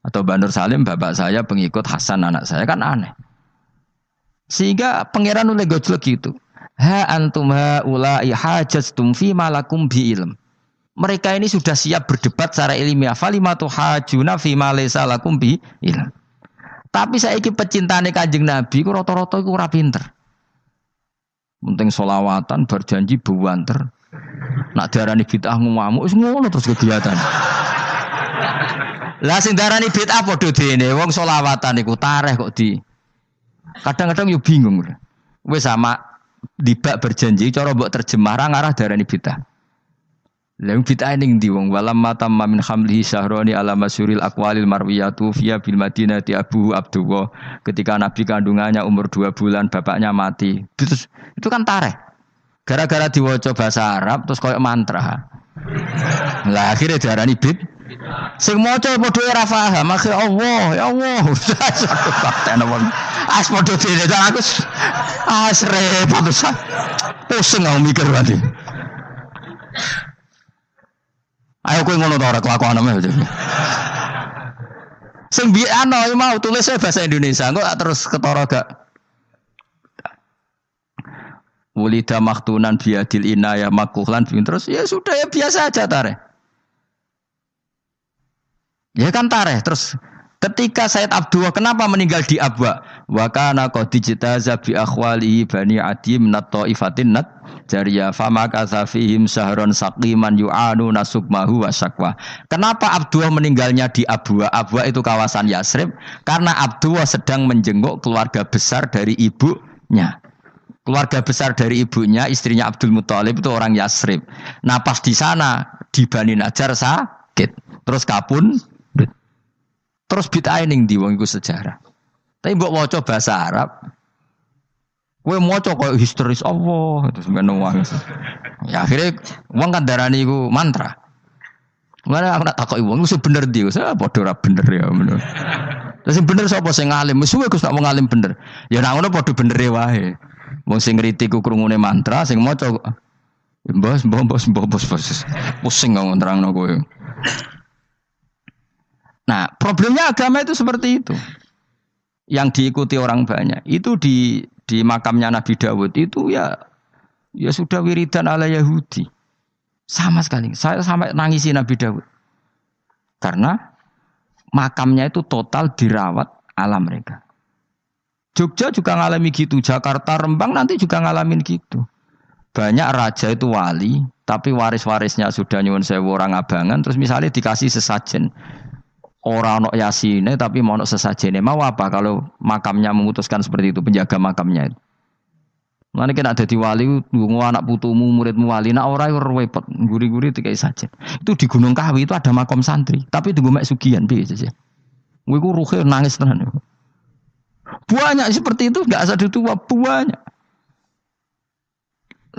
Atau Mbak Nur Salim bapak saya pengikut Hasan anak saya, kan aneh. Sehingga pangeran oleh gojlok gitu. Ha antum haula'i hajastum fi malakum bi ilm. Mereka ini sudah siap berdebat secara ilmiah. Falimatu hajuna fi ma laysa lakum bi ilm. Tapi saiki pecintane Kanjeng Nabi ku rata-rata iku ora pinter. Penting solawatan berjanji buanter. Nak darani bid'ah ngamuk wis ngono terus kegiatan. Lah sing darani bid'ah padha dene wong solawatan iku tareh kok di. Kadang-kadang yo bingung. Wis sama dibak berjanji cara mbok terjemah ra ngarah darani bid'ah. Lah bid'ah ning ndi wong walam matamma min hamlihi syahrani ala masyuril aqwalil marwiyatu fiya bil madinati Abu Abdullah ketika Nabi kandungannya umur 2 bulan bapaknya mati. Terus itu kan tareh. Gara-gara diwaca bahasa Arab terus koyo mantra. Lah akhirnya diarani bid. Sing maca padha ora paham, akhire Allah, ya Allah. Sakten wong. As padha dene aku repot pusing aku mikir berarti. Ayo kowe ngono ta ora kelakuanmu aja. Sing biano mau tulisnya bahasa Indonesia, engko terus ketara gak. Wulida maktunan biadil inaya makuhlan terus ya sudah ya biasa aja tareh. Ya kan tareh terus ketika Said Abdullah kenapa meninggal di Abwa? Wa kana qad dijtaza bi akhwalihi bani adim nat taifatin nat jariya fama kasafihim sahron saqiman yu'anu nasukmahu wa syakwa. Kenapa Abdullah meninggalnya di Abwa? Abwa itu kawasan Yasrib karena Abdullah sedang menjenguk keluarga besar dari ibunya. Keluarga besar dari ibunya, istrinya Abdul Muthalib itu orang Yasrib. Nah pas di sana di Bani Najjar sakit, terus kapun, terus bid'ah ning ndi wong iku sejarah. Tapi mbok waca bahasa Arab, kowe maca koyo historis Allah terus ngono wae. Ya akhirnya wong kan darani iku mantra. Mulane aku tak takoki wong iku bener ndi, saya padha ora bener ya ngono. Terus sing bener sapa sing alim? Wis suwe Gus tak wong alim bener. Ya nek ngono padha benere wae. Wong sing ngritik ku krungune mantra, sing maca mbos. Pusing ngomong terangno kowe. Nah, problemnya agama itu seperti itu. Yang diikuti orang banyak. Itu di makamnya Nabi Dawud itu ya sudah wiridan ala Yahudi. Sama sekali. Saya sampai nangisi Nabi Dawud. Karena makamnya itu total dirawat ala mereka. Jogja juga ngalami gitu, Jakarta, Rembang nanti juga ngalamin gitu. Banyak raja itu wali, tapi waris-warisnya sudah nyuwun sewu orang abangan, terus misalnya dikasih sesajen. Orang ono yasine tapi mau ono sesajene. Mau apa kalau makamnya memutuskan seperti itu, penjaga makamnya itu. Mulane kena dadi wali ndonga anak putumu, muridmu wali, nek ora repot, guri-guri dikai sajen. Itu di Gunung Kawi itu ada makam santri, tapi tunggu mek sugihan piye sih. Kowe iku ruhe nangis tenan. Banyak seperti itu, enggak asal tua banyak.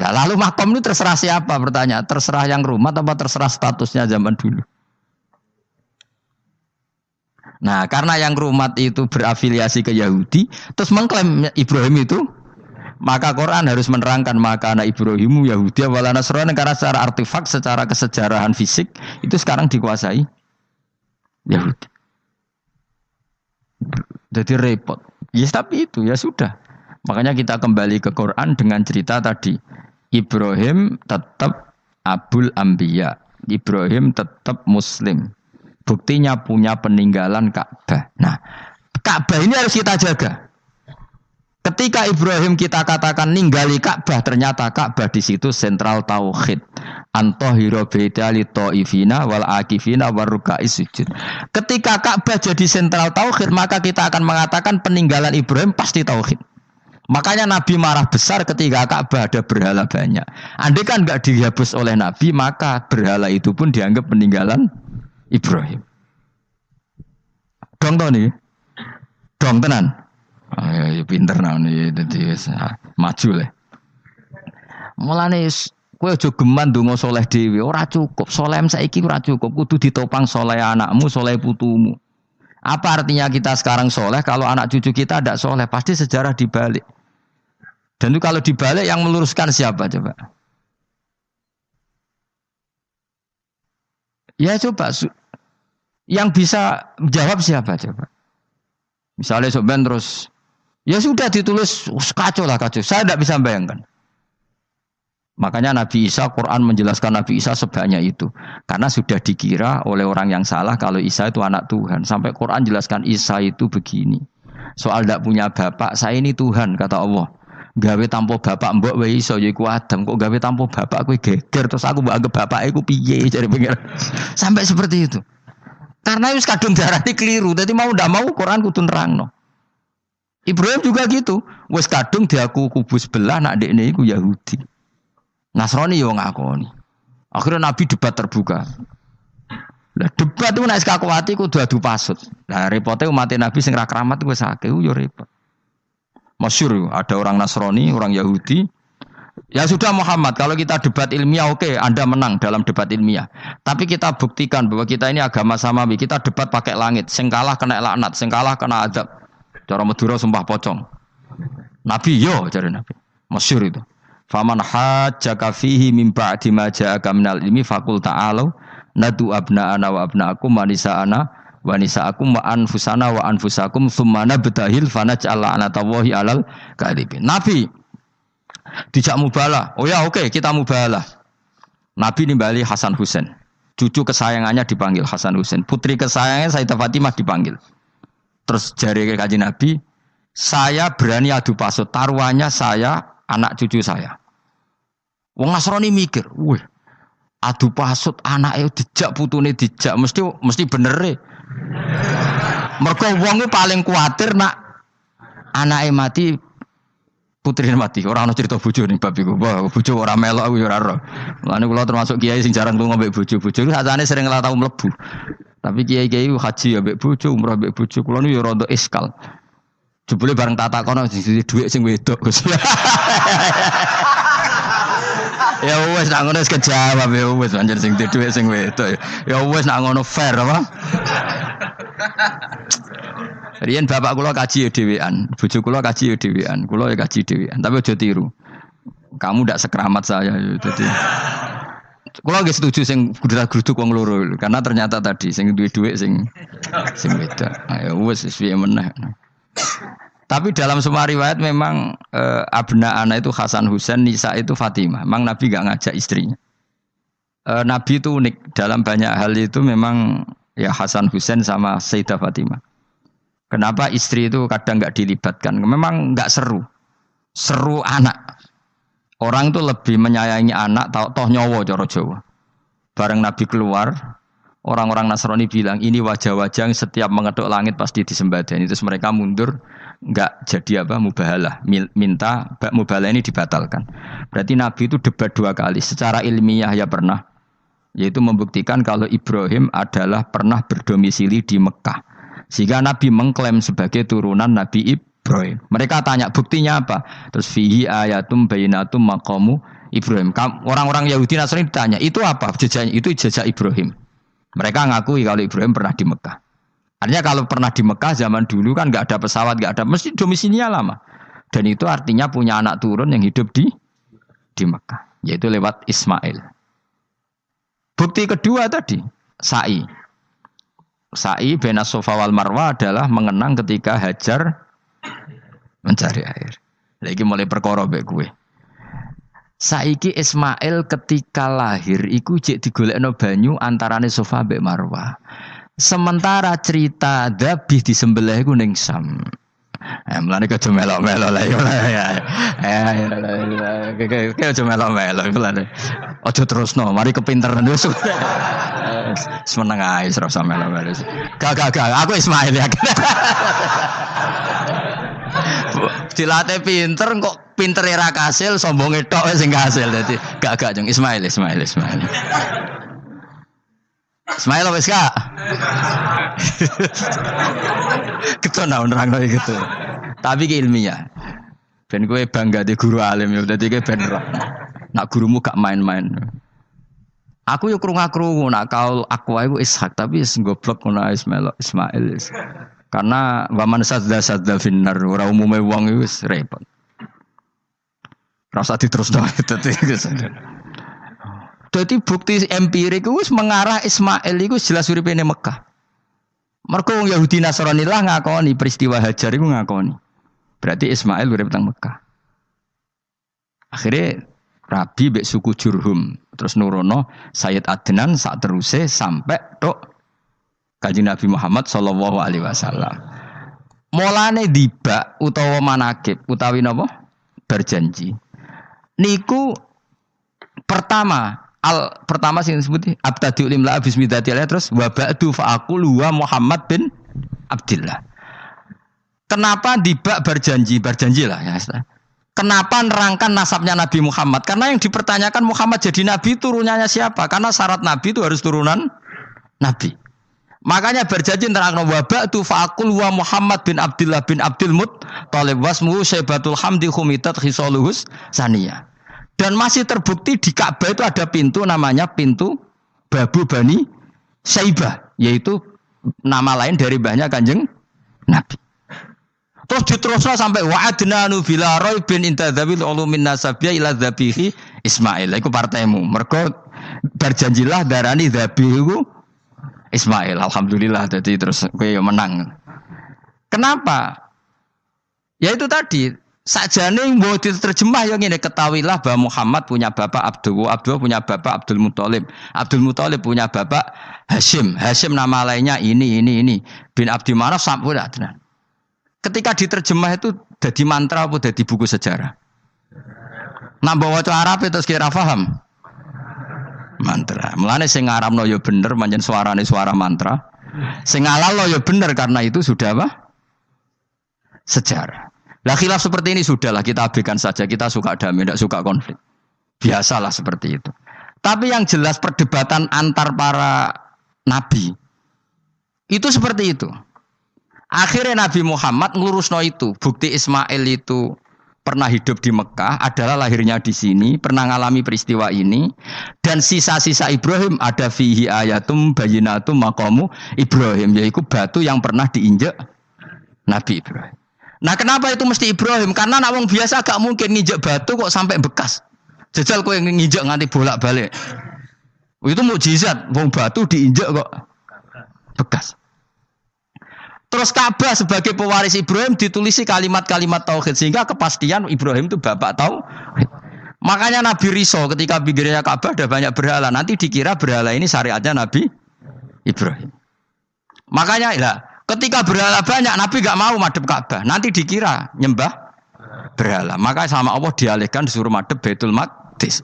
Nah, lalu makam itu terserah siapa bertanya? Terserah yang rumah atau terserah statusnya zaman dulu? Nah, karena yang rumah itu berafiliasi ke Yahudi, terus mengklaim Ibrahim itu, maka Quran harus menerangkan maka anak Ibrahimu Yahudi wala Nasrani karena secara artefak, secara kesejarahan fisik itu sekarang dikuasai Yahudi. Jadi repot. Yes, tapi itu ya sudah. Makanya kita kembali ke Quran dengan cerita tadi. Ibrahim tetap Abul Anbiya. Ibrahim tetap Muslim. Buktinya punya peninggalan Ka'bah. Nah, Ka'bah ini harus kita jaga. Ketika Ibrahim kita katakan ninggali Ka'bah, ternyata Ka'bah di situ sentral tauhid. Antahira baita li taifina wal akifina waruka'is sujud. Ketika Ka'bah jadi sentral tauhid, maka kita akan mengatakan peninggalan Ibrahim pasti tauhid. Makanya Nabi marah besar ketika Ka'bah ada berhala banyak. Andai kan enggak dihapus oleh Nabi, maka berhala itu pun dianggap peninggalan Ibrahim. Dong to nih. Dong tenan. Ya pinter nih dadi maju le. Mulane kowe aja geman ndonga saleh dhewe, ora cukup. Saleh saiki ora cukup, kudu ditopang saleh anakmu, saleh putumu. Apa artinya kita sekarang saleh kalau anak cucu kita tidak saleh? Pasti sejarah dibalik. Dan itu kalau dibalik yang meluruskan siapa coba? Ya coba yang bisa jawab siapa coba? Misalnya soben terus ya sudah ditulis kacau lah kacau. Saya tidak bisa bayangkan. Makanya Nabi Isa, Quran menjelaskan Nabi Isa sebanyak itu. Karena sudah dikira oleh orang yang salah kalau Isa itu anak Tuhan. Sampai Quran jelaskan Isa itu begini. Soal tidak punya bapak, saya ini Tuhan kata Allah. gawe tanpa bapak mbok wae iso ya iku Adam, kok gawe tanpa bapak kowe geger terus aku mbok anggap bapake iku piye jare pengen. Sampai seperti itu. Karena wis kadung darane keliru, dadi mau ndak mau Quran kudu nerangno. Ibrahim juga gitu, wis kadung diaku kubu sebelah nak dekne iku Yahudi. Nasrani yo ngakoni. Akhirnya Nabi debat terbuka. Lah debat itu nek kakuati kudu adu pasut. Lah repote umat Nabi sing ra keramat wis akeh yo repot. Masyhur ada orang Nasrani, orang Yahudi. Ya sudah Muhammad, kalau kita debat ilmiah oke, Anda menang dalam debat ilmiah. Tapi kita buktikan bahwa kita ini agama samawi. Kita debat pakai langit, sing kalah kena laknat, sing kalah kena azab. Cara Madura sumpah pocong. Nabi yo jare Nabi. Masyhur itu. Faman hajjaka fihi min ba'di ma ja'aka minal ilmi faqul ta'alu nadu abna'ana wa abna'akum wa nisa'ana wa nisa'akum wa anfusana wa anfusakum thumma nabtahil fanaj'al la'natallahi 'alal kadhibin. Nabi dijak mubalah. Oh ya oke, kita mubalah. Nabi nimbali Hasan Husain. Cucu kesayangannya dipanggil Hasan Husain. Putri kesayangannya Sayyidah Fatimah dipanggil. Terus jari Kanjeng Nabi, saya berani adu pasut. Taruhannya saya, anak cucu saya. Wong Nasrani mikir, wih, adu pasut anake dijak putune dijak mesti bener e. Mergo wong paling kuwatir nak anake mati putrine mati. Ora ana cerita bojo ning bab iku. Wah, bojo ora melok aku ya ora ro. Mulane kula termasuk kiai sing jarang lunga mbek bojo-bojo. Sakjane sering ora tau mlebu. Tapi kiai-kiai haji ya mbek bojo, umrah mbek bojo. Kula nu ya rada iskal. Jebule bareng tak takono sing dhuwit sing wedok Gus. Ya wis nak ngono wis kejawab ya wis anjir sing dhuwit sing wedok. Ya wis nak ngono fair apa? Riyen bapak kula kaji ya dhewean, bojo kula kaji ya dhewean, kula ya kaji dhewean, tapi aja tiru. Kamu ndak sekeramat saya jadi. Kula nggih setuju sing gudrak-gruduk wong loro karena ternyata tadi sing duwe dhuwit sing wedok. Ayo wis piye meneh. Tapi dalam semua riwayat memang abna ana itu Hasan Husain, Nisa itu Fatimah. Memang Nabi enggak ngajak istrinya. Nabi itu unik dalam banyak hal itu memang ya Hasan Husain sama Sayyidah Fatimah. Kenapa istri itu kadang enggak dilibatkan? Memang enggak seru. Seru anak. Orang itu lebih menyayangi anak toh nyawa cara Jawa. Bareng Nabi keluar, orang-orang Nasrani bilang ini wajah-wajah yang setiap mengetuk langit pasti disembadani. Terus mereka mundur, enggak jadi apa mubahalah, minta mubahalah ini dibatalkan. Berarti Nabi itu debat 2 kali. Secara ilmiah ya pernah, yaitu membuktikan kalau Ibrahim adalah pernah berdomisili di Mekah. Sehingga Nabi mengklaim sebagai turunan Nabi Ibrahim. Mereka tanya buktinya apa? Terus fihi ayatum bainatum maqamu Ibrahim. Orang-orang Yahudi Nasrani ditanya, itu apa? Jejaknya itu jejak Ibrahim. Mereka ngakui kalau Ibrahim pernah di Mekah. Artinya kalau pernah di Mekah zaman dulu kan nggak ada pesawat, nggak ada, mesti domisilinya lama. Dan itu artinya punya anak turun yang hidup di Mekah, yaitu lewat Ismail. Bukti kedua tadi, sa'i. Sa'i bena Safa wal Marwah adalah mengenang ketika Hajar mencari air. Lagi mulai perkara mbek kowe. Saiki Ismail ketika lahir iku jek digolekno banyu antarane Safa mbek Marwah. Sementara cerita dzabih disembelih iku ning Sam. Mulane aja melok-melok lah ya. Aja melok-melok mulane. Aja terusno, mari kepinteran wis. Semeneng ae ora usah melok-melok. Gak, aku Ismail ya. Dilatih pinter kok pintere ra kasil, sombonge tok sing kasil dadi gak jeng Ismail. Ismail wis gak? Ketona nerangno gitu. Tapi ki ilmiah. Ben kowe bangga di guru alim ya dadi kowe ben roh. Nak gurumu gak main-main. Aku yo krungu-krungu nak kaul Aqwa iku Ishak tapi wis goblok ngono Ismail. Karena waman sadza finnar ora umume wong iku wis repot. Rasa diterusno Jadi bukti empirik itu mengarah Ismail itu jelas uripe ning Mekah. Mergo wong Yahudi Nasrani lah ngakoni peristiwa Hajar iku ngakoni. Berarti Ismail urip teng Mekah. Akhirnya Rabi mbek suku Jurhum terus nurono Sayyid Adnan sak teruse sampai tok Kanjeng Nabi Muhammad sallallahu alaihi wasallam. Mulane dibak utawa manakib utawi napa? berjanji. Niku pertama sing disebut abtadiul imla bismillahirrahmanirrahim terus wa ba'du fa aqulu wa Muhammad bin Abdillah. Kenapa dibak berjanji lah ya. Kenapa nerangkan nasabnya Nabi Muhammad? Karena yang dipertanyakan Muhammad jadi nabi turunannya siapa? Karena syarat nabi itu harus turunan nabi. Makanya berjanji nerangkan wa ba'du fa aqulu wa Muhammad bin Abdillah bin Abdul Muttalib wasmuhu Syaibatul Hamdi khumitat khisaluhus saniyah. Dan masih terbukti di Ka'bah itu ada pintu namanya pintu Babu Bani Syaibah, yaitu nama lain dari mbahnya Kanjeng Nabi. Terus diteruslah sampai wa'adnanu bila raibin intadzabil ulumin nasabiyya ila dzabihi Ismail. Iku partaimu. Mergo berjanjilah darani dzabihu Ismail. Alhamdulillah jadi terus kowe menang. Kenapa? Ya itu tadi sakjane mbok diterjemah yang ini ketahuilah bahwa Muhammad punya bapak Abdullah punya bapak Abdul Muthalib punya bapak Hashim nama lainnya ini bin Abdi Manaf sampai tenan. Ketika diterjemah itu jadi mantra apa jadi buku sejarah. Nambah waca Arab itu kira paham. Mantra. Mulane sing ngaramno ya bener manjen suarane suara mantra. Sing ngalalo ya bener karena itu sudah apa? Sejarah. Lah khilaf seperti ini sudahlah kita abaikan saja, kita suka damai, tidak suka konflik. Biasalah seperti itu. Tapi yang jelas perdebatan antar para nabi itu seperti itu. Akhirnya Nabi Muhammad ngurusno itu. Bukti Ismail itu pernah hidup di Mekah, adalah lahirnya di sini, pernah ngalami peristiwa ini. Dan sisa-sisa Ibrahim ada fihi ayatum bayinatum maqamu Ibrahim, yaitu batu yang pernah diinjak Nabi Ibrahim. Nah kenapa itu mesti Ibrahim? Karena nak wong biasa gak mungkin nginjek batu kok sampai bekas. Jajal kowe nginjek nganti bolak-balik. Itu mukjizat, wong batu diinjek kok bekas. Terus Ka'bah sebagai pewaris Ibrahim ditulisi kalimat-kalimat tauhid sehingga kepastian Ibrahim itu bapak tauhid. Makanya Nabi Riso ketika pinggirnya Ka'bah ada banyak berhala, nanti dikira berhala ini syariatnya Nabi Ibrahim. Makanya ya ketika berhala banyak, Nabi gak mau madhep Ka'bah. Nanti dikira nyembah berhala. Maka sama Allah dialihkan disuruh madhep Baitul Maqdis.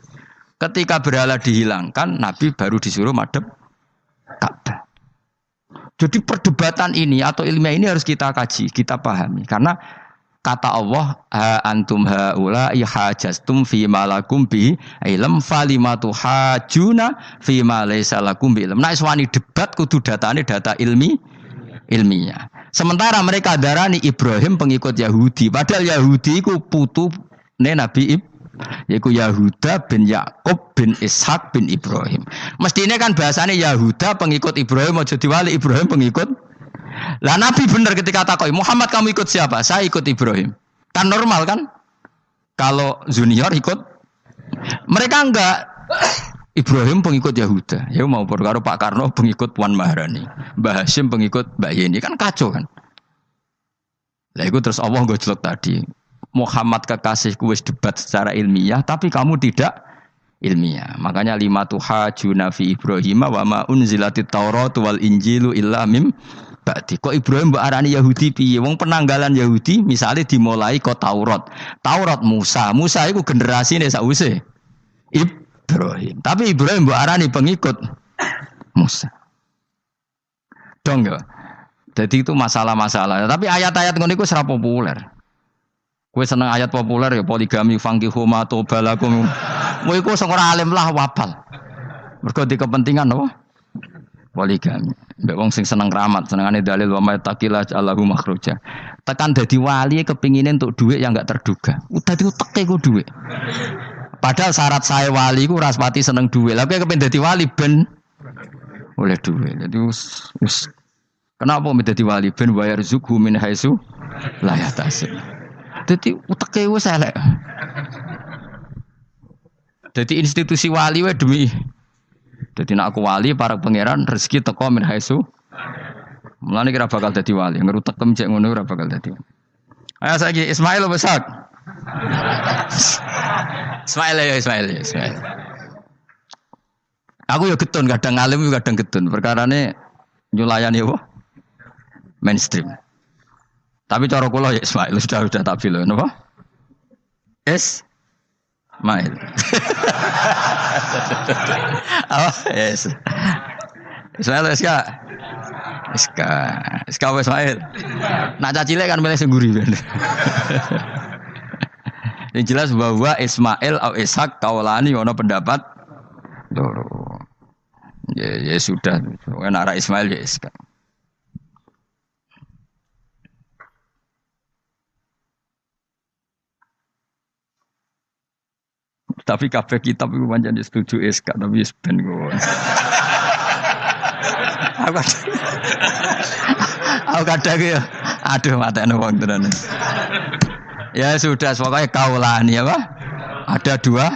Ketika berhala dihilangkan, Nabi baru disuruh madhep Ka'bah. Jadi perdebatan ini atau ilmiah ini harus kita kaji, kita pahami. Karena kata Allah, ha antum haula ihajastum fi ma lakum bi ilm falimatu hajuna fi ma laysa lakum bi ilm. Nek wani debat kudu datane data ilmiah. Sementara mereka darani Ibrahim pengikut Yahudi, padahal Yahudi iku putune Nabi yaitu Yahuda bin Yakub bin Ishak bin Ibrahim. Mestinya kan bahasanya Yahuda pengikut Ibrahim, aja diwali Ibrahim pengikut. Lah Nabi benar ketika takoi Muhammad kamu ikut siapa? Saya ikut Ibrahim. Kan normal kan? Kalau junior ikut, mereka enggak. Ibrahim pengikut Yahuda. Ya mau karo Pak Karno pengikut Puan Maharani. Mbah Hashim pengikut Mbak Yeni, kan kacau kan? Lah itu terus Allah gojlok tadi. Muhammad kekasihku wis debat secara ilmiah, tapi kamu tidak ilmiah. Makanya lima tuhajuna fi Ibrahim wa ma unzilatit Taurat wal Injilu illa mim ba'di. Kok Ibrahim mbok arani Yahudi piye? Wong penanggalan Yahudi misalnya dimulai kok Taurat. Taurat Musa iku generasine sakwise Ibrahim. Tapi Ibrahim mbok arani pengikut Musa. Dong ya. Jadi itu masalah-masalah. Tapi ayat-ayat ngono iku ora populer. Kowe seneng ayat populer ya poligami fangkihu ma tobalakum. Kowe iku sing ora alim lah wabal. Mergo di kepentingan apa? Poligami. Mbek wong sing seneng keramat, senengane dalil wa may taqila Allahu makhruja. Tekan dadi wali kepingine entuk dhuwit yang enggak terduga. Dadi uteke ku dhuwit. Padahal syarat saya wali ku ora pati seneng dhuwit. Lah kowe kepengin dadi wali ben oleh dhuwit. Dadi wis kenapa dadi wali ben bayar zuku min haitsu la yahtasib. Jadi uteke wis elek. Jadi institusi wali wae demi. Jadi nek aku wali para pangeran rezeki teko min haitsu. Mulane kira bakal dadi wali, ngerutek cek ngono ora bakal dadi. Ayo saiki Ismail besak. Ismail. Aku ya getun kadang alim kadang getun. Perkarane nyulayani apa? Mainstream. Tapi cara kula ya Ismail sudah tak bilang, napa? Ismail. Apa? Yes. Ismail Iska. Iska Ismail. Nak cacile kan milih sengguri ben. Yang jelas bahwa Ismail atau Ishak kaulani ono pendapat loro. Ya sudah. Kan arah Ismail ya Iska. Tapi kabeh kitab iku pancen setuju Iska tapi wis ben kok. Aku kadang ya, aduh matane wong tenan. Ya sudah, pokoknya kaulani apa? Ada dua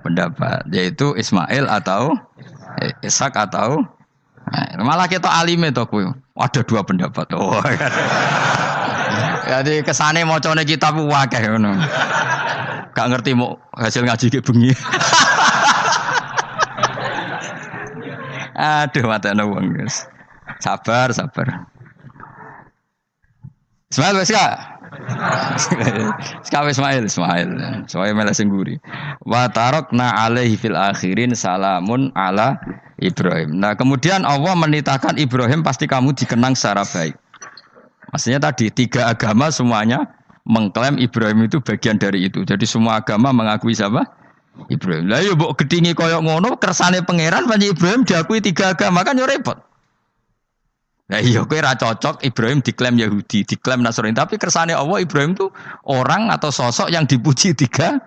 pendapat, yaitu Ismail atau Ishak atau malah kita alime to kowe. Ada dua pendapat. Oh. Jadi kesane macane kitab akeh ngono. Gak ngerti mau hasil ngaji ke bengi. Aduh matane wong guys. Sabar. Ismail wis gak? Sekawe Ismail. Soale malah singguri. Wa tarakna alaihi fil akhirin salamun ala Ibrahim. Nah, kemudian Allah menitahkan Ibrahim pasti kamu dikenang secara baik. Maksudnya tadi tiga agama semuanya mengklaim Ibrahim itu bagian dari itu. Jadi semua agama mengakui siapa? Ibrahim. Lah yo mbok gedhingi koyo ngono kersane pangeran panci Ibrahim diakui tiga agama kan yo repot. Lah iya kowe ra cocok Ibrahim diklaim Yahudi, diklaim Nasrani, tapi kersane Allah Ibrahim itu orang atau sosok yang dipuji tiga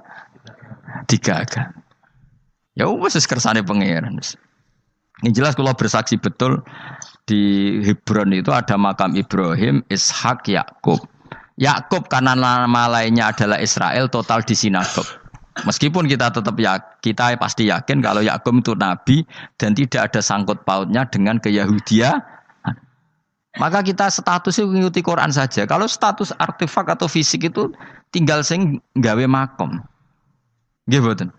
agama. Ya wis kersane pangeran. Ini jelas kalau bersaksi betul di Hebron itu ada makam Ibrahim, Ishak, Yakub. Yakub karena nama lainnya adalah Israel total di sinagog. Meskipun kita tetap kita pasti yakin kalau Yakub itu nabi dan tidak ada sangkut pautnya dengan keyahudian. Maka kita statusnya mengikuti Quran saja. Kalau status artefak atau fisik itu tinggal sing gawe makom. Nggih mboten.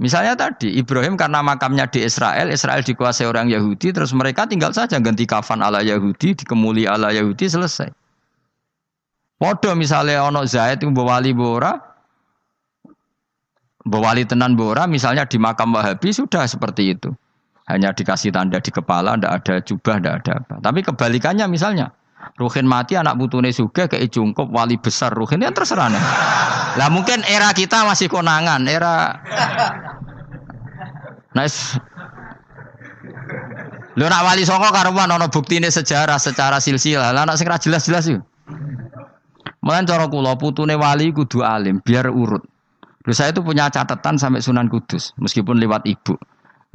Misalnya tadi Ibrahim karena makamnya di Israel dikuasai orang Yahudi, terus mereka tinggal saja ganti kafan ala Yahudi, dikemuli ala Yahudi, selesai. Podo misalnya ono Zaid yang bawali tenan bora, misalnya di makam Wahabi sudah seperti itu. Hanya dikasih tanda di kepala, ndak ada jubah, ndak ada apa. Tapi kebalikannya misalnya, Ruhin mati anak putune sugih kei jungkup wali besar Ruhin yang terserah. Lah mungkin era kita masih konangan, era nice. Lho nak wali songo karuan ana buktine sejarah secara silsilah. Lah nak sing ra jelas-jelas yo. Mulane cara kula putune wali kudu alim biar urut. Lho saya itu punya catatan sampai Sunan Kudus meskipun lewat ibu,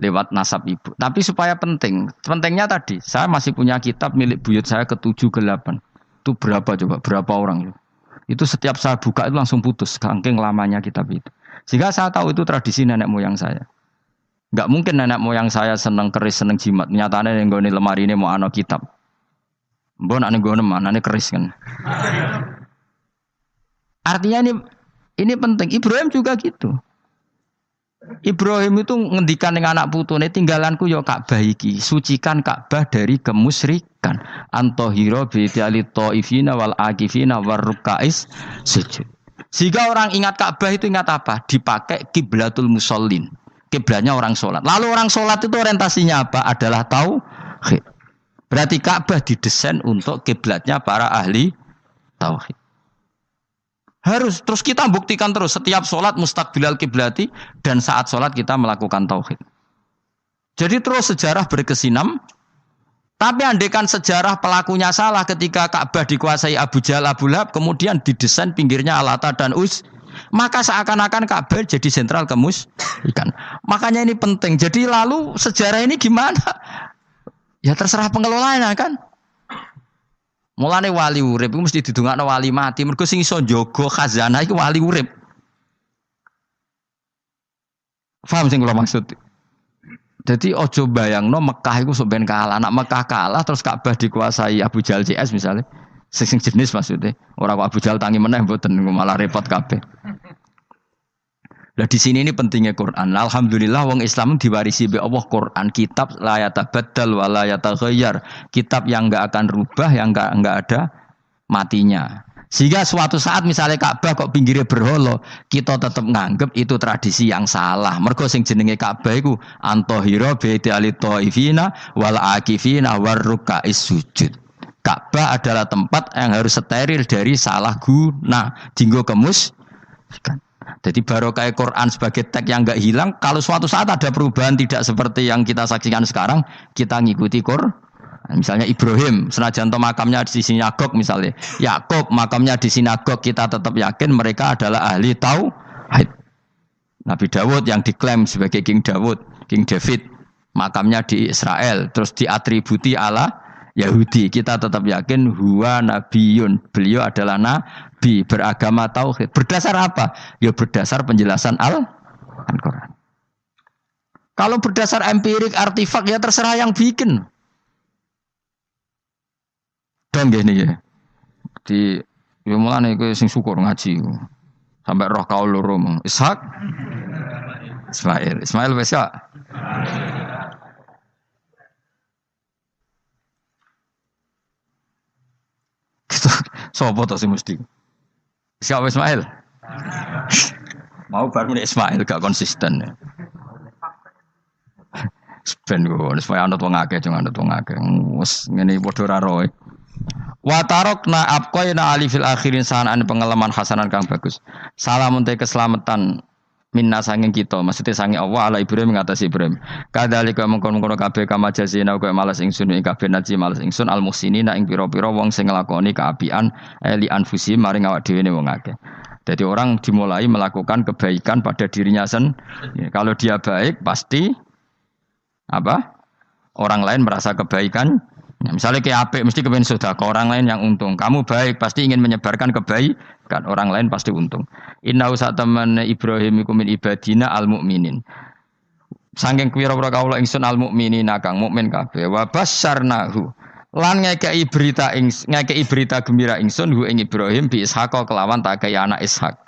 lewat nasab ibu. Tapi supaya penting. Pentingnya tadi, saya masih punya kitab milik buyut saya ke-7 ke-8. Itu berapa coba? Berapa orang? Itu setiap saya buka itu langsung putus saking lamanya kitab itu. Sehingga saya tahu itu tradisi nenek moyang saya. Enggak mungkin nenek moyang saya seneng keris, seneng jimat. Nyatane yang nggone lemari ini mau ana kitab. Mbok nek nggone manane keris kan. Artinya ini penting. Ibrahim juga gitu. Ibrahim itu ngendikan dengan anak putune tinggalanku ya Ka'bah iki, sucikan Ka'bah dari kemusyrikan. Antahira bi ta'ifina wal akifina warrukais sujud. Sehingga orang ingat Ka'bah itu ingat apa? Dipakai kiblatul musallin. Kiblatnya orang sholat. Lalu orang sholat itu orientasinya apa? Adalah tauhid. Berarti Ka'bah didesain untuk kiblatnya para ahli tauhid. Harus terus kita buktikan terus setiap sholat mustaqbilal kiblati dan saat sholat kita melakukan tauhid. Jadi terus sejarah berkesinam. Tapi andaikan sejarah pelakunya salah ketika Ka'bah dikuasai Abu Jahal, Abu Lahab, kemudian didesain pinggirnya Alata dan maka seakan-akan Ka'bah jadi sentral kemusyrikan. Makanya ini penting. Jadi lalu sejarah ini gimana? Ya terserah pengelolanya kan. Mulane wali urip iku mesti didongakno wali mati. Mergo sing iso njaga khazanah iku wali urip. Paham sing kula maksud? Jadi ojo bayangno Mekah iku sok ben kalah. Nek Mekah kalah terus Ka'bah dikuasai Abu Jahal CS misalnya. Sing jenis maksudnya. Ora kok Abu Jahal tangi meneh mboten malah repot kabeh. Lah di sini ini pentingnya Quran. Alhamdulillah wong Islam diwarisi be Allah Quran, kitab la yatabaddal wa la yataghayyar. Kitab yang enggak akan rubah, yang enggak ada matinya. Sehingga suatu saat misalnya Ka'bah kok pinggirnya berhala, kita tetap nganggep itu tradisi yang salah. Mergo sing jenenge Ka'bah iku antahira bi'ali thaifina wal akifina warruka'is sujud. Ka'bah adalah tempat yang harus steril dari salah guna, dinggo kemusyikan. Jadi barokah Quran sebagai teks yang enggak hilang, kalau suatu saat ada perubahan tidak seperti yang kita saksikan sekarang, kita ngikuti Quran. Misalnya Ibrahim, senajan to makamnya di sinagog misalnya, Yakub makamnya di sinagog, kita tetap yakin mereka adalah ahli tauhid. Nabi Dawud yang diklaim sebagai King Dawud, King David, makamnya di Israel, terus diatributi ala Yahudi, kita tetap yakin huwa nabiyun, beliau adalah nabi beragama tauhid. Berdasar apa? Ya berdasar penjelasan Al-Quran. Kalau berdasar empirik artifak ya terserah yang bikin. Dong gini ya. Di ya mulane kowe sing syukur ngaji. Sampai roh kaul loro mong. Ishak Ismail wis ya. Sopo to sing mesti? Siapa Ismail? Mau baru Ismail gak konsisten ya. Ben go, supaya anut wong akeh jangan anut wong akeh. Wes ngene padha ra roe. Wa tarokna abqaina ali fil akhirin sanan pengalaman hasanan kang bagus. Salamun te keselamatan minna sanging kita, maksudnya sanging Allah ala Ibrahim ngatasi Ibrahim. Kadzalika mengkon-mengkon kabeh kama jazina kaya malas ingsun ing kabeh naji malas ingsun al muhsinina ing pira-pira wong sing nglakoni kaapian li anfusi maring awak dhewe ne wong akeh. Jadi orang dimulai melakukan kebaikan pada dirinya sendiri. Kalau dia baik pasti apa? Orang lain merasa kebaikan. Ya, misalnya kayak apik mesti kepengen sedekah, orang lain yang untung. Kamu baik pasti ingin menyebarkan kebaikan, orang lain pasti untung. Inna usataman Ibrahim iku min ibadina al mukminin. Saking pira-pira kawula ingsun al mukminin kang mukmin kabeh. Wa basyarnahu. Lan ngekei berita gembira ingsun hu ing Ibrahim bi Ishaq kelawan tak kaya anak Ishaq.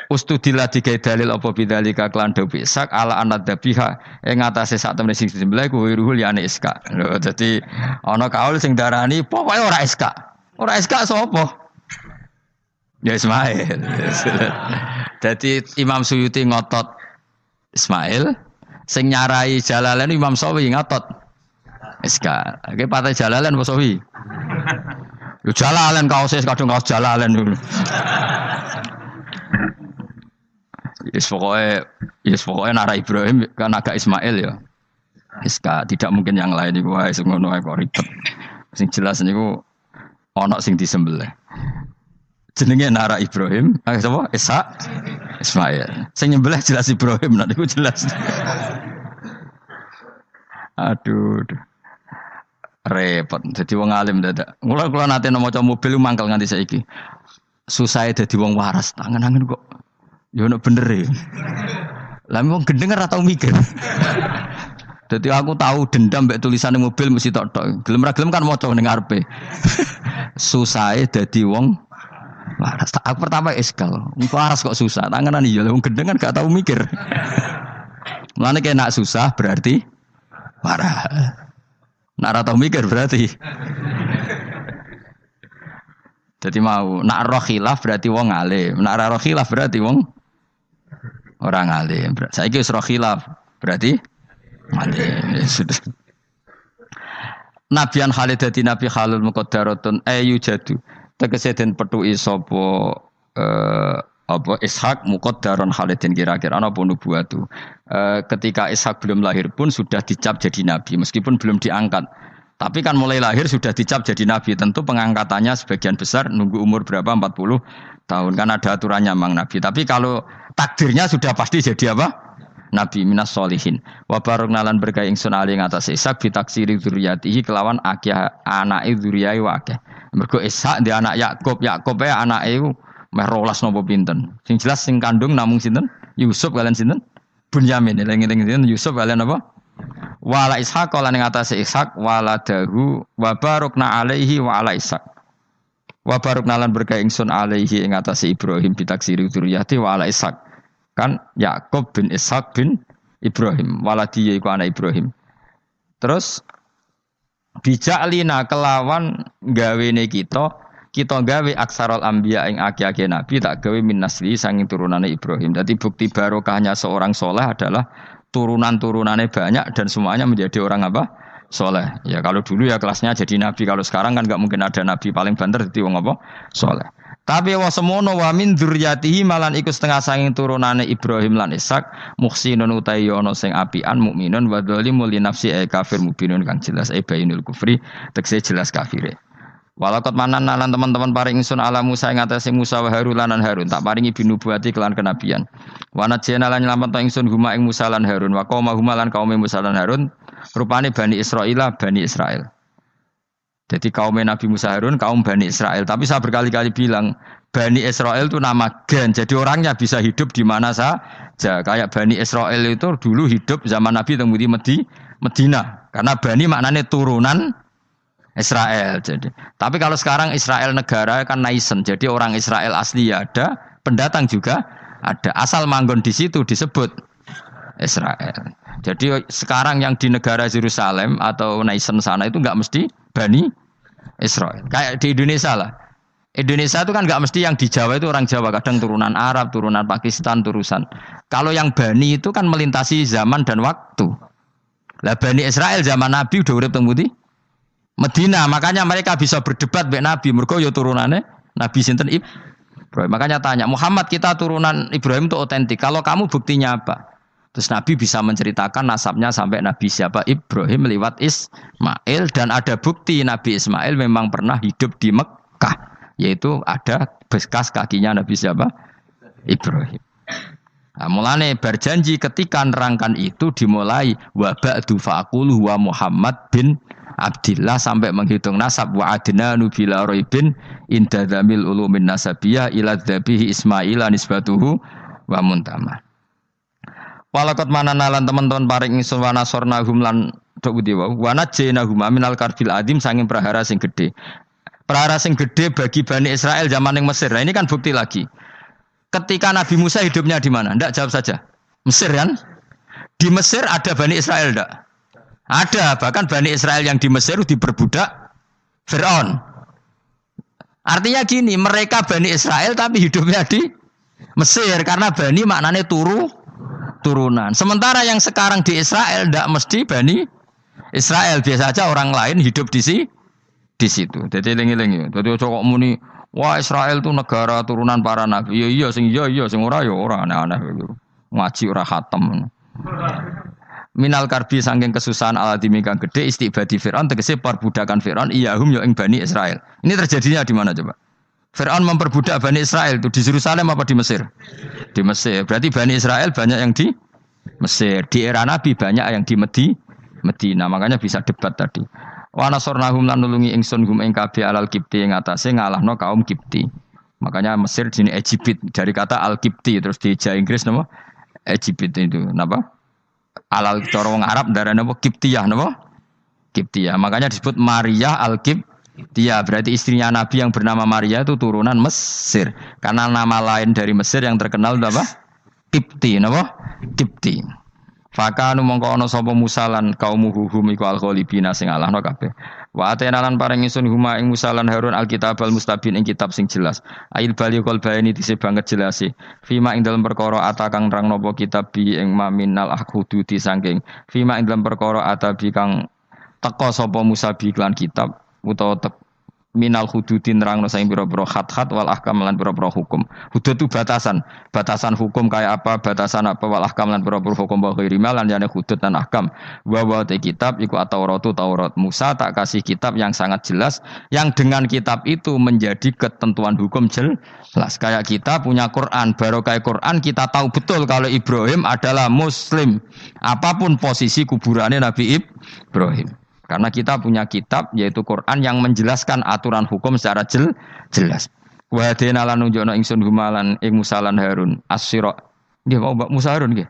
Ustudillah digawe dalil apa bidzalika klan dawi Ishaq ala anad dabiha ing atase sak temene sing disembelih ku ruhul yani Ishaq. Lho dadi ana kaul sing darani pokoke ora Ishaq. Ora Ishaq sapa? Ya Ismail. Dadi Imam Suyuti ngotot Ismail, sing nyarai Jalalain Imam Sawi ngotot Ishaq. Iki patah Jalalain apa Sawi? Yo Jalalain kaose kadung kaos Jalalain. Yes pokoknya Nara Ibrahim kan agak Ismail ya. Iska tidak mungkin yang lain iku wae sing ngono ae kok ribet. Sing jelas niku ana sing disembelih. Jenenge Nara Ibrahim, sapa? Ismail. Sing nyembelih jelas Ibrahim, nek niku jelas. Aduh. Repot. Dadi wong alim dadak. Kula nate maca mobil mangkel nganti saiki. Susah dadi wong waras, tangan-tangan kok ya ono bener ya. Lah wong gendeng ora tau mikir. Dadi aku tahu dendam mbek tulisane mobil mesti tok-tok. Gelem ra gelem kan maca ning ngarepe. Susahe dadi wong waras. Aku pertama eskal. Wong waras kok susah. Tanganan iya wong gendeng kan gak tau mikir. Mulane kaya nak susah berarti waras. Nak ora tau mikir berarti. Jadi mau nak roh khilaf berarti wong alim. Nak ora roh khilaf berarti wong orang alim. Saiki wis roh khilaf berarti alim. Sudah. Nabian Khalid dadi nabi halul muqaddaratun ayu jadu. Tegese den petuki sapa apa Ishak muqaddaron Khalidin kira-kira ana apa nubuwatu. Ketika Ishak belum lahir pun sudah dicap jadi nabi meskipun belum diangkat. Tapi kan mulai lahir sudah dicap jadi nabi. Tentu pengangkatannya sebagian besar nunggu umur berapa 40 tahun kan ada aturannya mang nabi. Tapi kalau takdirnya sudah pasti jadi apa? Nabi minas solihin. Wa barokna lan berkah ingsun ali ing atase Ishak bitaksiri dzurriyyatihi kelawan akeh anake dzurriyyah wa akeh. Mergo Ishak di anak Yakub, Yakub e anake iku meh 12 napa pinten. Sing jelas sing kandung namung sinten? Yusuf kalian sinten? Bunyamin. Eling-eling sinten Yusuf kalian apa? Wala Ishaq lan ing atase Ishak waladahu wa barokna alaihi wa ala Ishak. Wa barokna lan berkah ingsun alaihi ing atase Ibrahim bitaksiri dzurriyyati wa ala Ishak. Kan Yakub bin Ishak bin Ibrahim waladi iku anak Ibrahim. Terus bijaklina kelawan gawene kita kita gawe aksarul anbiya ing aki-aki nabi tak gawe min nasli sanging turunane Ibrahim. Jadi bukti barokahnya seorang soleh adalah turunan-turunannya banyak dan semuanya menjadi orang apa? Soleh. Ya kalau dulu ya kelasnya jadi nabi, kalau sekarang kan nggak mungkin ada nabi, paling banter jadi wong apa? Soleh. Tapi wa semono wa min dzurriyyatihi malan iku setengah sanging turunane Ibrahim lan Ishak muhsinun utawi ana sing apian mukminun wa dzalimul li nafsi kafir mubinun kang jelas bainul kufri tekse jelas kafire. Walakot manan lan teman-teman paring ingsun ala Musa ing atase Musa wa Harun lan Harun tak paringi binubuwati kelan kenabian. Wa najena lan nyelametno ingsun huma ing Musa lan Harun wa qauma huma lan kaum Musa lan Harun rupane Bani Israil. Jadi kaum Nabi Musa Harun, kaum Bani Israel. Tapi saya berkali-kali bilang, Bani Israel itu nama gen. Jadi orangnya bisa hidup di mana saja. Kayak Bani Israel itu dulu hidup zaman Nabi temui Medina. Karena Bani maknanya turunan Israel. Jadi, tapi kalau sekarang Israel negara kan naisen. Jadi orang Israel asli ya ada, pendatang juga ada. Asal manggon di situ disebut Israel. Jadi sekarang yang di negara Yerusalem atau naisen sana itu nggak mesti Bani Israel. Kayak di Indonesia lah. Indonesia itu kan nggak mesti yang di Jawa itu orang Jawa. Kadang turunan Arab, turunan Pakistan, turunan. Kalau yang Bani itu kan melintasi zaman dan waktu. Lah Bani Israel zaman Nabi udah urip teng pundi? Medina. Makanya mereka bisa berdebat mbek Nabi. Mergo ya turunannya Nabi sinten Ibrahim. Makanya tanya, Muhammad kita turunan Ibrahim itu otentik. Kalau kamu buktinya apa? Terus Nabi bisa menceritakan nasabnya sampai Nabi siapa? Ibrahim lewat Ismail. Dan ada bukti Nabi Ismail memang pernah hidup di Mekah. Yaitu ada bekas kakinya Nabi siapa? Ibrahim. Nah, mulane berjanji ketika nerangkan itu dimulai wa ba'du faqulu wa Muhammad bin Abdillah sampai menghitung nasab wa adnanu bila raibin inda dzamil ulumin nasabiyah ila dzabihi Ismaila nisbatuhu wa muntama. Walakot mananalan teman-teman paring ingsun wa nasornahum lan tok dewa wa najjainahum minal karbil adim sanging prahara sing gedhe. Prahara sing gedhe bagi Bani Israel zaman yang Mesir. Nah, ini kan bukti lagi. Ketika Nabi Musa hidupnya di mana? Ndak, jawab saja. Mesir kan? Di Mesir ada Bani Israel ndak? Ada, bahkan Bani Israel yang di Mesir diperbudak Fir'aun. Artinya gini, mereka Bani Israel tapi hidupnya di Mesir karena Bani maknanya turunan. Sementara yang sekarang di Israel tidak mesti Bani Israel, biasa saja orang lain hidup di situ. Jadi lengi-lengi. Jadi cocok muni, wah Israel itu negara turunan para nabi. Iya sing ora ya ora aneh-aneh ngaji ora khatam. Minal karbi saking kesusahan aladimi kang gede istibadi Fir'aun tegese perbudakan Fir'aun iyahum ya ing Bani Israel. Ini terjadinya di mana coba? Fir'aun memperbudak Bani Israel itu di Yerusalem apa di Mesir? Di Mesir. Berarti Bani Israel banyak yang di Mesir. Di era Nabi banyak yang di Medina. Makanya bisa debat tadi. Wa nasornahum lan nulungi ingsun hum ing kabeh alal kipti ing atase ngalahno kaum Kipti. Makanya Mesir jenis Egypt dari kata al-Kipti terus di Jawa Inggris napa? Egypt itu napa? Alal cara wong Arab darane napa? Kiptiyah napa? Kiptiyah. Makanya disebut Maria al-Kiptiyah. Berarti istrinya Nabi yang bernama Maria itu turunan Mesir. Karena nama lain dari Mesir yang terkenal itu apa? Kipti napa? Kipti. Fakanu mongko ana sapa Musa lan kaumuhu hum iku al-ghalibina sing alahno kabeh. Wa atena lan paring ingsun huma ing Musa lan Harun al-kitab al-mustabin ing kitab sing jelas. Ail baliqul bayani dise banget jelase. Fima ing dalem perkara atakang nerang napa kitab bi ing maminal ahududi saking. Fima ing dalem perkara atabi kang teka sapa Musa bi iklan kitab utawa minal hududin nerangno saing pira-pira khat-khat wal ahkam lan pira-pira hukum. Hudud itu batasan hukum kayak apa, batasan apa wal ahkam lan pira-pira hukum wa ghairi lan jane hudud dan ahkam. Wa te kitab iku Taurat. Musa tak kasih kitab yang sangat jelas yang dengan kitab itu menjadi ketentuan hukum jelas. Kayak kita punya Quran, barokah Quran kita tahu betul kalau Ibrahim adalah muslim. Apapun posisi kuburannya Nabi Ibrahim. Karena kita punya kitab yaitu Quran yang menjelaskan aturan hukum secara jelas. Wa hadina lan nunjukna ingsun humalan ing Musa lan Harun as-sirat. Nggih mau Mbak Musa Harun nggih.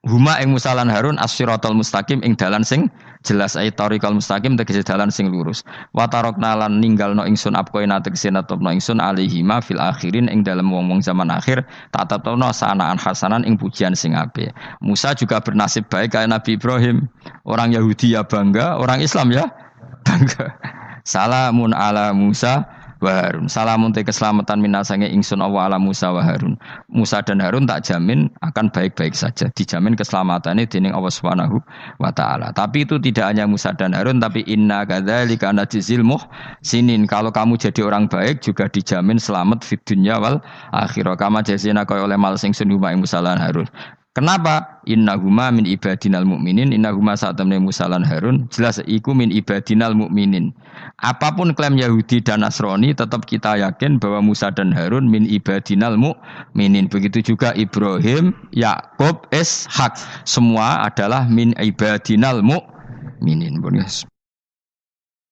Huma ing Musa lan Harun as-siratal mustaqim ing dalan sing jelas ayat tariqal mustaqim tegese dalan sing lurus. Wa tarakna lan ninggalno ingsun apkoina tegese natupno ingsun alihima fil akhirin ing dalem wong-wong zaman akhir tak tetepno sanaan hasanan ing pujian sing apik. Musa juga bernasib baik kayak Nabi Ibrahim. Orang Yahudi ya bangga, orang Islam ya bangga. Salamun ala Musa wa Harun. Salamun te keselamatan minasange ingsun Allah ala Musa wa Harun. Musa dan Harun tak jamin akan baik-baik saja. Dijamin keselamatannya dening Allah Subhanahu wa taala. Tapi itu tidak hanya Musa dan Harun, tapi inna kadzalika najzil muhsinin. Kalau kamu jadi orang baik juga dijamin selamat fid dunya wal akhirah. Kama jazina kaya oleh mal sing sunuma Musa lan Harun. Kenapa? Innahuma min ibadinal mu'minin. Innahuma saat temen Musa lan Harun jelas iku min ibadinal mu'minin. Apapun klaim Yahudi dan Nasrani, tetap kita yakin bahwa Musa dan Harun min ibadinal mu'minin. Begitu juga Ibrahim, Yakub, Ishak, semua adalah min ibadinal mu'minin.